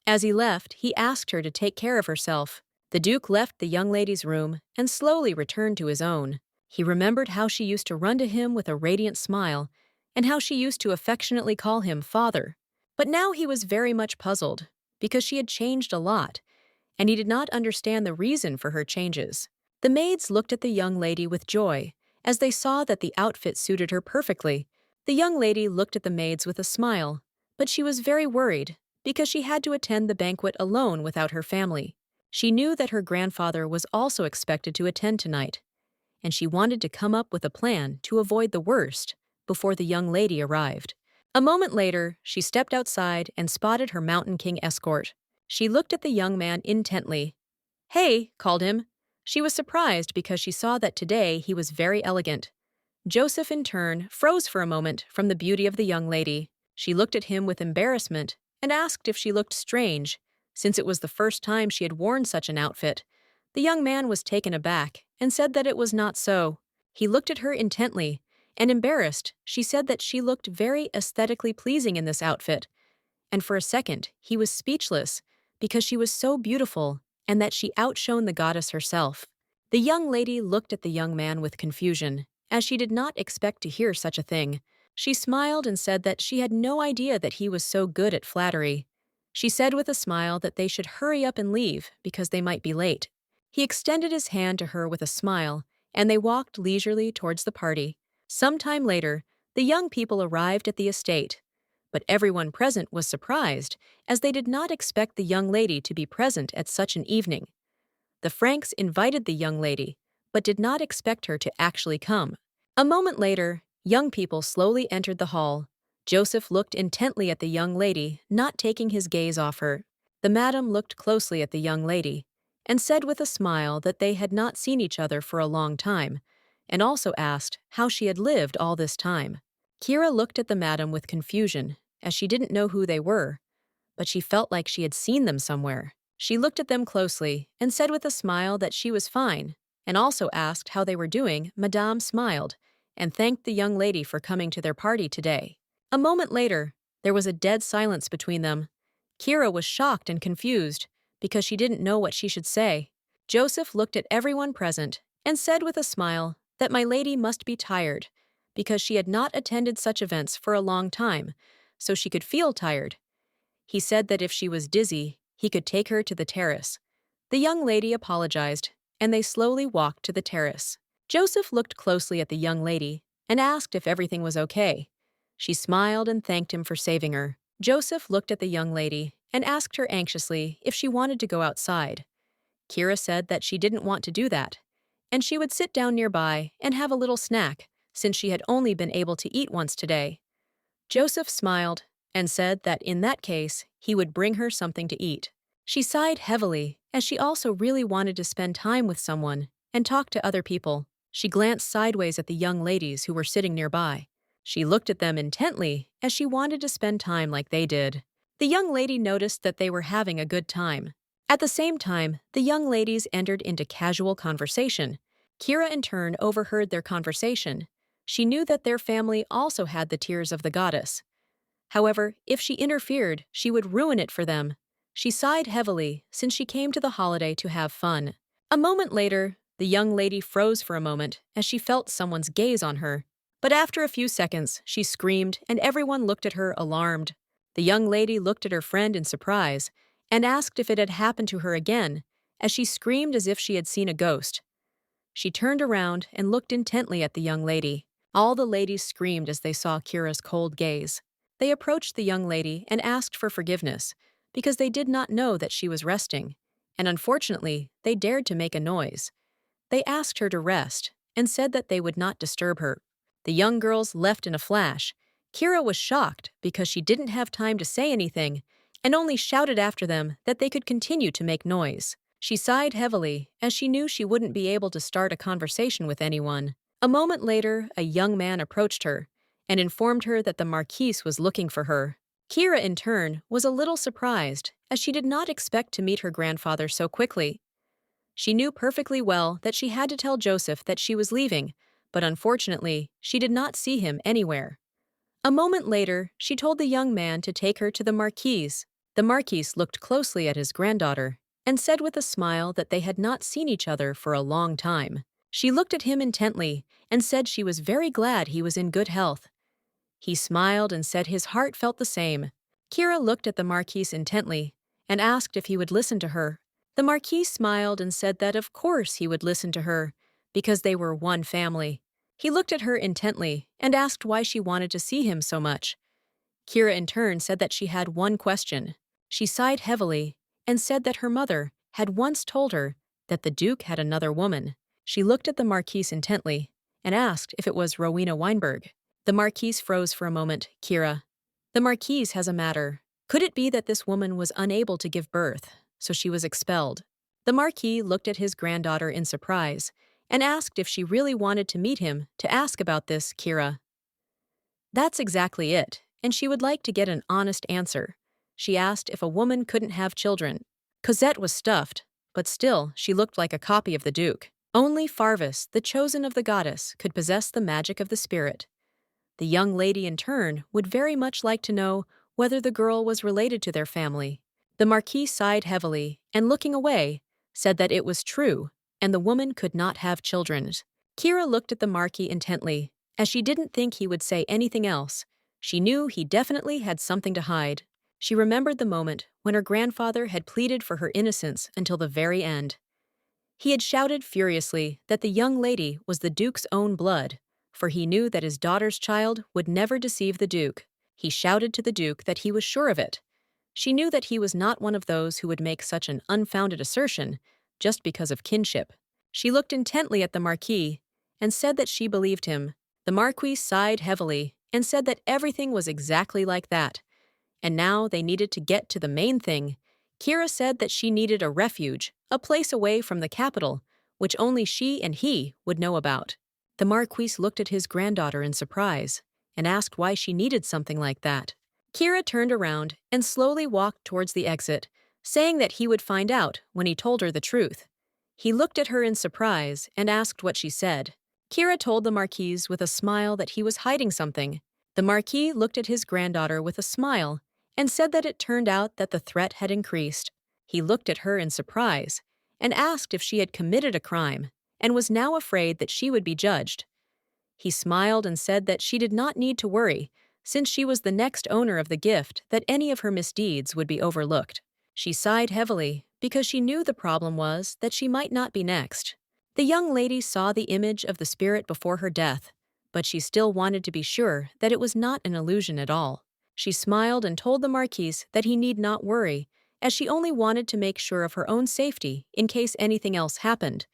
As he left, he asked her to take care of herself. The Duke left the young lady's room and slowly returned to his own. He remembered how she used to run to him with a radiant smile and how she used to affectionately call him father. But now he was very much puzzled because she had changed a lot, and he did not understand the reason for her changes. The maids looked at the young lady with joy as they saw that the outfit suited her perfectly. The young lady looked at the maids with a smile, but she was very worried because she had to attend the banquet alone without her family. She knew that her grandfather was also expected to attend tonight, and she wanted to come up with a plan to avoid the worst before the young lady arrived. A moment later, she stepped outside and spotted her Mountain King escort. She looked at the young man intently. "Hey," called him. She was surprised because she saw that today he was very elegant. Joseph, in turn, froze for a moment from the beauty of the young lady. She looked at him with embarrassment and asked if she looked strange, since it was the first time she had worn such an outfit. The young man was taken aback and said that it was not so. He looked at her intently, and embarrassed, she said that she looked very aesthetically pleasing in this outfit. And for a second, he was speechless because she was so beautiful and that she outshone the goddess herself. The young lady looked at the young man with confusion, as she did not expect to hear such a thing. She smiled and said that she had no idea that he was so good at flattery. She said with a smile that they should hurry up and leave because they might be late. He extended his hand to her with a smile, and they walked leisurely towards the party. Some time later, the young people arrived at the estate, but everyone present was surprised, as they did not expect the young lady to be present at such an evening. The Franks invited the young lady, but did not expect her to actually come. A moment later, young people slowly entered the hall. Joseph looked intently at the young lady, not taking his gaze off her. The madam looked closely at the young lady and said with a smile that they had not seen each other for a long time, and also asked how she had lived all this time. Kira looked at the madam with confusion, as she didn't know who they were, but she felt like she had seen them somewhere. She looked at them closely and said with a smile that she was fine, and also asked how they were doing. Madame smiled and thanked the young lady for coming to their party today. A moment later, there was a dead silence between them. Kira was shocked and confused because she didn't know what she should say. Joseph looked at everyone present and said with a smile that my lady must be tired because she had not attended such events for a long time, so she could feel tired. He said that if she was dizzy, he could take her to the terrace. The young lady apologized, and they slowly walked to the terrace. Joseph looked closely at the young lady and asked if everything was okay. She smiled and thanked him for saving her. Joseph looked at the young lady and asked her anxiously if she wanted to go outside. Kira said that she didn't want to do that, and she would sit down nearby and have a little snack, since she had only been able to eat once today. Joseph smiled and said that in that case, he would bring her something to eat. She sighed heavily, as she also really wanted to spend time with someone and talk to other people. She glanced sideways at the young ladies who were sitting nearby. She looked at them intently, as she wanted to spend time like they did. The young lady noticed that they were having a good time. At the same time, the young ladies entered into casual conversation. Kira in turn overheard their conversation. She knew that their family also had the tears of the goddess. However, if she interfered, she would ruin it for them. She sighed heavily since she came to the holiday to have fun. A moment later, the young lady froze for a moment as she felt someone's gaze on her. But after a few seconds, she screamed and everyone looked at her alarmed. The young lady looked at her friend in surprise and asked if it had happened to her again, as she screamed as if she had seen a ghost. She turned around and looked intently at the young lady. All the ladies screamed as they saw Kira's cold gaze. They approached the young lady and asked for forgiveness, because they did not know that she was resting, and unfortunately, they dared to make a noise. They asked her to rest and said that they would not disturb her. The young girls left in a flash. Kira was shocked because she didn't have time to say anything and only shouted after them that they could continue to make noise. She sighed heavily as she knew she wouldn't be able to start a conversation with anyone. A moment later, a young man approached her and informed her that the Marquis was looking for her. Kira, in turn, was a little surprised as she did not expect to meet her grandfather so quickly. She knew perfectly well that she had to tell Joseph that she was leaving, but unfortunately, she did not see him anywhere. A moment later, she told the young man to take her to the Marquis. The Marquis looked closely at his granddaughter and said with a smile that they had not seen each other for a long time. She looked at him intently and said she was very glad he was in good health. He smiled and said his heart felt the same. Kira looked at the Marquis intently and asked if he would listen to her. The Marquis smiled and said that of course he would listen to her, because they were one family. He looked at her intently and asked why she wanted to see him so much. Kira in turn said that she had one question. She sighed heavily and said that her mother had once told her that the Duke had another woman. She looked at the Marquis intently and asked if it was Rowena Weinberg. The Marquis froze for a moment. Kira. The Marquis has a matter. Could it be that this woman was unable to give birth, so she was expelled? The Marquis looked at his granddaughter in surprise and asked if she really wanted to meet him to ask about this. Kira. That's exactly it, and she would like to get an honest answer. She asked if a woman couldn't have children. Cosette was stuffed, but still she looked like a copy of the Duke. Only Farvis, the chosen of the goddess, could possess the magic of the spirit. The young lady in turn would very much like to know whether the girl was related to their family. The Marquis sighed heavily and, looking away, said that it was true and the woman could not have children. Kira looked at the Marquis intently, as she didn't think he would say anything else. She knew he definitely had something to hide. She remembered the moment when her grandfather had pleaded for her innocence until the very end. He had shouted furiously that the young lady was the Duke's own blood, for he knew that his daughter's child would never deceive the Duke. He shouted to the Duke that he was sure of it. She knew that he was not one of those who would make such an unfounded assertion just because of kinship. She looked intently at the Marquis and said that she believed him. The Marquis sighed heavily and said that everything was exactly like that. And now they needed to get to the main thing. Kira said that she needed a refuge, a place away from the capital, which only she and he would know about. The Marquis looked at his granddaughter in surprise and asked why she needed something like that. Kira turned around and slowly walked towards the exit, saying that he would find out when he told her the truth. He looked at her in surprise and asked what she said. Kira told the Marquis with a smile that he was hiding something. The Marquis looked at his granddaughter with a smile and said that it turned out that the threat had increased. He looked at her in surprise and asked if she had committed a crime and was now afraid that she would be judged. He smiled and said that she did not need to worry, since she was the next owner of the gift, that any of her misdeeds would be overlooked. She sighed heavily because she knew the problem was that she might not be next. The young lady saw the image of the spirit before her death, but she still wanted to be sure that it was not an illusion at all. She smiled and told the Marquis that he need not worry, as she only wanted to make sure of her own safety in case anything else happened.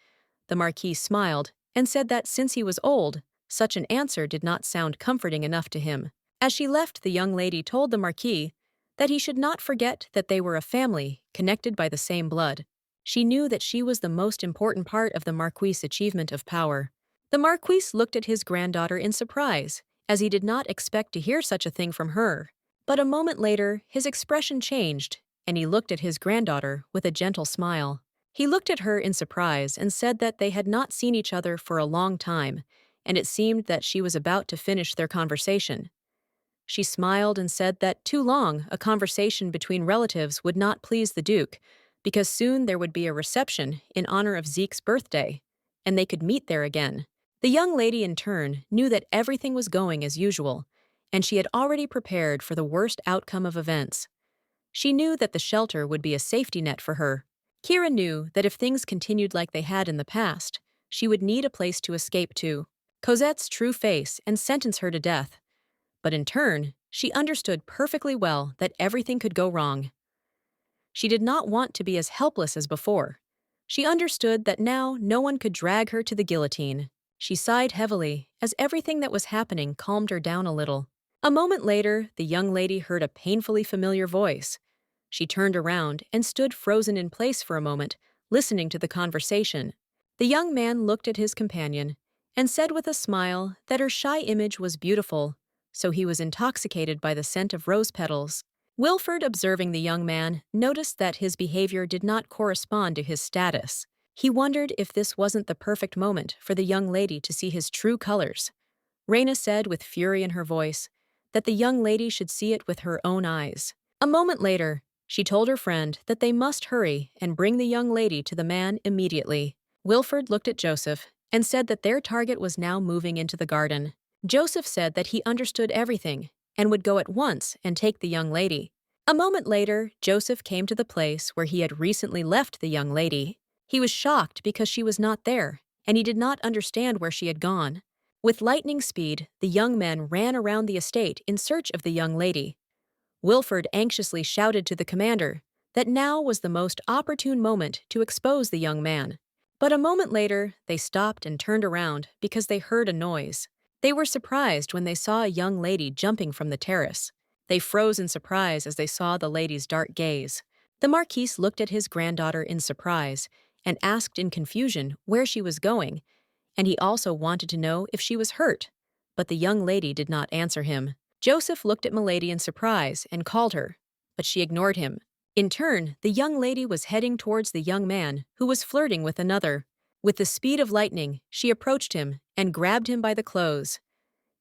The Marquis smiled and said that since he was old, such an answer did not sound comforting enough to him. As she left, the young lady told the Marquis that he should not forget that they were a family connected by the same blood. She knew that she was the most important part of the Marquis' achievement of power. The Marquis looked at his granddaughter in surprise, as he did not expect to hear such a thing from her. But a moment later, his expression changed, and he looked at his granddaughter with a gentle smile. He looked at her in surprise and said that they had not seen each other for a long time, and it seemed that she was about to finish their conversation. She smiled and said that too long a conversation between relatives would not please the Duke, because soon there would be a reception in honor of Zeke's birthday, and they could meet there again. The young lady, in turn, knew that everything was going as usual, and she had already prepared for the worst outcome of events. She knew that the shelter would be a safety net for her. Kira knew that if things continued like they had in the past, she would need a place to escape to. Cosette's true face and sentence her to death. But in turn, she understood perfectly well that everything could go wrong. She did not want to be as helpless as before. She understood that now no one could drag her to the guillotine. She sighed heavily as everything that was happening calmed her down a little. A moment later, the young lady heard a painfully familiar voice. She turned around and stood frozen in place for a moment, listening to the conversation. The young man looked at his companion and said with a smile that her shy image was beautiful, so he was intoxicated by the scent of rose petals. Wilford, observing the young man, noticed that his behavior did not correspond to his status. He wondered if this wasn't the perfect moment for the young lady to see his true colors. Raina said with fury in her voice that the young lady should see it with her own eyes. A moment later, she told her friend that they must hurry and bring the young lady to the man immediately. Wilford looked at Joseph and said that their target was now moving into the garden. Joseph said that he understood everything and would go at once and take the young lady. A moment later, Joseph came to the place where he had recently left the young lady. He was shocked because she was not there, and he did not understand where she had gone. With lightning speed, the young men ran around the estate in search of the young lady. Wilford anxiously shouted to the commander that now was the most opportune moment to expose the young man. But a moment later, they stopped and turned around because they heard a noise. They were surprised when they saw a young lady jumping from the terrace. They froze in surprise as they saw the lady's dark gaze. The Marquis looked at his granddaughter in surprise and asked in confusion where she was going, and he also wanted to know if she was hurt. But the young lady did not answer him. Joseph looked at Milady in surprise and called her, but she ignored him. In turn, the young lady was heading towards the young man, who was flirting with another. With the speed of lightning, she approached him and grabbed him by the clothes.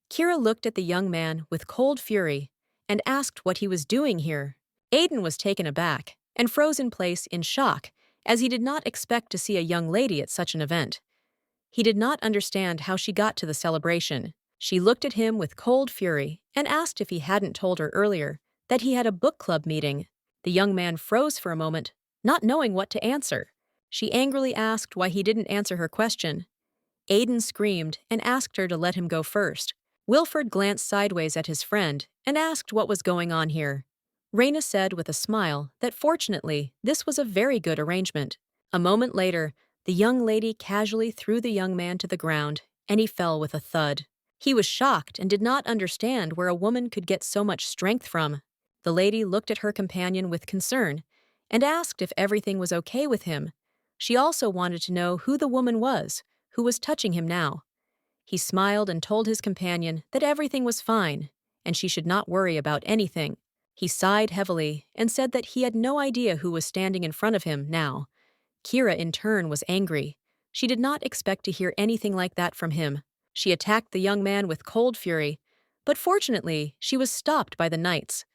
Kira looked at the young man with cold fury and asked what he was doing here. Aiden was taken aback and froze in place in shock, as he did not expect to see a young lady at such an event. He did not understand how she got to the celebration. She looked at him with cold fury and asked if he hadn't told her earlier that he had a book club meeting. The young man froze for a moment, not knowing what to answer. She angrily asked why he didn't answer her question. Aiden screamed and asked her to let him go first. Wilford glanced sideways at his friend and asked what was going on here. Raina said with a smile that fortunately this was a very good arrangement. A moment later, the young lady casually threw the young man to the ground, and he fell with a thud. He was shocked and did not understand where a woman could get so much strength from. The lady looked at her companion with concern and asked if everything was okay with him. She also wanted to know who the woman was, who was touching him now. He smiled and told his companion that everything was fine, and she should not worry about anything. He sighed heavily and said that he had no idea who was standing in front of him now. Kira, in turn, was angry. She did not expect to hear anything like that from him. She attacked the young man with cold fury, but fortunately, she was stopped by the knights.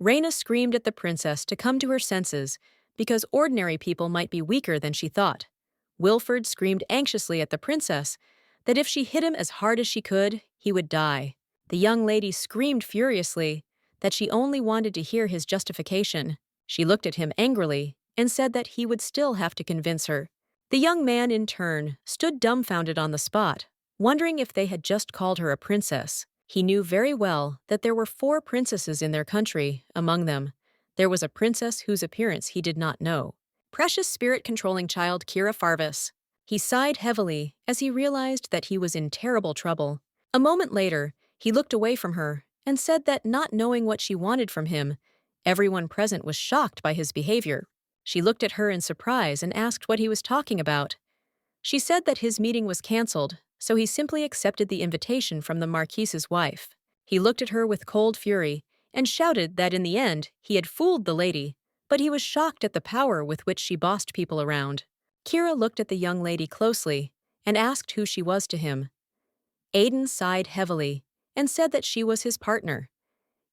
Raina screamed at the princess to come to her senses, because ordinary people might be weaker than she thought. Wilford screamed anxiously at the princess that if she hit him as hard as she could, he would die. The young lady screamed furiously that she only wanted to hear his justification. She looked at him angrily and said that he would still have to convince her. The young man, in turn, stood dumbfounded on the spot, wondering if they had just called her a princess. He knew very well that there were 4 princesses in their country. Among them, there was a princess whose appearance he did not know. Precious spirit-controlling child Kira Farvis. He sighed heavily as he realized that he was in terrible trouble. A moment later, he looked away from her and said that not knowing what she wanted from him, everyone present was shocked by his behavior. She looked at her in surprise and asked what he was talking about. She said that his meeting was cancelled, so he simply accepted the invitation from the Marquis's wife. He looked at her with cold fury and shouted that in the end he had fooled the lady, but he was shocked at the power with which she bossed people around. Kira looked at the young lady closely and asked who she was to him. Aiden sighed heavily and said that she was his partner.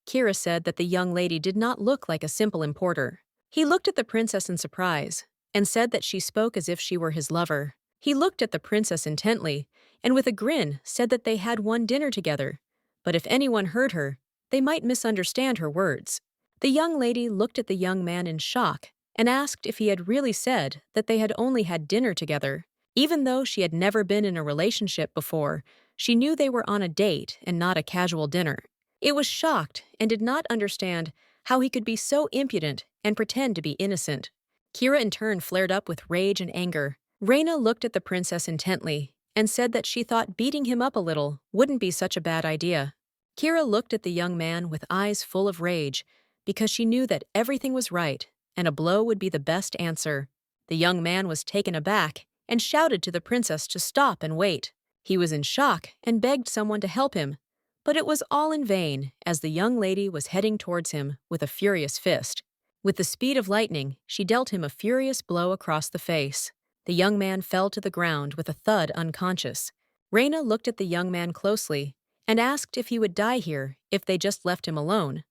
Kira said that the young lady did not look like a simple importer. He looked at the princess in surprise and said that she spoke as if she were his lover. He looked at the princess intently and with a grin said that they had one dinner together, but if anyone heard her, they might misunderstand her words. The young lady looked at the young man in shock and asked if he had really said that they had only had dinner together. Even though she had never been in a relationship before, she knew they were on a date and not a casual dinner. It was shocked and did not understand how he could be so impudent and pretend to be innocent. Kira in turn flared up with rage and anger. Reina looked at the princess intently and said that she thought beating him up a little wouldn't be such a bad idea. Kira looked at the young man with eyes full of rage because she knew that everything was right and a blow would be the best answer. The young man was taken aback and shouted to the princess to stop and wait. He was in shock and begged someone to help him, but it was all in vain as the young lady was heading towards him with a furious fist. With the speed of lightning, she dealt him a furious blow across the face. The young man fell to the ground with a thud unconscious. Reina looked at the young man closely and asked if he would die here if they just left him alone.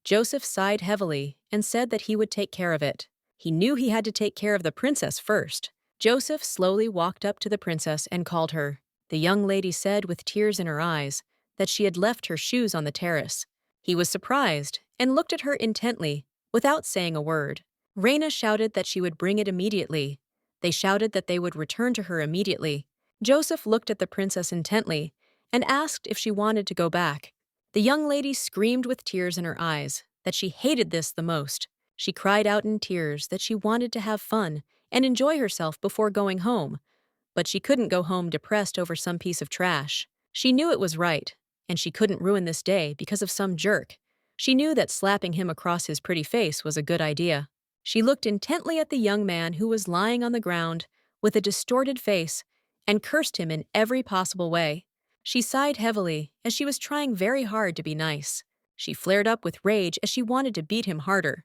Joseph sighed heavily and said that he would take care of it. He knew he had to take care of the princess first. Joseph slowly walked up to the princess and called her. The young lady said with tears in her eyes that she had left her shoes on the terrace. He was surprised and looked at her intently without saying a word. Reina shouted that she would bring it immediately. They shouted that they would return to her immediately. Joseph looked at the princess intently and asked if she wanted to go back. The young lady screamed with tears in her eyes that she hated this the most. She cried out in tears that she wanted to have fun and enjoy herself before going home, but she couldn't go home depressed over some piece of trash. She knew it was right, and she couldn't ruin this day because of some jerk. She knew that slapping him across his pretty face was a good idea. She looked intently at the young man who was lying on the ground with a distorted face and cursed him in every possible way. She sighed heavily as she was trying very hard to be nice. She flared up with rage as she wanted to beat him harder.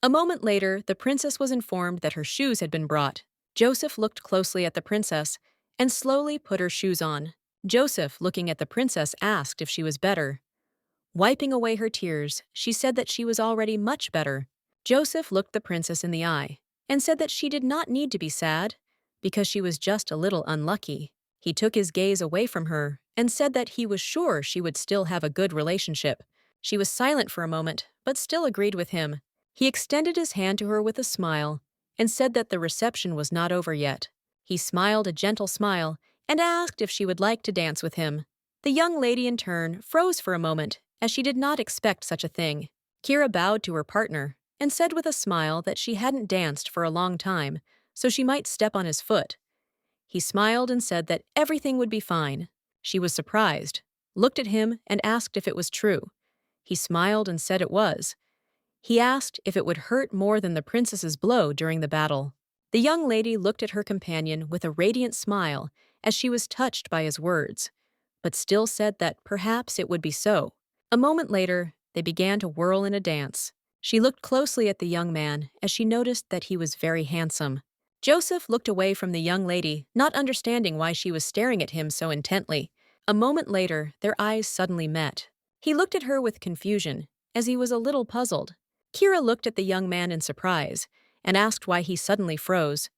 A moment later, the princess was informed that her shoes had been brought. Joseph looked closely at the princess and slowly put her shoes on. Joseph, looking at the princess, asked if she was better. Wiping away her tears, she said that she was already much better. Joseph looked the princess in the eye and said that she did not need to be sad because she was just a little unlucky. He took his gaze away from her and said that he was sure she would still have a good relationship. She was silent for a moment, but still agreed with him. He extended his hand to her with a smile and said that the reception was not over yet. He smiled a gentle smile and asked if she would like to dance with him. The young lady in turn froze for a moment as she did not expect such a thing. Kira bowed to her partner and said with a smile that she hadn't danced for a long time, so she might step on his foot. He smiled and said that everything would be fine. She was surprised, looked at him and asked if it was true. He smiled and said it was. He asked if it would hurt more than the princess's blow during the battle. The young lady looked at her companion with a radiant smile as she was touched by his words, but still said that perhaps it would be so. A moment later, they began to whirl in a dance. She looked closely at the young man as she noticed that he was very handsome. Joseph looked away from the young lady, not understanding why she was staring at him so intently. A moment later, their eyes suddenly met. He looked at her with confusion, as he was a little puzzled. Kira looked at the young man in surprise and asked why he suddenly froze.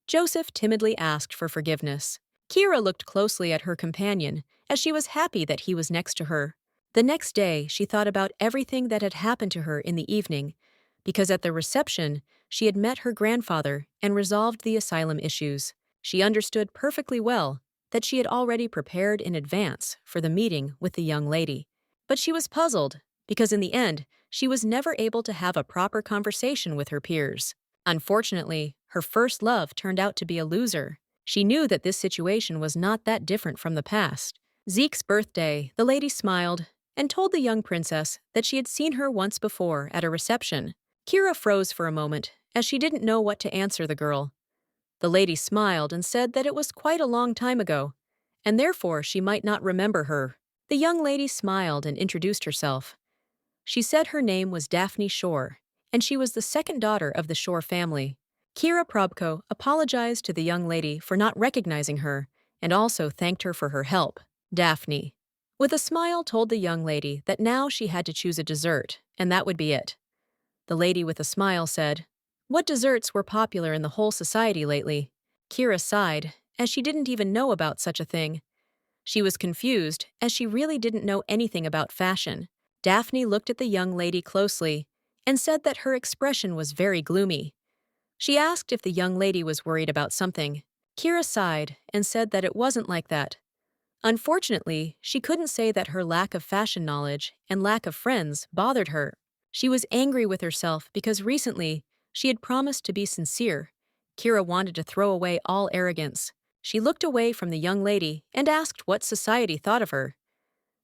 Joseph timidly asked for forgiveness. Kira looked closely at her companion as she was happy that he was next to her. The next day, she thought about everything that had happened to her in the evening, because at the reception, she had met her grandfather and resolved the asylum issues. She understood perfectly well that she had already prepared in advance for the meeting with the young lady. But she was puzzled because in the end, she was never able to have a proper conversation with her peers. Unfortunately, her first love turned out to be a loser. She knew that this situation was not that different from the past. Zeke's birthday, the lady smiled and told the young princess that she had seen her once before at a reception. Kira froze for a moment as she didn't know what to answer the girl. The lady smiled and said that it was quite a long time ago, and therefore she might not remember her. The young lady smiled and introduced herself. She said her name was Daphne Shore, and she was the second daughter of the Shore family. Kira Probko apologized to the young lady for not recognizing her and also thanked her for her help. Daphne. with a smile told the young lady that now she had to choose a dessert, and that would be it. The lady with a smile said, "What desserts were popular in the whole society lately?" Kira sighed, as she didn't even know about such a thing. She was confused, as she really didn't know anything about fashion. Daphne looked at the young lady closely and said that her expression was very gloomy. She asked if the young lady was worried about something. Kira sighed and said that it wasn't like that. Unfortunately, she couldn't say that her lack of fashion knowledge and lack of friends bothered her. She was angry with herself because recently she had promised to be sincere. Kira wanted to throw away all arrogance. She looked away from the young lady and asked what society thought of her.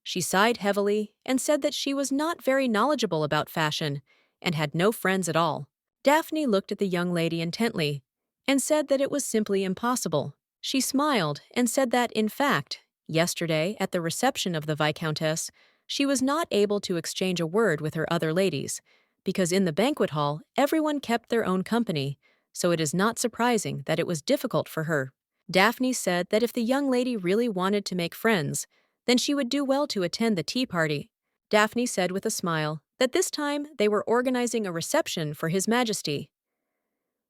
She sighed heavily and said that she was not very knowledgeable about fashion and had no friends at all. Daphne looked at the young lady intently and said that it was simply impossible. She smiled and said that, in fact, yesterday at the reception of the Viscountess, she was not able to exchange a word with her other ladies, because in the banquet hall everyone kept their own company, so it is not surprising that it was difficult for her. Daphne said that if the young lady really wanted to make friends, then she would do well to attend the tea party. Daphne said with a smile that this time they were organizing a reception for His Majesty.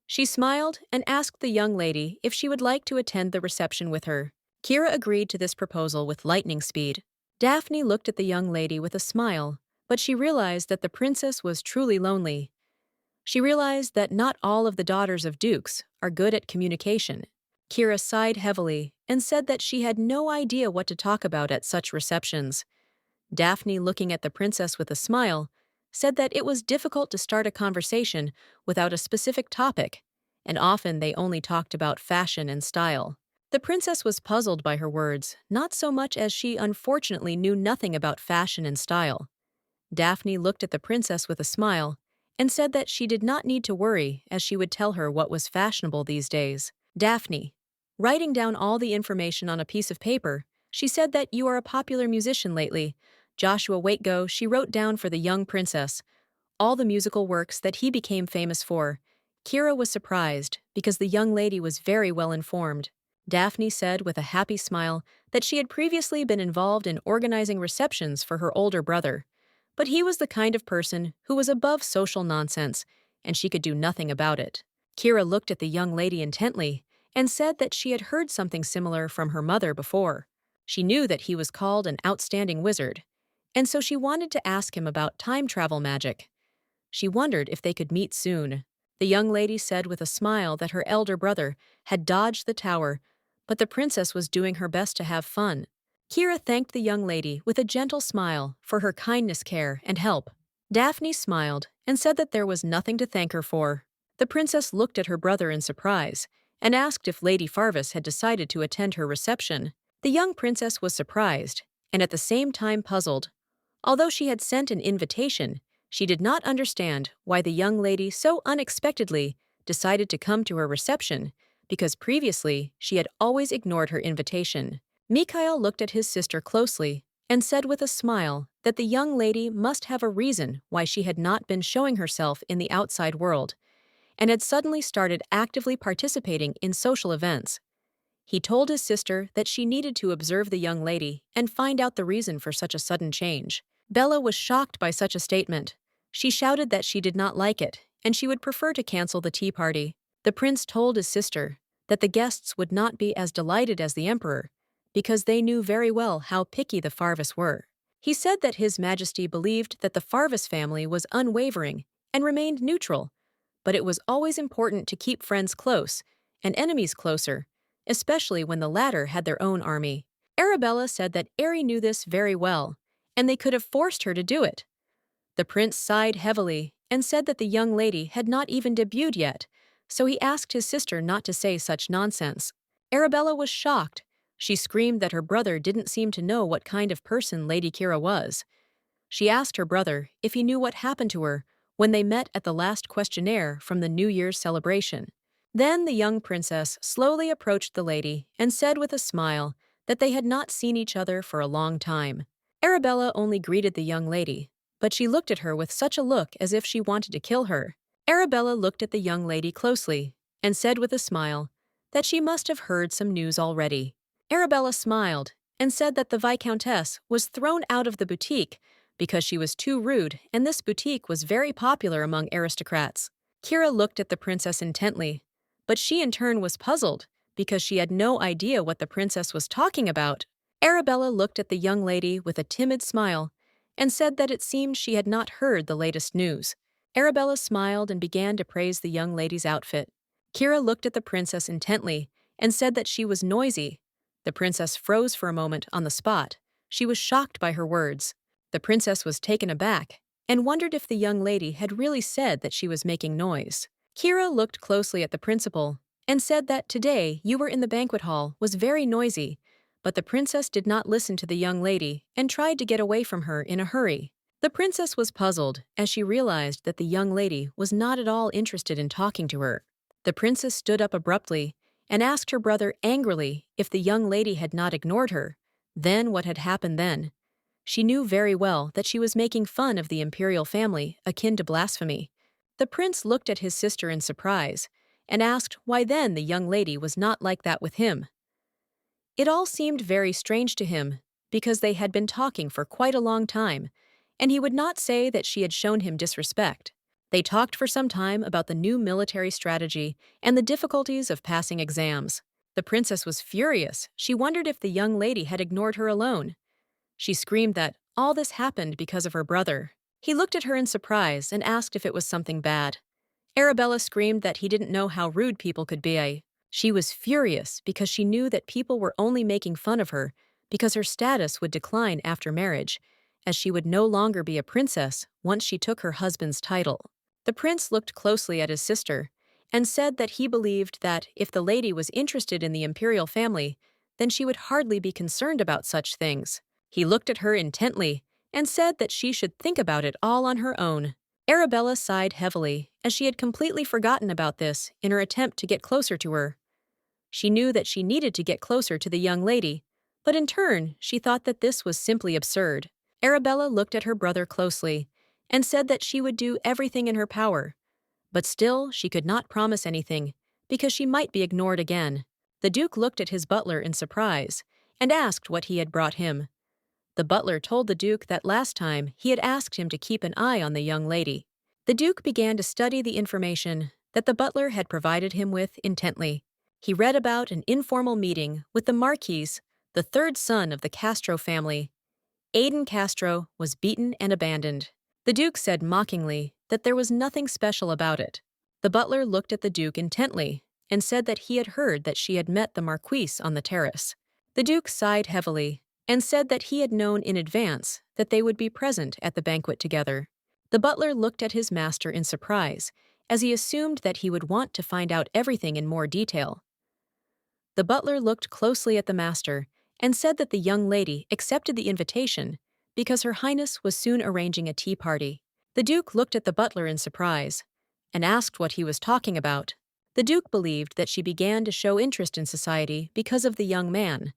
She smiled and asked the young lady if she would like to attend the reception with her. Kira agreed to this proposal with lightning speed. Daphne looked at the young lady with a smile, but she realized that the princess was truly lonely. She realized that not all of the daughters of dukes are good at communication. Kira sighed heavily and said that she had no idea what to talk about at such receptions. Daphne, looking at the princess with a smile, said that it was difficult to start a conversation without a specific topic, and often they only talked about fashion and style. The princess was puzzled by her words, not so much as she unfortunately knew nothing about fashion and style. Daphne looked at the princess with a smile and said that she did not need to worry, as she would tell her what was fashionable these days. Daphne, writing down all the information on a piece of paper, she said that you are a popular musician lately. Joshua Waitgo, she wrote down for the young princess all the musical works that he became famous for. Kira was surprised because the young lady was very well informed. Daphne said with a happy smile that she had previously been involved in organizing receptions for her older brother. But he was the kind of person who was above social nonsense, and she could do nothing about it. Kira looked at the young lady intently and said that she had heard something similar from her mother before. She knew that he was called an outstanding wizard, and so she wanted to ask him about time travel magic. She wondered if they could meet soon. The young lady said with a smile that her elder brother had dodged the tower, but the princess was doing her best to have fun. Kira thanked the young lady with a gentle smile for her kindness, care, and help. Daphne smiled and said that there was nothing to thank her for. The princess looked at her brother in surprise and asked if Lady Farvis had decided to attend her reception. The young princess was surprised and at the same time puzzled. Although she had sent an invitation, she did not understand why the young lady so unexpectedly decided to come to her reception, because previously she had always ignored her invitation. Mikhail looked at his sister closely and said with a smile that the young lady must have a reason why she had not been showing herself in the outside world, and had suddenly started actively participating in social events. He told his sister that she needed to observe the young lady and find out the reason for such a sudden change. Bella was shocked by such a statement. She shouted that she did not like it, and she would prefer to cancel the tea party. The prince told his sister that the guests would not be as delighted as the emperor, because they knew very well how picky the Farvis were. He said that His Majesty believed that the Farvis family was unwavering and remained neutral, but it was always important to keep friends close and enemies closer, especially when the latter had their own army. Arabella said that Ari knew this very well, and they could have forced her to do it. The prince sighed heavily and said that the young lady had not even debuted yet, so he asked his sister not to say such nonsense. Arabella was shocked. She screamed that her brother didn't seem to know what kind of person Lady Kira was. She asked her brother if he knew what happened to her when they met at the last questionnaire from the New Year's celebration. Then the young princess slowly approached the lady and said with a smile that they had not seen each other for a long time. Arabella only greeted the young lady, but she looked at her with such a look as if she wanted to kill her. Arabella looked at the young lady closely and said with a smile that she must have heard some news already. Arabella smiled and said that the Viscountess was thrown out of the boutique because she was too rude, and this boutique was very popular among aristocrats. Kira looked at the princess intently, but she in turn was puzzled because she had no idea what the princess was talking about. Arabella looked at the young lady with a timid smile and said that it seemed she had not heard the latest news. Arabella smiled and began to praise the young lady's outfit. Kira looked at the princess intently and said that she was noisy. The princess froze for a moment on the spot. She was shocked by her words. The princess was taken aback and wondered if the young lady had really said that she was making noise. Kira looked closely at the principal and said that today you were in the banquet hall was very noisy, but the princess did not listen to the young lady and tried to get away from her in a hurry. The princess was puzzled as she realized that the young lady was not at all interested in talking to her. The princess stood up abruptly and asked her brother angrily if the young lady had not ignored her. Then what had happened then? She knew very well that she was making fun of the imperial family, akin to blasphemy. The prince looked at his sister in surprise and asked why then the young lady was not like that with him. It all seemed very strange to him because they had been talking for quite a long time, and he would not say that she had shown him disrespect. They talked for some time about the new military strategy and the difficulties of passing exams. The princess was furious. She wondered if the young lady had ignored her alone. She screamed that all this happened because of her brother. He looked at her in surprise and asked if it was something bad. Arabella screamed that he didn't know how rude people could be. She was furious because she knew that people were only making fun of her because her status would decline after marriage, as she would no longer be a princess once she took her husband's title. The prince looked closely at his sister and said that he believed that if the lady was interested in the imperial family, then she would hardly be concerned about such things. He looked at her intently and said that she should think about it all on her own. Arabella sighed heavily, as she had completely forgotten about this in her attempt to get closer to her. She knew that she needed to get closer to the young lady, but in turn, she thought that this was simply absurd. Arabella looked at her brother closely and said that she would do everything in her power, but still she could not promise anything because she might be ignored again. The Duke looked at his butler in surprise and asked what he had brought him. The butler told the Duke that last time he had asked him to keep an eye on the young lady. The Duke began to study the information that the butler had provided him with intently. He read about an informal meeting with the Marquis, the third son of the Castro family. Aiden Castro was beaten and abandoned. The Duke said mockingly that there was nothing special about it. The butler looked at the Duke intently and said that he had heard that she had met the Marquis on the terrace. The Duke sighed heavily and said that he had known in advance that they would be present at the banquet together. The butler looked at his master in surprise, as he assumed that he would want to find out everything in more detail. The butler looked closely at the master and said that the young lady accepted the invitation because Her Highness was soon arranging a tea party. The Duke looked at the butler in surprise and asked what he was talking about. The Duke believed that she began to show interest in society because of the young man.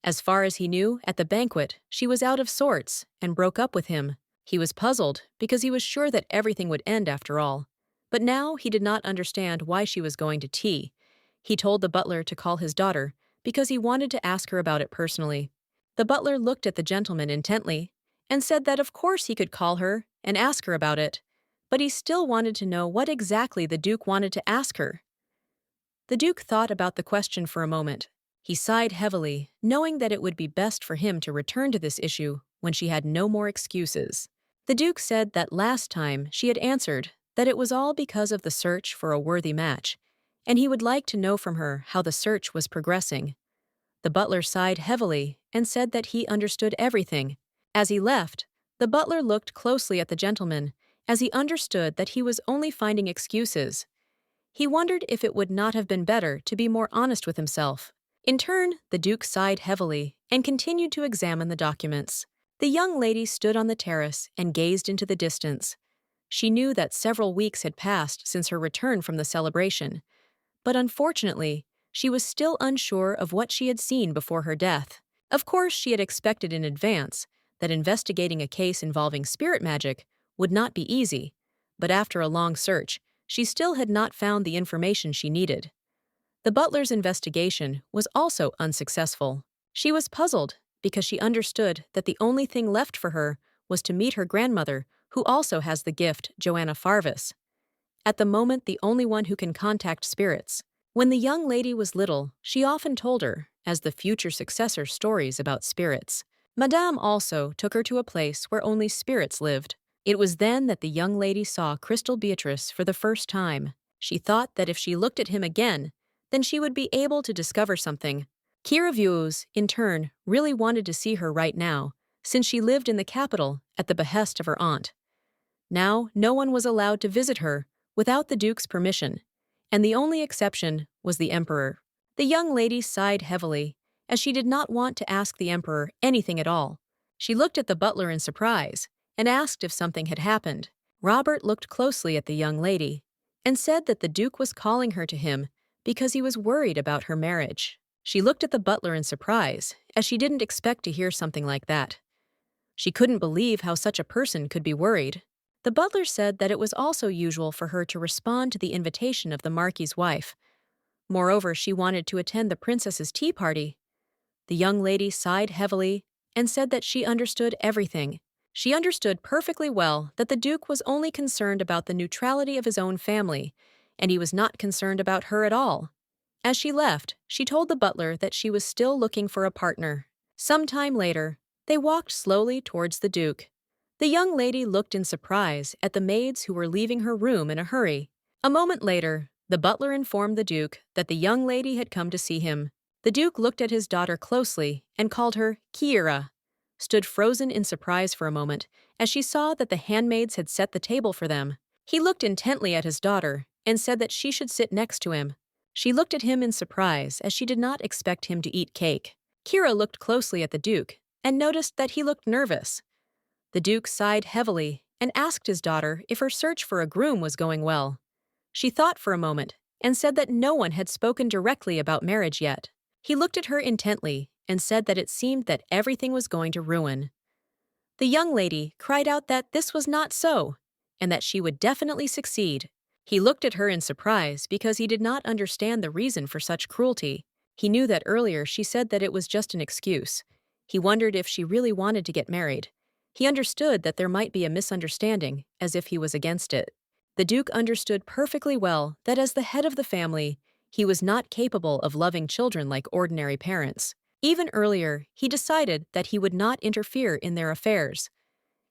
As far as he knew, at the banquet, she was out of sorts and broke up with him. He was puzzled because he was sure that everything would end after all. But now he did not understand why she was going to tea. He told the butler to call his daughter because he wanted to ask her about it personally. The butler looked at the gentleman intently and said that of course he could call her and ask her about it, but he still wanted to know what exactly the Duke wanted to ask her. The Duke thought about the question for a moment. He sighed heavily, knowing that it would be best for him to return to this issue when she had no more excuses. The Duke said that last time she had answered that it was all because of the search for a worthy match, and he would like to know from her how the search was progressing. The butler sighed heavily and said that he understood everything. As he left, the butler looked closely at the gentleman as he understood that he was only finding excuses. He wondered if it would not have been better to be more honest with himself. In turn, the Duke sighed heavily and continued to examine the documents. The young lady stood on the terrace and gazed into the distance. She knew that several weeks had passed since her return from the celebration, but unfortunately, she was still unsure of what she had seen before her death. Of course, she had expected in advance that investigating a case involving spirit magic would not be easy, but after a long search, she still had not found the information she needed. The butler's investigation was also unsuccessful. She was puzzled because she understood that the only thing left for her was to meet her grandmother, who also has the gift, Joanna Farvis. At the moment, the only one who can contact spirits. When the young lady was little, she often told her, as the future successor, stories about spirits. Madame also took her to a place where only spirits lived. It was then that the young lady saw Crystal Beatrice for the first time. She thought that if she looked at him again, then she would be able to discover something. Kira Views, in turn, really wanted to see her right now, since she lived in the capital at the behest of her aunt. Now, no one was allowed to visit her without the Duke's permission, and the only exception was the Emperor. The young lady sighed heavily, as she did not want to ask the Emperor anything at all. She looked at the butler in surprise and asked if something had happened. Robert looked closely at the young lady and said that the Duke was calling her to him because he was worried about her marriage. She looked at the butler in surprise, as she didn't expect to hear something like that. She couldn't believe how such a person could be worried. The butler said that it was also usual for her to respond to the invitation of the Marquis's wife. Moreover, she wanted to attend the princess's tea party. The young lady sighed heavily and said that she understood everything. She understood perfectly well that the Duke was only concerned about the neutrality of his own family, and he was not concerned about her at all. As she left, she told the butler that she was still looking for a partner. Some time later, they walked slowly towards the Duke. The young lady looked in surprise at the maids who were leaving her room in a hurry. A moment later, the butler informed the Duke that the young lady had come to see him. The Duke looked at his daughter closely and called her Kira, stood frozen in surprise for a moment as she saw that the handmaids had set the table for them. He looked intently at his daughter and said that she should sit next to him. She looked at him in surprise as she did not expect him to eat cake. Kira looked closely at the Duke and noticed that he looked nervous. The Duke sighed heavily and asked his daughter if her search for a groom was going well. She thought for a moment and said that no one had spoken directly about marriage yet. He looked at her intently and said that it seemed that everything was going to ruin. The young lady cried out that this was not so, and that she would definitely succeed. He looked at her in surprise because he did not understand the reason for such cruelty. He knew that earlier she said that it was just an excuse. He wondered if she really wanted to get married. He understood that there might be a misunderstanding, as if he was against it. The Duke understood perfectly well that as the head of the family, he was not capable of loving children like ordinary parents. Even earlier, he decided that he would not interfere in their affairs.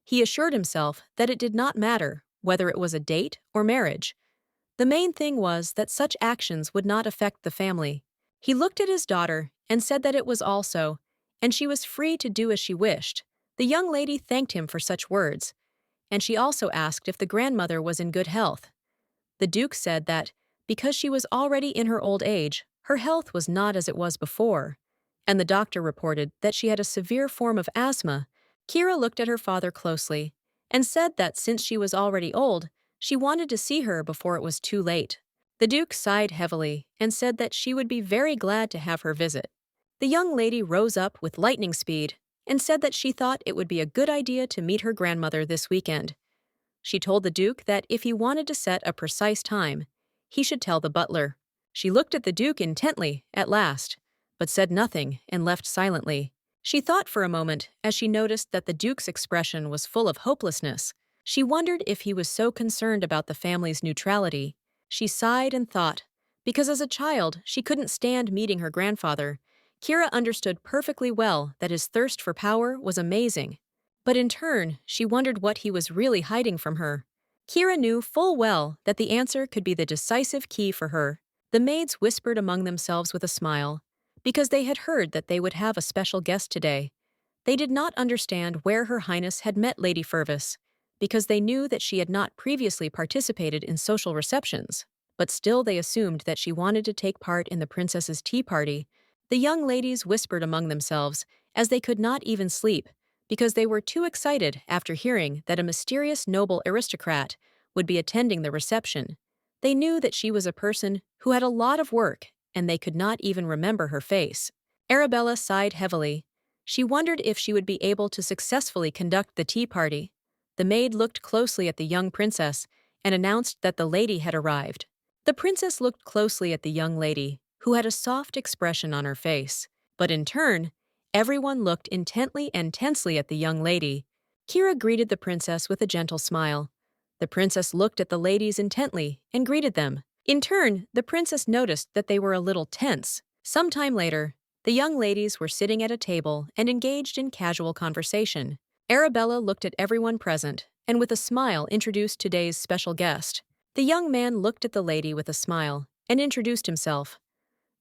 He assured himself that it did not matter whether it was a date or marriage. The main thing was that such actions would not affect the family. He looked at his daughter and said that it was all so, and she was free to do as she wished. The young lady thanked him for such words, and she also asked if the grandmother was in good health. The Duke said that, because she was already in her old age, her health was not as it was before, and the doctor reported that she had a severe form of asthma. Kira looked at her father closely and said that since she was already old, she wanted to see her before it was too late. The Duke sighed heavily and said that she would be very glad to have her visit. The young lady rose up with lightning speed and said that she thought it would be a good idea to meet her grandmother this weekend. She told the Duke that if he wanted to set a precise time, he should tell the butler. She looked at the Duke intently at last, but said nothing and left silently. She thought for a moment as she noticed that the Duke's expression was full of hopelessness. She wondered if he was so concerned about the family's neutrality. She sighed and thought, because as a child she couldn't stand meeting her grandfather. Kira understood perfectly well that his thirst for power was amazing. But in turn, she wondered what he was really hiding from her. Kira knew full well that the answer could be the decisive key for her. The maids whispered among themselves with a smile, because they had heard that they would have a special guest today. They did not understand where Her Highness had met Lady Fervis, because they knew that she had not previously participated in social receptions, but still they assumed that she wanted to take part in the princess's tea party. The young ladies whispered among themselves as they could not even sleep, because they were too excited after hearing that a mysterious noble aristocrat would be attending the reception. They knew that she was a person who had a lot of work, and they could not even remember her face. Arabella sighed heavily. She wondered if she would be able to successfully conduct the tea party. The maid looked closely at the young princess and announced that the lady had arrived. The princess looked closely at the young lady, who had a soft expression on her face, but in turn, Everyone looked intently and tensely at the young lady. Kira greeted the princess with a gentle smile. The princess looked at the ladies intently and greeted them. In turn, the princess noticed that they were a little tense. Some time later, the young ladies were sitting at a table and engaged in casual conversation. Arabella looked at everyone present and with a smile introduced today's special guest. The young man looked at the lady with a smile and introduced himself.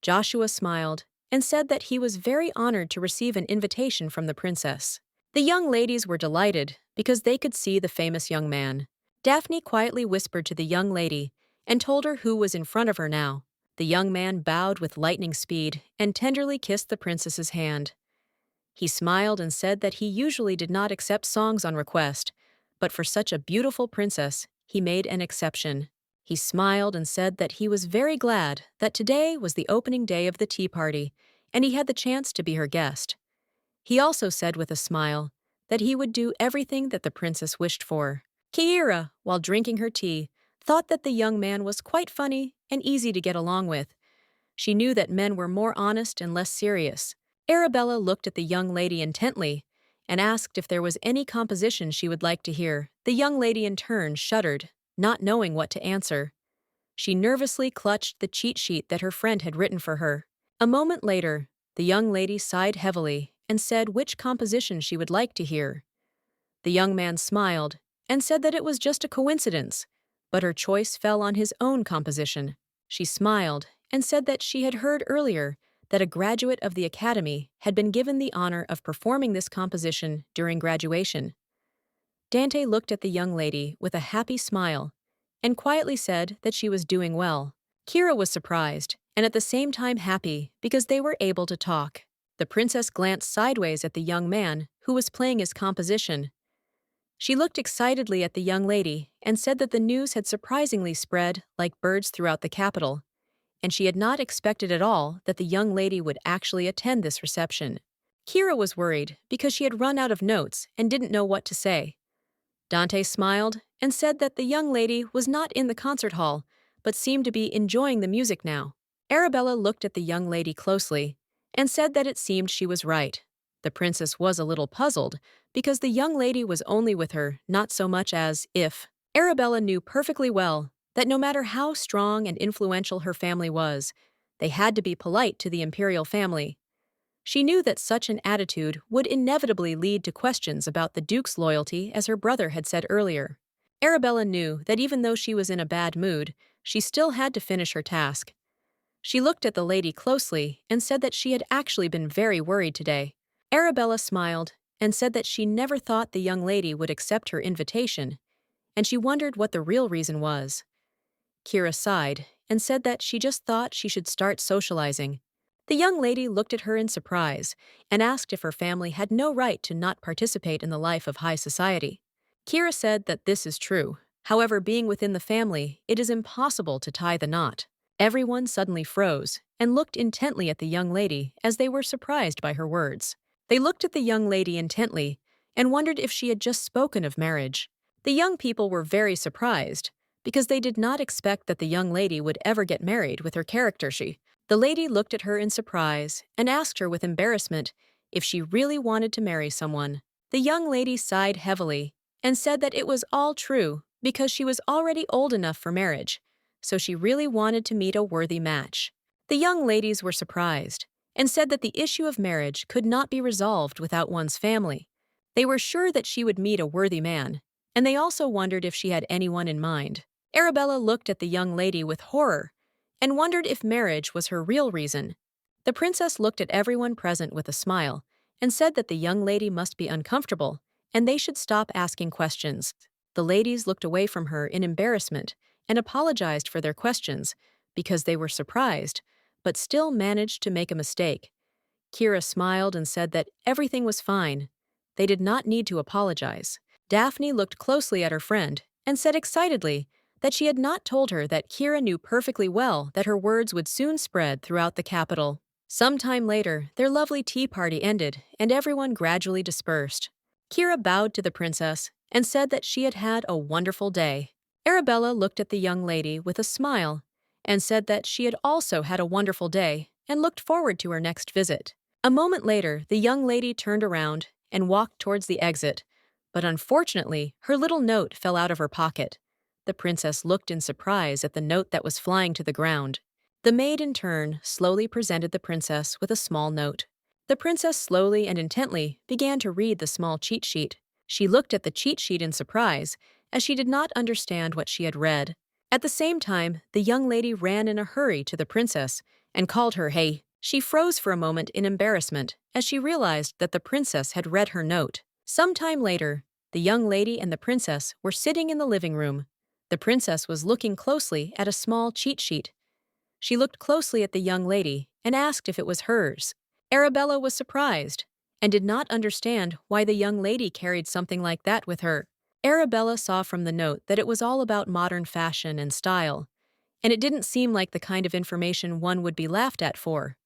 Joshua smiled and said that he was very honored to receive an invitation from the princess. The young ladies were delighted because they could see the famous young man. Daphne quietly whispered to the young lady and told her who was in front of her now. The young man bowed with lightning speed and tenderly kissed the princess's hand. He smiled and said that he usually did not accept songs on request, but for such a beautiful princess, he made an exception. He smiled and said that he was very glad that today was the opening day of the tea party, and he had the chance to be her guest. He also said with a smile that he would do everything that the princess wished for. Kiira, while drinking her tea, thought that the young man was quite funny and easy to get along with. She knew that men were more honest and less serious. Arabella looked at the young lady intently and asked if there was any composition she would like to hear. The young lady in turn shuddered, not knowing what to answer. She nervously clutched the cheat sheet that her friend had written for her. A moment later, the young lady sighed heavily and said which composition she would like to hear. The young man smiled and said that it was just a coincidence, but her choice fell on his own composition. She smiled and said that she had heard earlier that a graduate of the academy had been given the honor of performing this composition during graduation. Dante looked at the young lady with a happy smile and quietly said that she was doing well. Kira was surprised and at the same time happy because they were able to talk. The princess glanced sideways at the young man who was playing his composition. She looked excitedly at the young lady and said that the news had surprisingly spread like birds throughout the capital, and she had not expected at all that the young lady would actually attend this reception. Kira was worried because she had run out of notes and didn't know what to say. Dante smiled and said that the young lady was not in the concert hall, but seemed to be enjoying the music now. Arabella looked at the young lady closely and said that it seemed she was right. The princess was a little puzzled because the young lady was only with her not so much as if. Arabella knew perfectly well that no matter how strong and influential her family was, they had to be polite to the imperial family. She knew that such an attitude would inevitably lead to questions about the Duke's loyalty, as her brother had said earlier. Arabella knew that even though she was in a bad mood, she still had to finish her task. She looked at the lady closely and said that she had actually been very worried today. Arabella smiled and said that she never thought the young lady would accept her invitation, and she wondered what the real reason was. Kira sighed and said that she just thought she should start socializing. The young lady looked at her in surprise and asked if her family had no right to not participate in the life of high society. Kira said that this is true. However, being within the family, it is impossible to tie the knot. Everyone suddenly froze and looked intently at the young lady as they were surprised by her words. They looked at the young lady intently and wondered if she had just spoken of marriage. The young people were very surprised because they did not expect that the young lady would ever get married with her character she. The lady looked at her in surprise and asked her with embarrassment if she really wanted to marry someone. The young lady sighed heavily and said that it was all true because she was already old enough for marriage, so she really wanted to meet a worthy match. The young ladies were surprised and said that the issue of marriage could not be resolved without one's family. They were sure that she would meet a worthy man, and they also wondered if she had anyone in mind. Arabella looked at the young lady with horror and wondered if marriage was her real reason. The princess looked at everyone present with a smile and said that the young lady must be uncomfortable and they should stop asking questions. The ladies looked away from her in embarrassment and apologized for their questions because they were surprised, but still managed to make a mistake. Kira smiled and said that everything was fine. They did not need to apologize. Daphne looked closely at her friend and said excitedly that she had not told her that Kira knew perfectly well that her words would soon spread throughout the capital. Some time later, their lovely tea party ended and everyone gradually dispersed. Kira bowed to the princess and said that she had had a wonderful day. Arabella looked at the young lady with a smile and said that she had also had a wonderful day and looked forward to her next visit. A moment later, the young lady turned around and walked towards the exit, but unfortunately, her little note fell out of her pocket. The princess looked in surprise at the note that was flying to the ground. The maid, in turn, slowly presented the princess with a small note. The princess slowly and intently began to read the small cheat sheet. She looked at the cheat sheet in surprise, as she did not understand what she had read. At the same time, the young lady ran in a hurry to the princess and called her, "Hey." She froze for a moment in embarrassment as she realized that the princess had read her note. Some time later, the young lady and the princess were sitting in the living room. The princess was looking closely at a small cheat sheet. She looked closely at the young lady and asked if it was hers. Arabella was surprised and did not understand why the young lady carried something like that with her. Arabella saw from the note that it was all about modern fashion and style, and it didn't seem like the kind of information one would be laughed at for.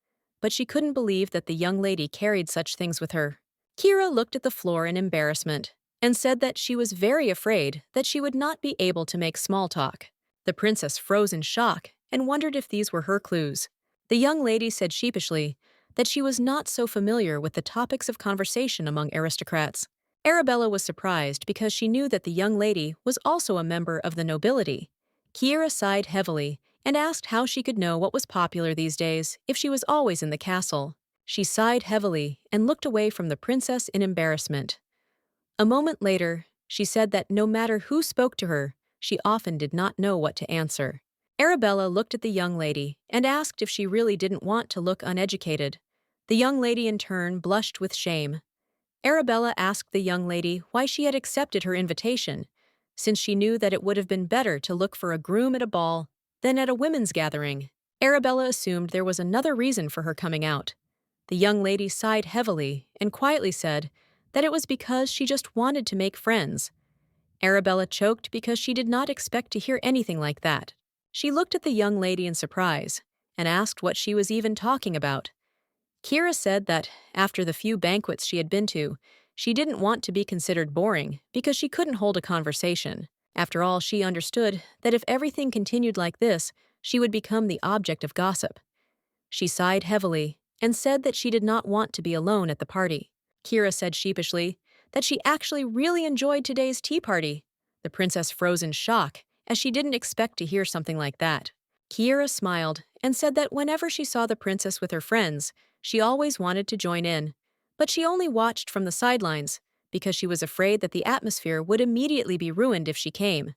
But she couldn't believe that the young lady carried such things with her. Kira looked at the floor in embarrassment and said that she was very afraid that she would not be able to make small talk. The princess froze in shock and wondered if these were her clues. The young lady said sheepishly that she was not so familiar with the topics of conversation among aristocrats. Arabella was surprised because she knew that the young lady was also a member of the nobility. Kira sighed heavily and asked how she could know what was popular these days if she was always in the castle. She sighed heavily and looked away from the princess in embarrassment. A moment later, she said that no matter who spoke to her, she often did not know what to answer. Arabella looked at the young lady and asked if she really didn't want to look uneducated. The young lady in turn blushed with shame. Arabella asked the young lady why she had accepted her invitation, since she knew that it would have been better to look for a groom at a ball than at a women's gathering. Arabella assumed there was another reason for her coming out. The young lady sighed heavily and quietly said that it was because she just wanted to make friends. Arabella choked because she did not expect to hear anything like that. She looked at the young lady in surprise and asked what she was even talking about. Kira said that, after the few banquets she had been to, she didn't want to be considered boring because she couldn't hold a conversation. After all, she understood that if everything continued like this, she would become the object of gossip. She sighed heavily and said that she did not want to be alone at the party. Kira said sheepishly that she actually really enjoyed today's tea party. The princess froze in shock, as she didn't expect to hear something like that. Kira smiled and said that whenever she saw the princess with her friends, she always wanted to join in, but she only watched from the sidelines because she was afraid that the atmosphere would immediately be ruined if she came.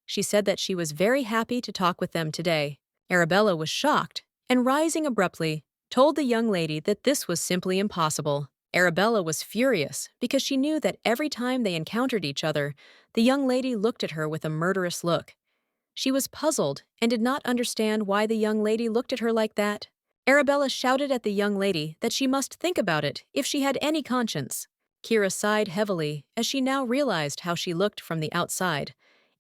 She said that she was very happy to talk with them today. Arabella was shocked and, rising abruptly, told the young lady that this was simply impossible. Arabella was furious because she knew that every time they encountered each other, the young lady looked at her with a murderous look. She was puzzled and did not understand why the young lady looked at her like that. Arabella shouted at the young lady that she must think about it if she had any conscience. Kira sighed heavily as she now realized how she looked from the outside.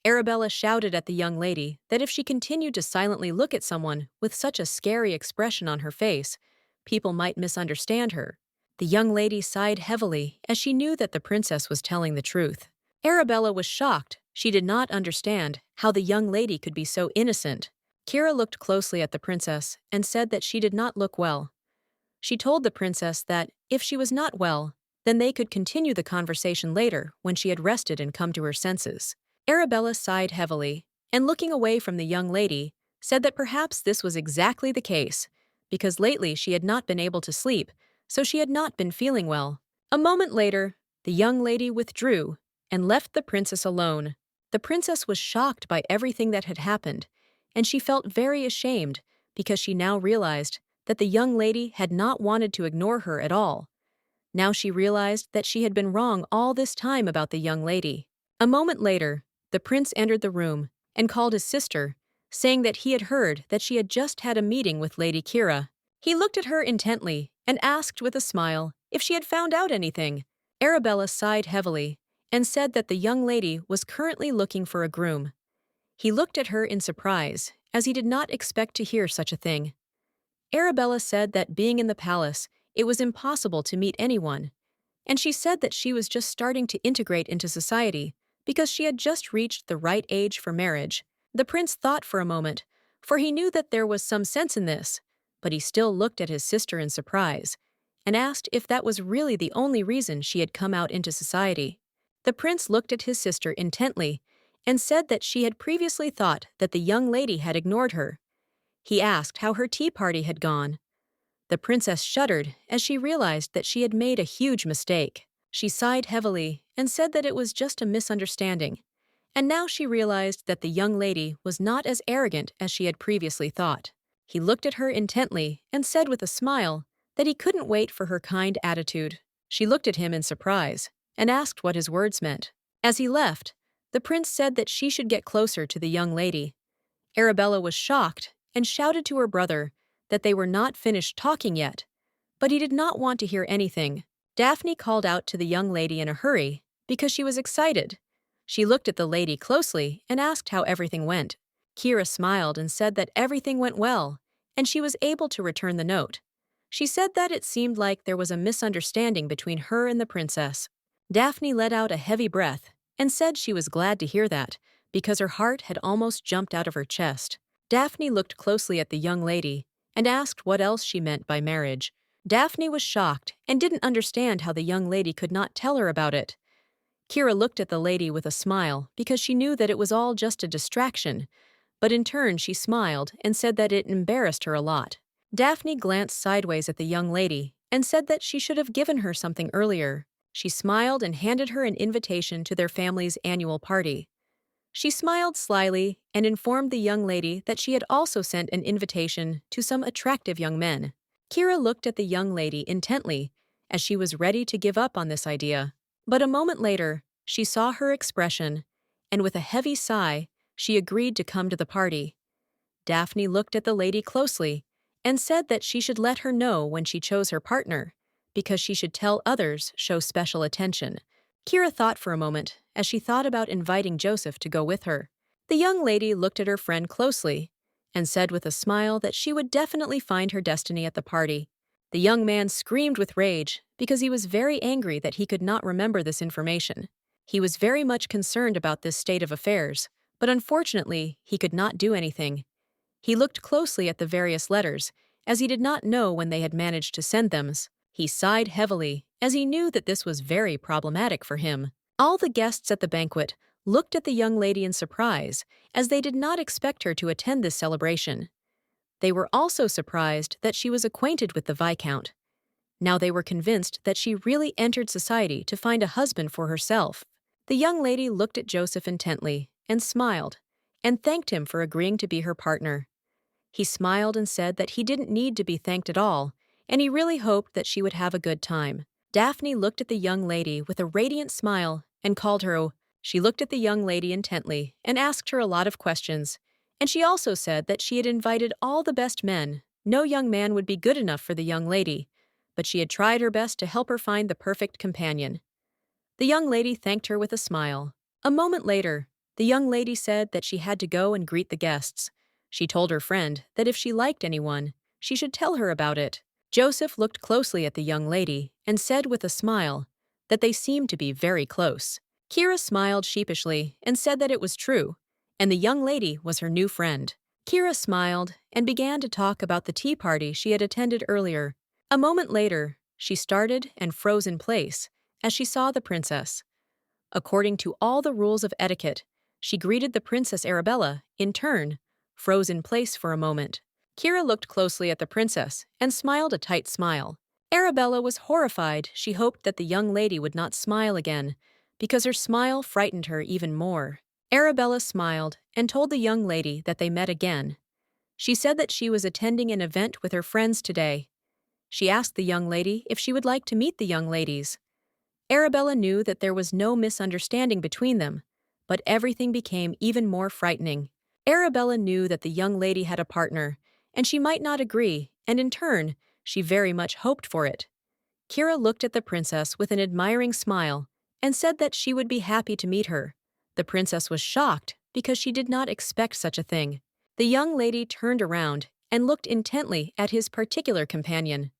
Arabella shouted at the young lady that if she continued to silently look at someone with such a scary expression on her face, people might misunderstand her. The young lady sighed heavily as she knew that the princess was telling the truth. Arabella was shocked. She did not understand how the young lady could be so innocent. Kira looked closely at the princess and said that she did not look well. She told the princess that, if she was not well, then they could continue the conversation later when she had rested and come to her senses. Arabella sighed heavily, and looking away from the young lady, said that perhaps this was exactly the case, because lately she had not been able to sleep, so she had not been feeling well. A moment later, the young lady withdrew and left the princess alone. The princess was shocked by everything that had happened, and she felt very ashamed because she now realized that the young lady had not wanted to ignore her at all. Now she realized that she had been wrong all this time about the young lady. A moment later, the prince entered the room and called his sister, saying that he had heard that she had just had a meeting with Lady Kira. He looked at her intently and asked with a smile if she had found out anything. Arabella sighed heavily and said that the young lady was currently looking for a groom. He looked at her in surprise, as he did not expect to hear such a thing. Arabella said that being in the palace, it was impossible to meet anyone, and she said that she was just starting to integrate into society because she had just reached the right age for marriage. The prince thought for a moment, for he knew that there was some sense in this, but he still looked at his sister in surprise, and asked if that was really the only reason she had come out into society. The prince looked at his sister intently and said that she had previously thought that the young lady had ignored her. He asked how her tea party had gone. The princess shuddered as she realized that she had made a huge mistake. She sighed heavily and said that it was just a misunderstanding. And now she realized that the young lady was not as arrogant as she had previously thought. He looked at her intently and said with a smile that he couldn't wait for her kind attitude. She looked at him in surprise and asked what his words meant. As he left, the prince said that she should get closer to the young lady. Arabella was shocked and shouted to her brother that they were not finished talking yet, but he did not want to hear anything. Daphne called out to the young lady in a hurry because she was excited. She looked at the lady closely and asked how everything went. Kira smiled and said that everything went well, and she was able to return the note. She said that it seemed like there was a misunderstanding between her and the princess. Daphne let out a heavy breath and said she was glad to hear that, because her heart had almost jumped out of her chest. Daphne looked closely at the young lady and asked what else she meant by marriage. Daphne was shocked and didn't understand how the young lady could not tell her about it. Kira looked at the lady with a smile because she knew that it was all just a distraction, but in turn she smiled and said that it embarrassed her a lot. Daphne glanced sideways at the young lady and said that she should have given her something earlier. She smiled and handed her an invitation to their family's annual party. She smiled slyly and informed the young lady that she had also sent an invitation to some attractive young men. Kira looked at the young lady intently as she was ready to give up on this idea. But a moment later, she saw her expression, and with a heavy sigh, she agreed to come to the party. Daphne looked at the lady closely and said that she should let her know when she chose her partner, because she should tell others show special attention. Kira thought for a moment as she thought about inviting Joseph to go with her. The young lady looked at her friend closely and said with a smile that she would definitely find her destiny at the party. The young man screamed with rage because he was very angry that he could not remember this information. He was very much concerned about this state of affairs, but unfortunately, he could not do anything. He looked closely at the various letters, as he did not know when they had managed to send them. He sighed heavily, as he knew that this was very problematic for him. All the guests at the banquet looked at the young lady in surprise, as they did not expect her to attend this celebration. They were also surprised that she was acquainted with the Viscount. Now they were convinced that she really entered society to find a husband for herself. The young lady looked at Joseph intently and smiled, and thanked him for agreeing to be her partner. He smiled and said that he didn't need to be thanked at all, and he really hoped that she would have a good time. Daphne looked at the young lady with a radiant smile and called her. She looked at the young lady intently and asked her a lot of questions, and she also said that she had invited all the best men. No young man would be good enough for the young lady, but she had tried her best to help her find the perfect companion. The young lady thanked her with a smile. A moment later, the young lady said that she had to go and greet the guests. She told her friend that if she liked anyone, she should tell her about it. Joseph looked closely at the young lady and said with a smile that they seemed to be very close. Kira smiled sheepishly and said that it was true, and the young lady was her new friend. Kira smiled and began to talk about the tea party she had attended earlier. A moment later, she started and froze in place as she saw the princess. According to all the rules of etiquette, she greeted the Princess Arabella, in turn, froze in place for a moment. Kira looked closely at the princess and smiled a tight smile. Arabella was horrified. She hoped that the young lady would not smile again, because her smile frightened her even more. Arabella smiled and told the young lady that they met again. She said that she was attending an event with her friends today. She asked the young lady if she would like to meet the young ladies. Arabella knew that there was no misunderstanding between them, but everything became even more frightening. Arabella knew that the young lady had a partner, and she might not agree, and in turn, she very much hoped for it. Kira looked at the princess with an admiring smile and said that she would be happy to meet her. The princess was shocked because she did not expect such a thing. The young lady turned around and looked intently at his particular companion.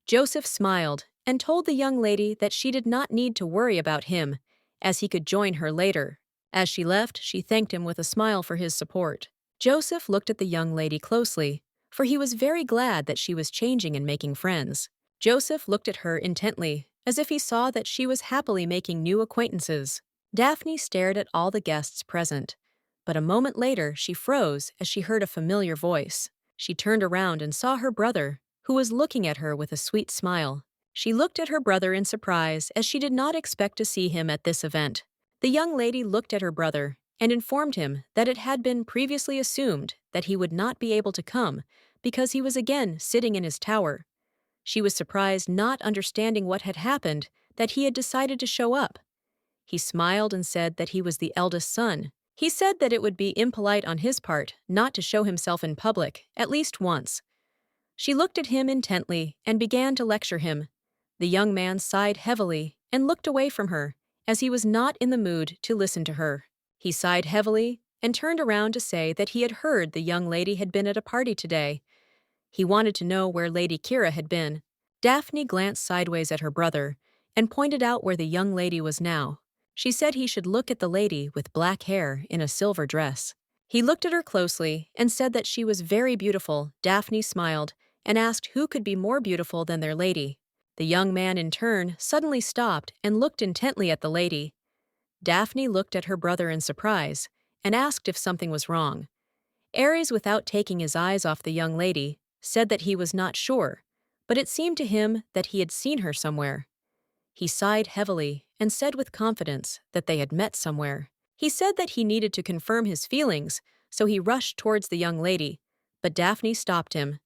Joseph smiled and told the young lady that she did not need to worry about him, as he could join her later. As she left, she thanked him with a smile for his support. Joseph looked at the young lady closely, for he was very glad that she was changing and making friends. Joseph looked at her intently, as if he saw that she was happily making new acquaintances. Daphne stared at all the guests present, but a moment later she froze as she heard a familiar voice. She turned around and saw her brother, who was looking at her with a sweet smile. She looked at her brother in surprise as she did not expect to see him at this event. The young lady looked at her brother and informed him that it had been previously assumed that he would not be able to come because he was again sitting in his tower. She was surprised, not understanding what had happened, that he had decided to show up. He smiled and said that he was the eldest son. He said that it would be impolite on his part not to show himself in public, at least once. She looked at him intently and began to lecture him. The young man sighed heavily and looked away from her, as he was not in the mood to listen to her. He sighed heavily and turned around to say that he had heard the young lady had been at a party today. He wanted to know where Lady Kira had been. Daphne glanced sideways at her brother and pointed out where the young lady was now. She said he should look at the lady with black hair in a silver dress. He looked at her closely and said that she was very beautiful. Daphne smiled and asked who could be more beautiful than their lady. The young man in turn suddenly stopped and looked intently at the lady. Daphne looked at her brother in surprise and asked if something was wrong. Ares, without taking his eyes off the young lady, said that he was not sure, but it seemed to him that he had seen her somewhere. He sighed heavily and said with confidence that they had met somewhere. He said that he needed to confirm his feelings, so he rushed towards the young lady, but Daphne stopped him.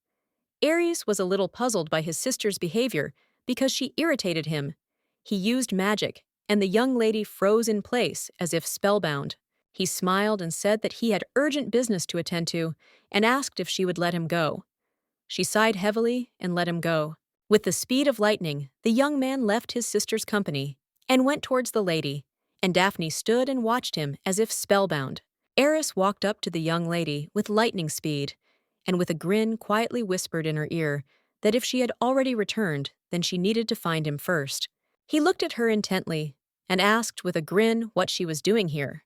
Ares was a little puzzled by his sister's behavior because she irritated him. He used magic, and the young lady froze in place as if spellbound. He smiled and said that he had urgent business to attend to and asked if she would let him go. She sighed heavily and let him go. With the speed of lightning, the young man left his sister's company and went towards the lady, and Daphne stood and watched him as if spellbound. Eris walked up to the young lady with lightning speed, and with a grin quietly whispered in her ear that if she had already returned, then she needed to find him first. He looked at her intently and asked with a grin what she was doing here.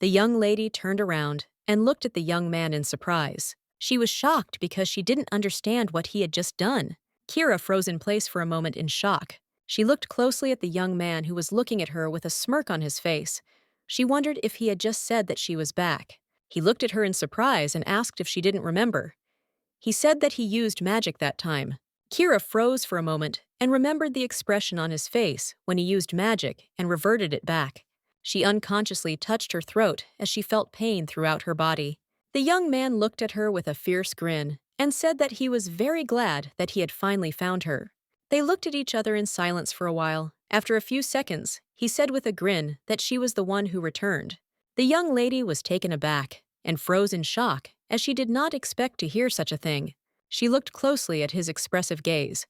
The young lady turned around and looked at the young man in surprise. She was shocked because she didn't understand what he had just done. Kira froze in place for a moment in shock. She looked closely at the young man who was looking at her with a smirk on his face. She wondered if he had just said that she was back. He looked at her in surprise and asked if she didn't remember. He said that he used magic that time. Kira froze for a moment and remembered the expression on his face when he used magic and reverted it back. She unconsciously touched her throat as she felt pain throughout her body. The young man looked at her with a fierce grin and said that he was very glad that he had finally found her. They looked at each other in silence for a while. After a few seconds, he said with a grin that she was the one who returned. The young lady was taken aback and froze in shock as she did not expect to hear such a thing. She looked closely at his expressive gaze.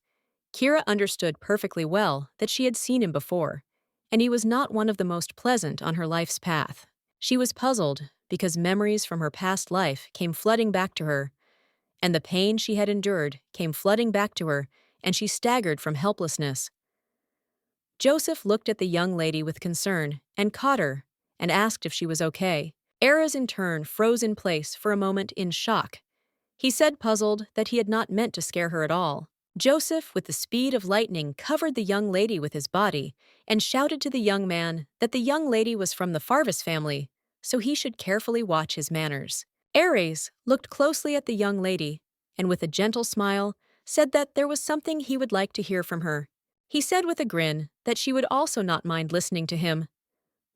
Kira understood perfectly well that she had seen him before, and he was not one of the most pleasant on her life's path. She was puzzled because memories from her past life came flooding back to her, and the pain she had endured came flooding back to her, and she staggered from helplessness. Joseph looked at the young lady with concern and caught her and asked if she was okay. Eras in turn froze in place for a moment in shock. He said, puzzled, that he had not meant to scare her at all. Joseph, with the speed of lightning, covered the young lady with his body and shouted to the young man that the young lady was from the Farvis family, so he should carefully watch his manners. Ares looked closely at the young lady and with a gentle smile said that there was something he would like to hear from her. He said with a grin that she would also not mind listening to him.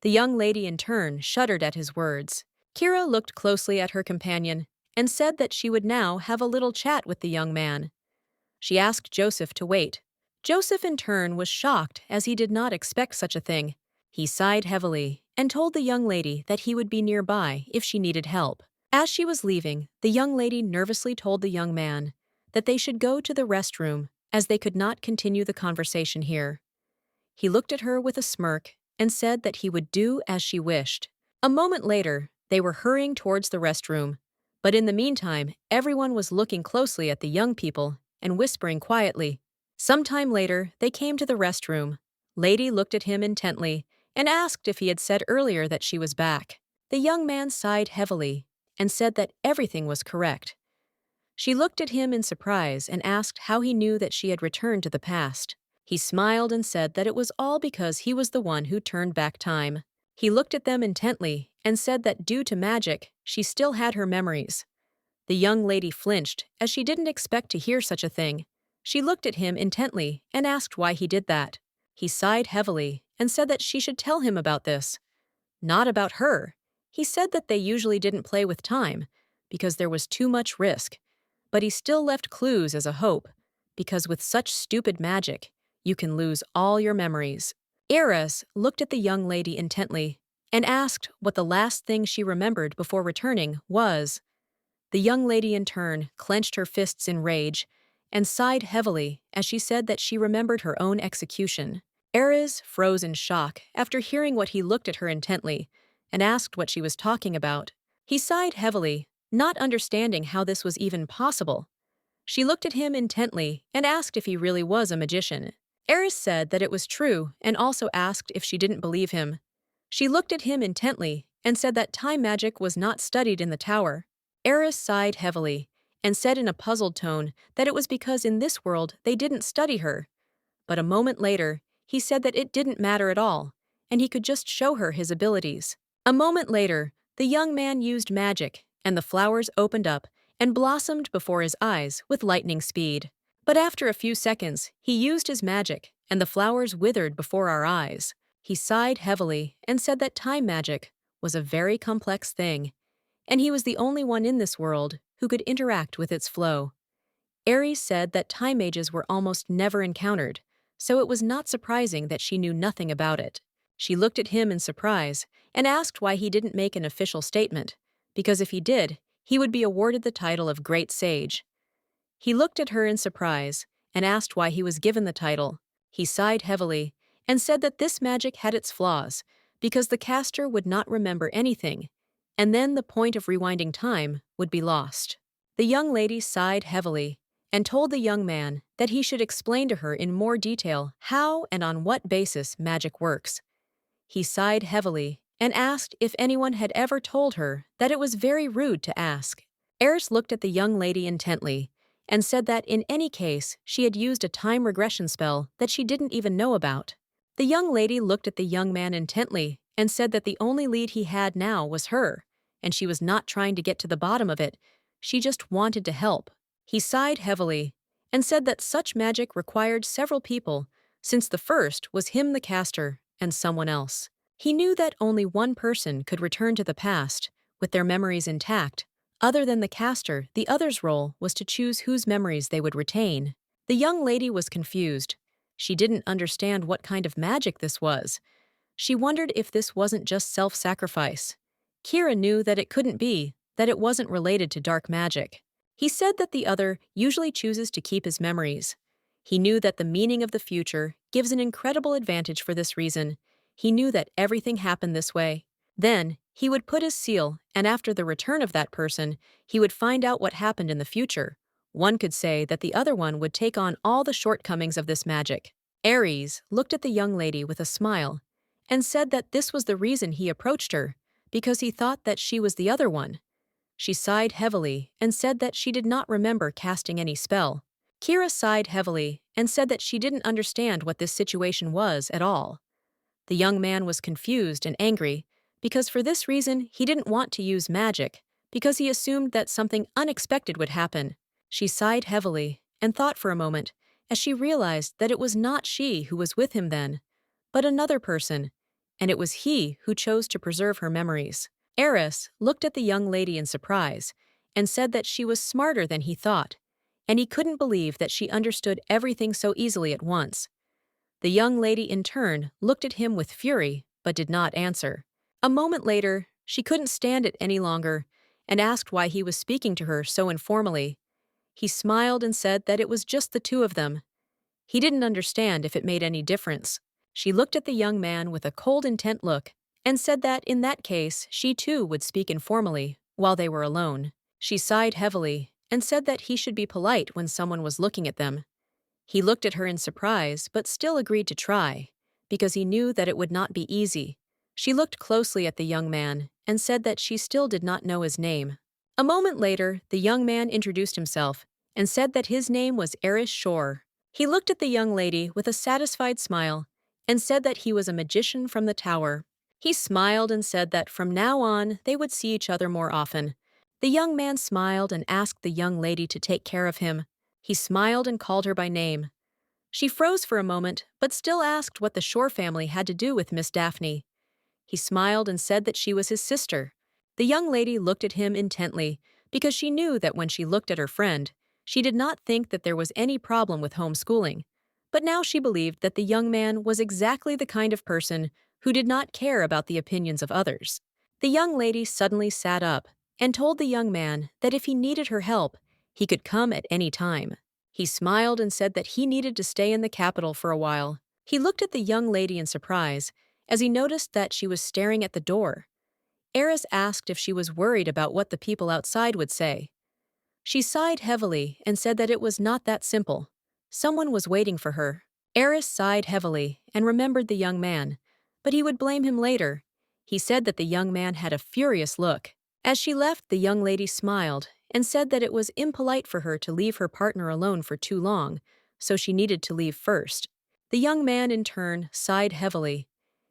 The young lady in turn shuddered at his words. Kira looked closely at her companion and said that she would now have a little chat with the young man. She asked Joseph to wait. Joseph in turn was shocked as he did not expect such a thing. He sighed heavily and told the young lady that he would be nearby if she needed help. As she was leaving, the young lady nervously told the young man that they should go to the restroom as they could not continue the conversation here. He looked at her with a smirk and said that he would do as she wished. A moment later, they were hurrying towards the restroom, but in the meantime, everyone was looking closely at the young people and whispering quietly. Some time later, they came to the restroom. Lady looked at him intently and asked if he had said earlier that she was back. The young man sighed heavily and said that everything was correct. She looked at him in surprise and asked how he knew that she had returned to the past. He smiled and said that it was all because he was the one who turned back time. He looked at them intently and said that due to magic, she still had her memories. The young lady flinched, as she didn't expect to hear such a thing. She looked at him intently and asked why he did that. He sighed heavily and said that she should tell him about this. Not about her. He said that they usually didn't play with time, because there was too much risk. But he still left clues as a hope, because with such stupid magic, you can lose all your memories. Eris looked at the young lady intently and asked what the last thing she remembered before returning was. The young lady in turn clenched her fists in rage and sighed heavily as she said that she remembered her own execution. Eris froze in shock after hearing what he looked at her intently and asked what she was talking about. He sighed heavily, not understanding how this was even possible. She looked at him intently and asked if he really was a magician. Eris said that it was true and also asked if she didn't believe him. She looked at him intently and said that time magic was not studied in the tower. Eris sighed heavily and said in a puzzled tone that it was because in this world they didn't study her. But a moment later, he said that it didn't matter at all, and he could just show her his abilities. A moment later, the young man used magic, and the flowers opened up and blossomed before his eyes with lightning speed. But after a few seconds, he used his magic, and the flowers withered before our eyes. He sighed heavily and said that time magic was a very complex thing, and he was the only one in this world who could interact with its flow. Ares said that time mages were almost never encountered, so it was not surprising that she knew nothing about it. She looked at him in surprise and asked why he didn't make an official statement, because if he did, he would be awarded the title of Great Sage. He looked at her in surprise and asked why he was given the title. He sighed heavily and said that this magic had its flaws, because the caster would not remember anything, and then the point of rewinding time would be lost. The young lady sighed heavily and told the young man that he should explain to her in more detail how and on what basis magic works. He sighed heavily and asked if anyone had ever told her that it was very rude to ask. Eris looked at the young lady intently and said that in any case she had used a time regression spell that she didn't even know about. The young lady looked at the young man intently and said that the only lead he had now was her, and she was not trying to get to the bottom of it, she just wanted to help. He sighed heavily and said that such magic required several people, since the first was him the caster and someone else. He knew that only one person could return to the past, with their memories intact. Other than the caster, the other's role was to choose whose memories they would retain. The young lady was confused. She didn't understand what kind of magic this was. She wondered if this wasn't just self-sacrifice. Kira knew that it couldn't be, that it wasn't related to dark magic. He said that the other usually chooses to keep his memories. He knew that the meaning of the future gives an incredible advantage for this reason. He knew that everything happened this way. Then, he would put his seal, and after the return of that person, he would find out what happened in the future. One could say that the other one would take on all the shortcomings of this magic. Ares looked at the young lady with a smile and said that this was the reason he approached her, because he thought that she was the other one. She sighed heavily and said that she did not remember casting any spell. Kira sighed heavily and said that she didn't understand what this situation was at all. The young man was confused and angry, because for this reason he didn't want to use magic, because he assumed that something unexpected would happen. She sighed heavily and thought for a moment, as she realized that it was not she who was with him then, but another person, and it was he who chose to preserve her memories. Eris looked at the young lady in surprise and said that she was smarter than he thought, and he couldn't believe that she understood everything so easily at once. The young lady in turn looked at him with fury, but did not answer. A moment later, she couldn't stand it any longer and asked why he was speaking to her so informally. He smiled and said that it was just the two of them. He didn't understand if it made any difference. She looked at the young man with a cold, intent look and said that in that case she too would speak informally while they were alone. She sighed heavily and said that he should be polite when someone was looking at them. He looked at her in surprise but still agreed to try, because he knew that it would not be easy. She looked closely at the young man and said that she still did not know his name. A moment later, the young man introduced himself and said that his name was Eris Shore. He looked at the young lady with a satisfied smile and said that he was a magician from the tower. He smiled and said that from now on they would see each other more often. The young man smiled and asked the young lady to take care of him. He smiled and called her by name. She froze for a moment, but still asked what the Shore family had to do with Miss Daphne. He smiled and said that she was his sister. The young lady looked at him intently, because she knew that when she looked at her friend, she did not think that there was any problem with homeschooling. But now she believed that the young man was exactly the kind of person who did not care about the opinions of others. The young lady suddenly sat up and told the young man that if he needed her help, he could come at any time. He smiled and said that he needed to stay in the capital for a while. He looked at the young lady in surprise as he noticed that she was staring at the door. Eris asked if she was worried about what the people outside would say. She sighed heavily and said that it was not that simple. Someone was waiting for her. Eris sighed heavily and remembered the young man, but he would blame him later. He said that the young man had a furious look. As she left, the young lady smiled and said that it was impolite for her to leave her partner alone for too long, so she needed to leave first. The young man, in turn, sighed heavily.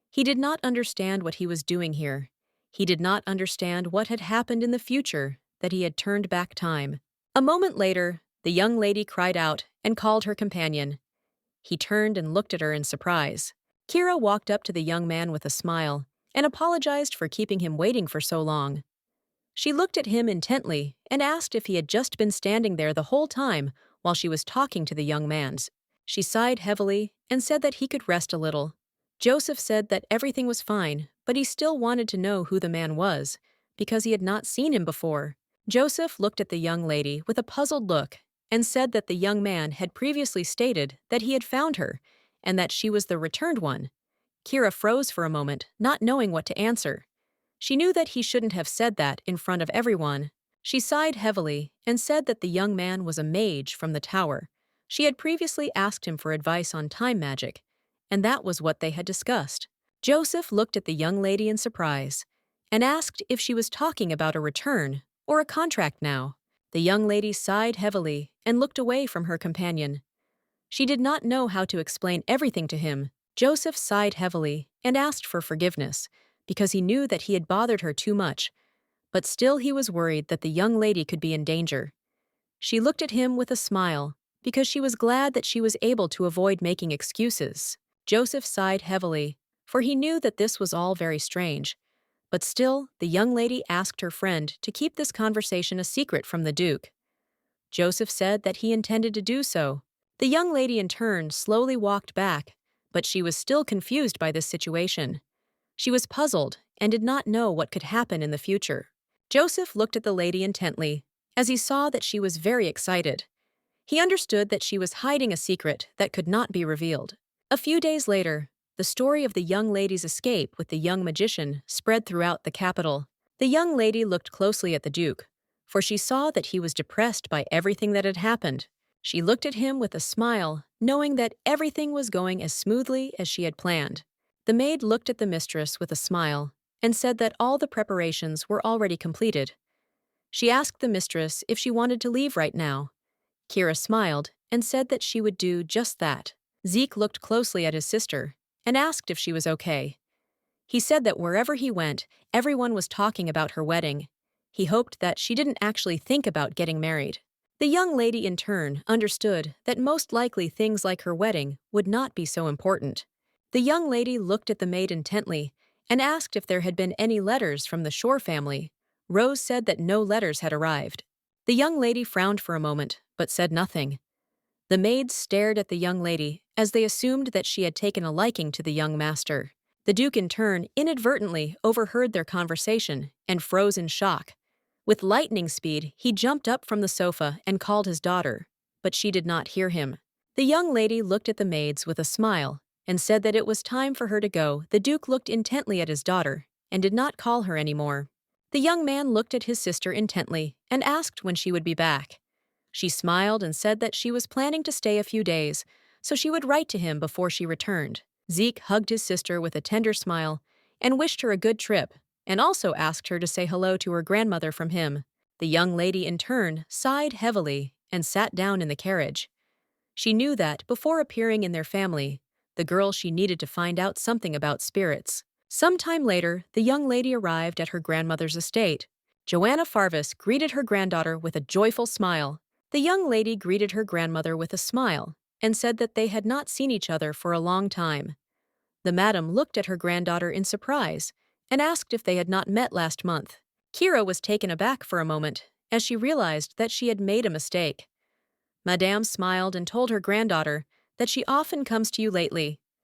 He did not understand what he was doing here. He did not understand what had happened in the future, that he had turned back time. A moment later, the young lady cried out and called her companion. He turned and looked at her in surprise. Kira walked up to the young man with a smile and apologized for keeping him waiting for so long. She looked at him intently and asked if he had just been standing there the whole time while she was talking to the young man. She sighed heavily and said that he could rest a little. Joseph said that everything was fine, but he still wanted to know who the man was, because he had not seen him before. Joseph looked at the young lady with a puzzled look and said that the young man had previously stated that he had found her and that she was the returned one. Kira froze for a moment, not knowing what to answer. She knew that he shouldn't have said that in front of everyone. She sighed heavily and said that the young man was a mage from the tower. She had previously asked him for advice on time magic, and that was what they had discussed. Joseph looked at the young lady in surprise and asked if she was talking about a return or a contract now. The young lady sighed heavily and looked away from her companion. She did not know how to explain everything to him. Joseph sighed heavily and asked for forgiveness, because he knew that he had bothered her too much, but still he was worried that the young lady could be in danger. She looked at him with a smile, because she was glad that she was able to avoid making excuses. Joseph sighed heavily, for he knew that this was all very strange. But still, the young lady asked her friend to keep this conversation a secret from the Duke. Joseph said that he intended to do so. The young lady in turn slowly walked back, but she was still confused by this situation. She was puzzled and did not know what could happen in the future. Joseph looked at the lady intently, as he saw that she was very excited. He understood that she was hiding a secret that could not be revealed. A few days later, the story of the young lady's escape with the young magician spread throughout the capital. The young lady looked closely at the Duke, for she saw that he was depressed by everything that had happened. She looked at him with a smile, knowing that everything was going as smoothly as she had planned. The maid looked at the mistress with a smile and said that all the preparations were already completed. She asked the mistress if she wanted to leave right now. Kira smiled and said that she would do just that. Zeke looked closely at his sister and asked if she was okay. He said that wherever he went, everyone was talking about her wedding. He hoped that she didn't actually think about getting married. The young lady in turn understood that most likely things like her wedding would not be so important. The young lady looked at the maid intently and asked if there had been any letters from the Shore family. Rose said that no letters had arrived. The young lady frowned for a moment, but said nothing. The maids stared at the young lady as they assumed that she had taken a liking to the young master. The Duke in turn inadvertently overheard their conversation and froze in shock. With lightning speed, he jumped up from the sofa and called his daughter, but she did not hear him. The young lady looked at the maids with a smile and said that it was time for her to go. The Duke looked intently at his daughter and did not call her anymore. The young man looked at his sister intently and asked when she would be back. She smiled and said that she was planning to stay a few days, so she would write to him before she returned. Zeke hugged his sister with a tender smile and wished her a good trip, and also asked her to say hello to her grandmother from him. The young lady, in turn, sighed heavily and sat down in the carriage. She knew that, before appearing in their family, the girl she needed to find out something about spirits. Some time later, the young lady arrived at her grandmother's estate. Joanna Farvis greeted her granddaughter with a joyful smile. The young lady greeted her grandmother with a smile and said that they had not seen each other for a long time. The madam looked at her granddaughter in surprise and asked if they had not met last month. Kira was taken aback for a moment as she realized that she had made a mistake. Madame smiled and told her granddaughter that she often comes to you lately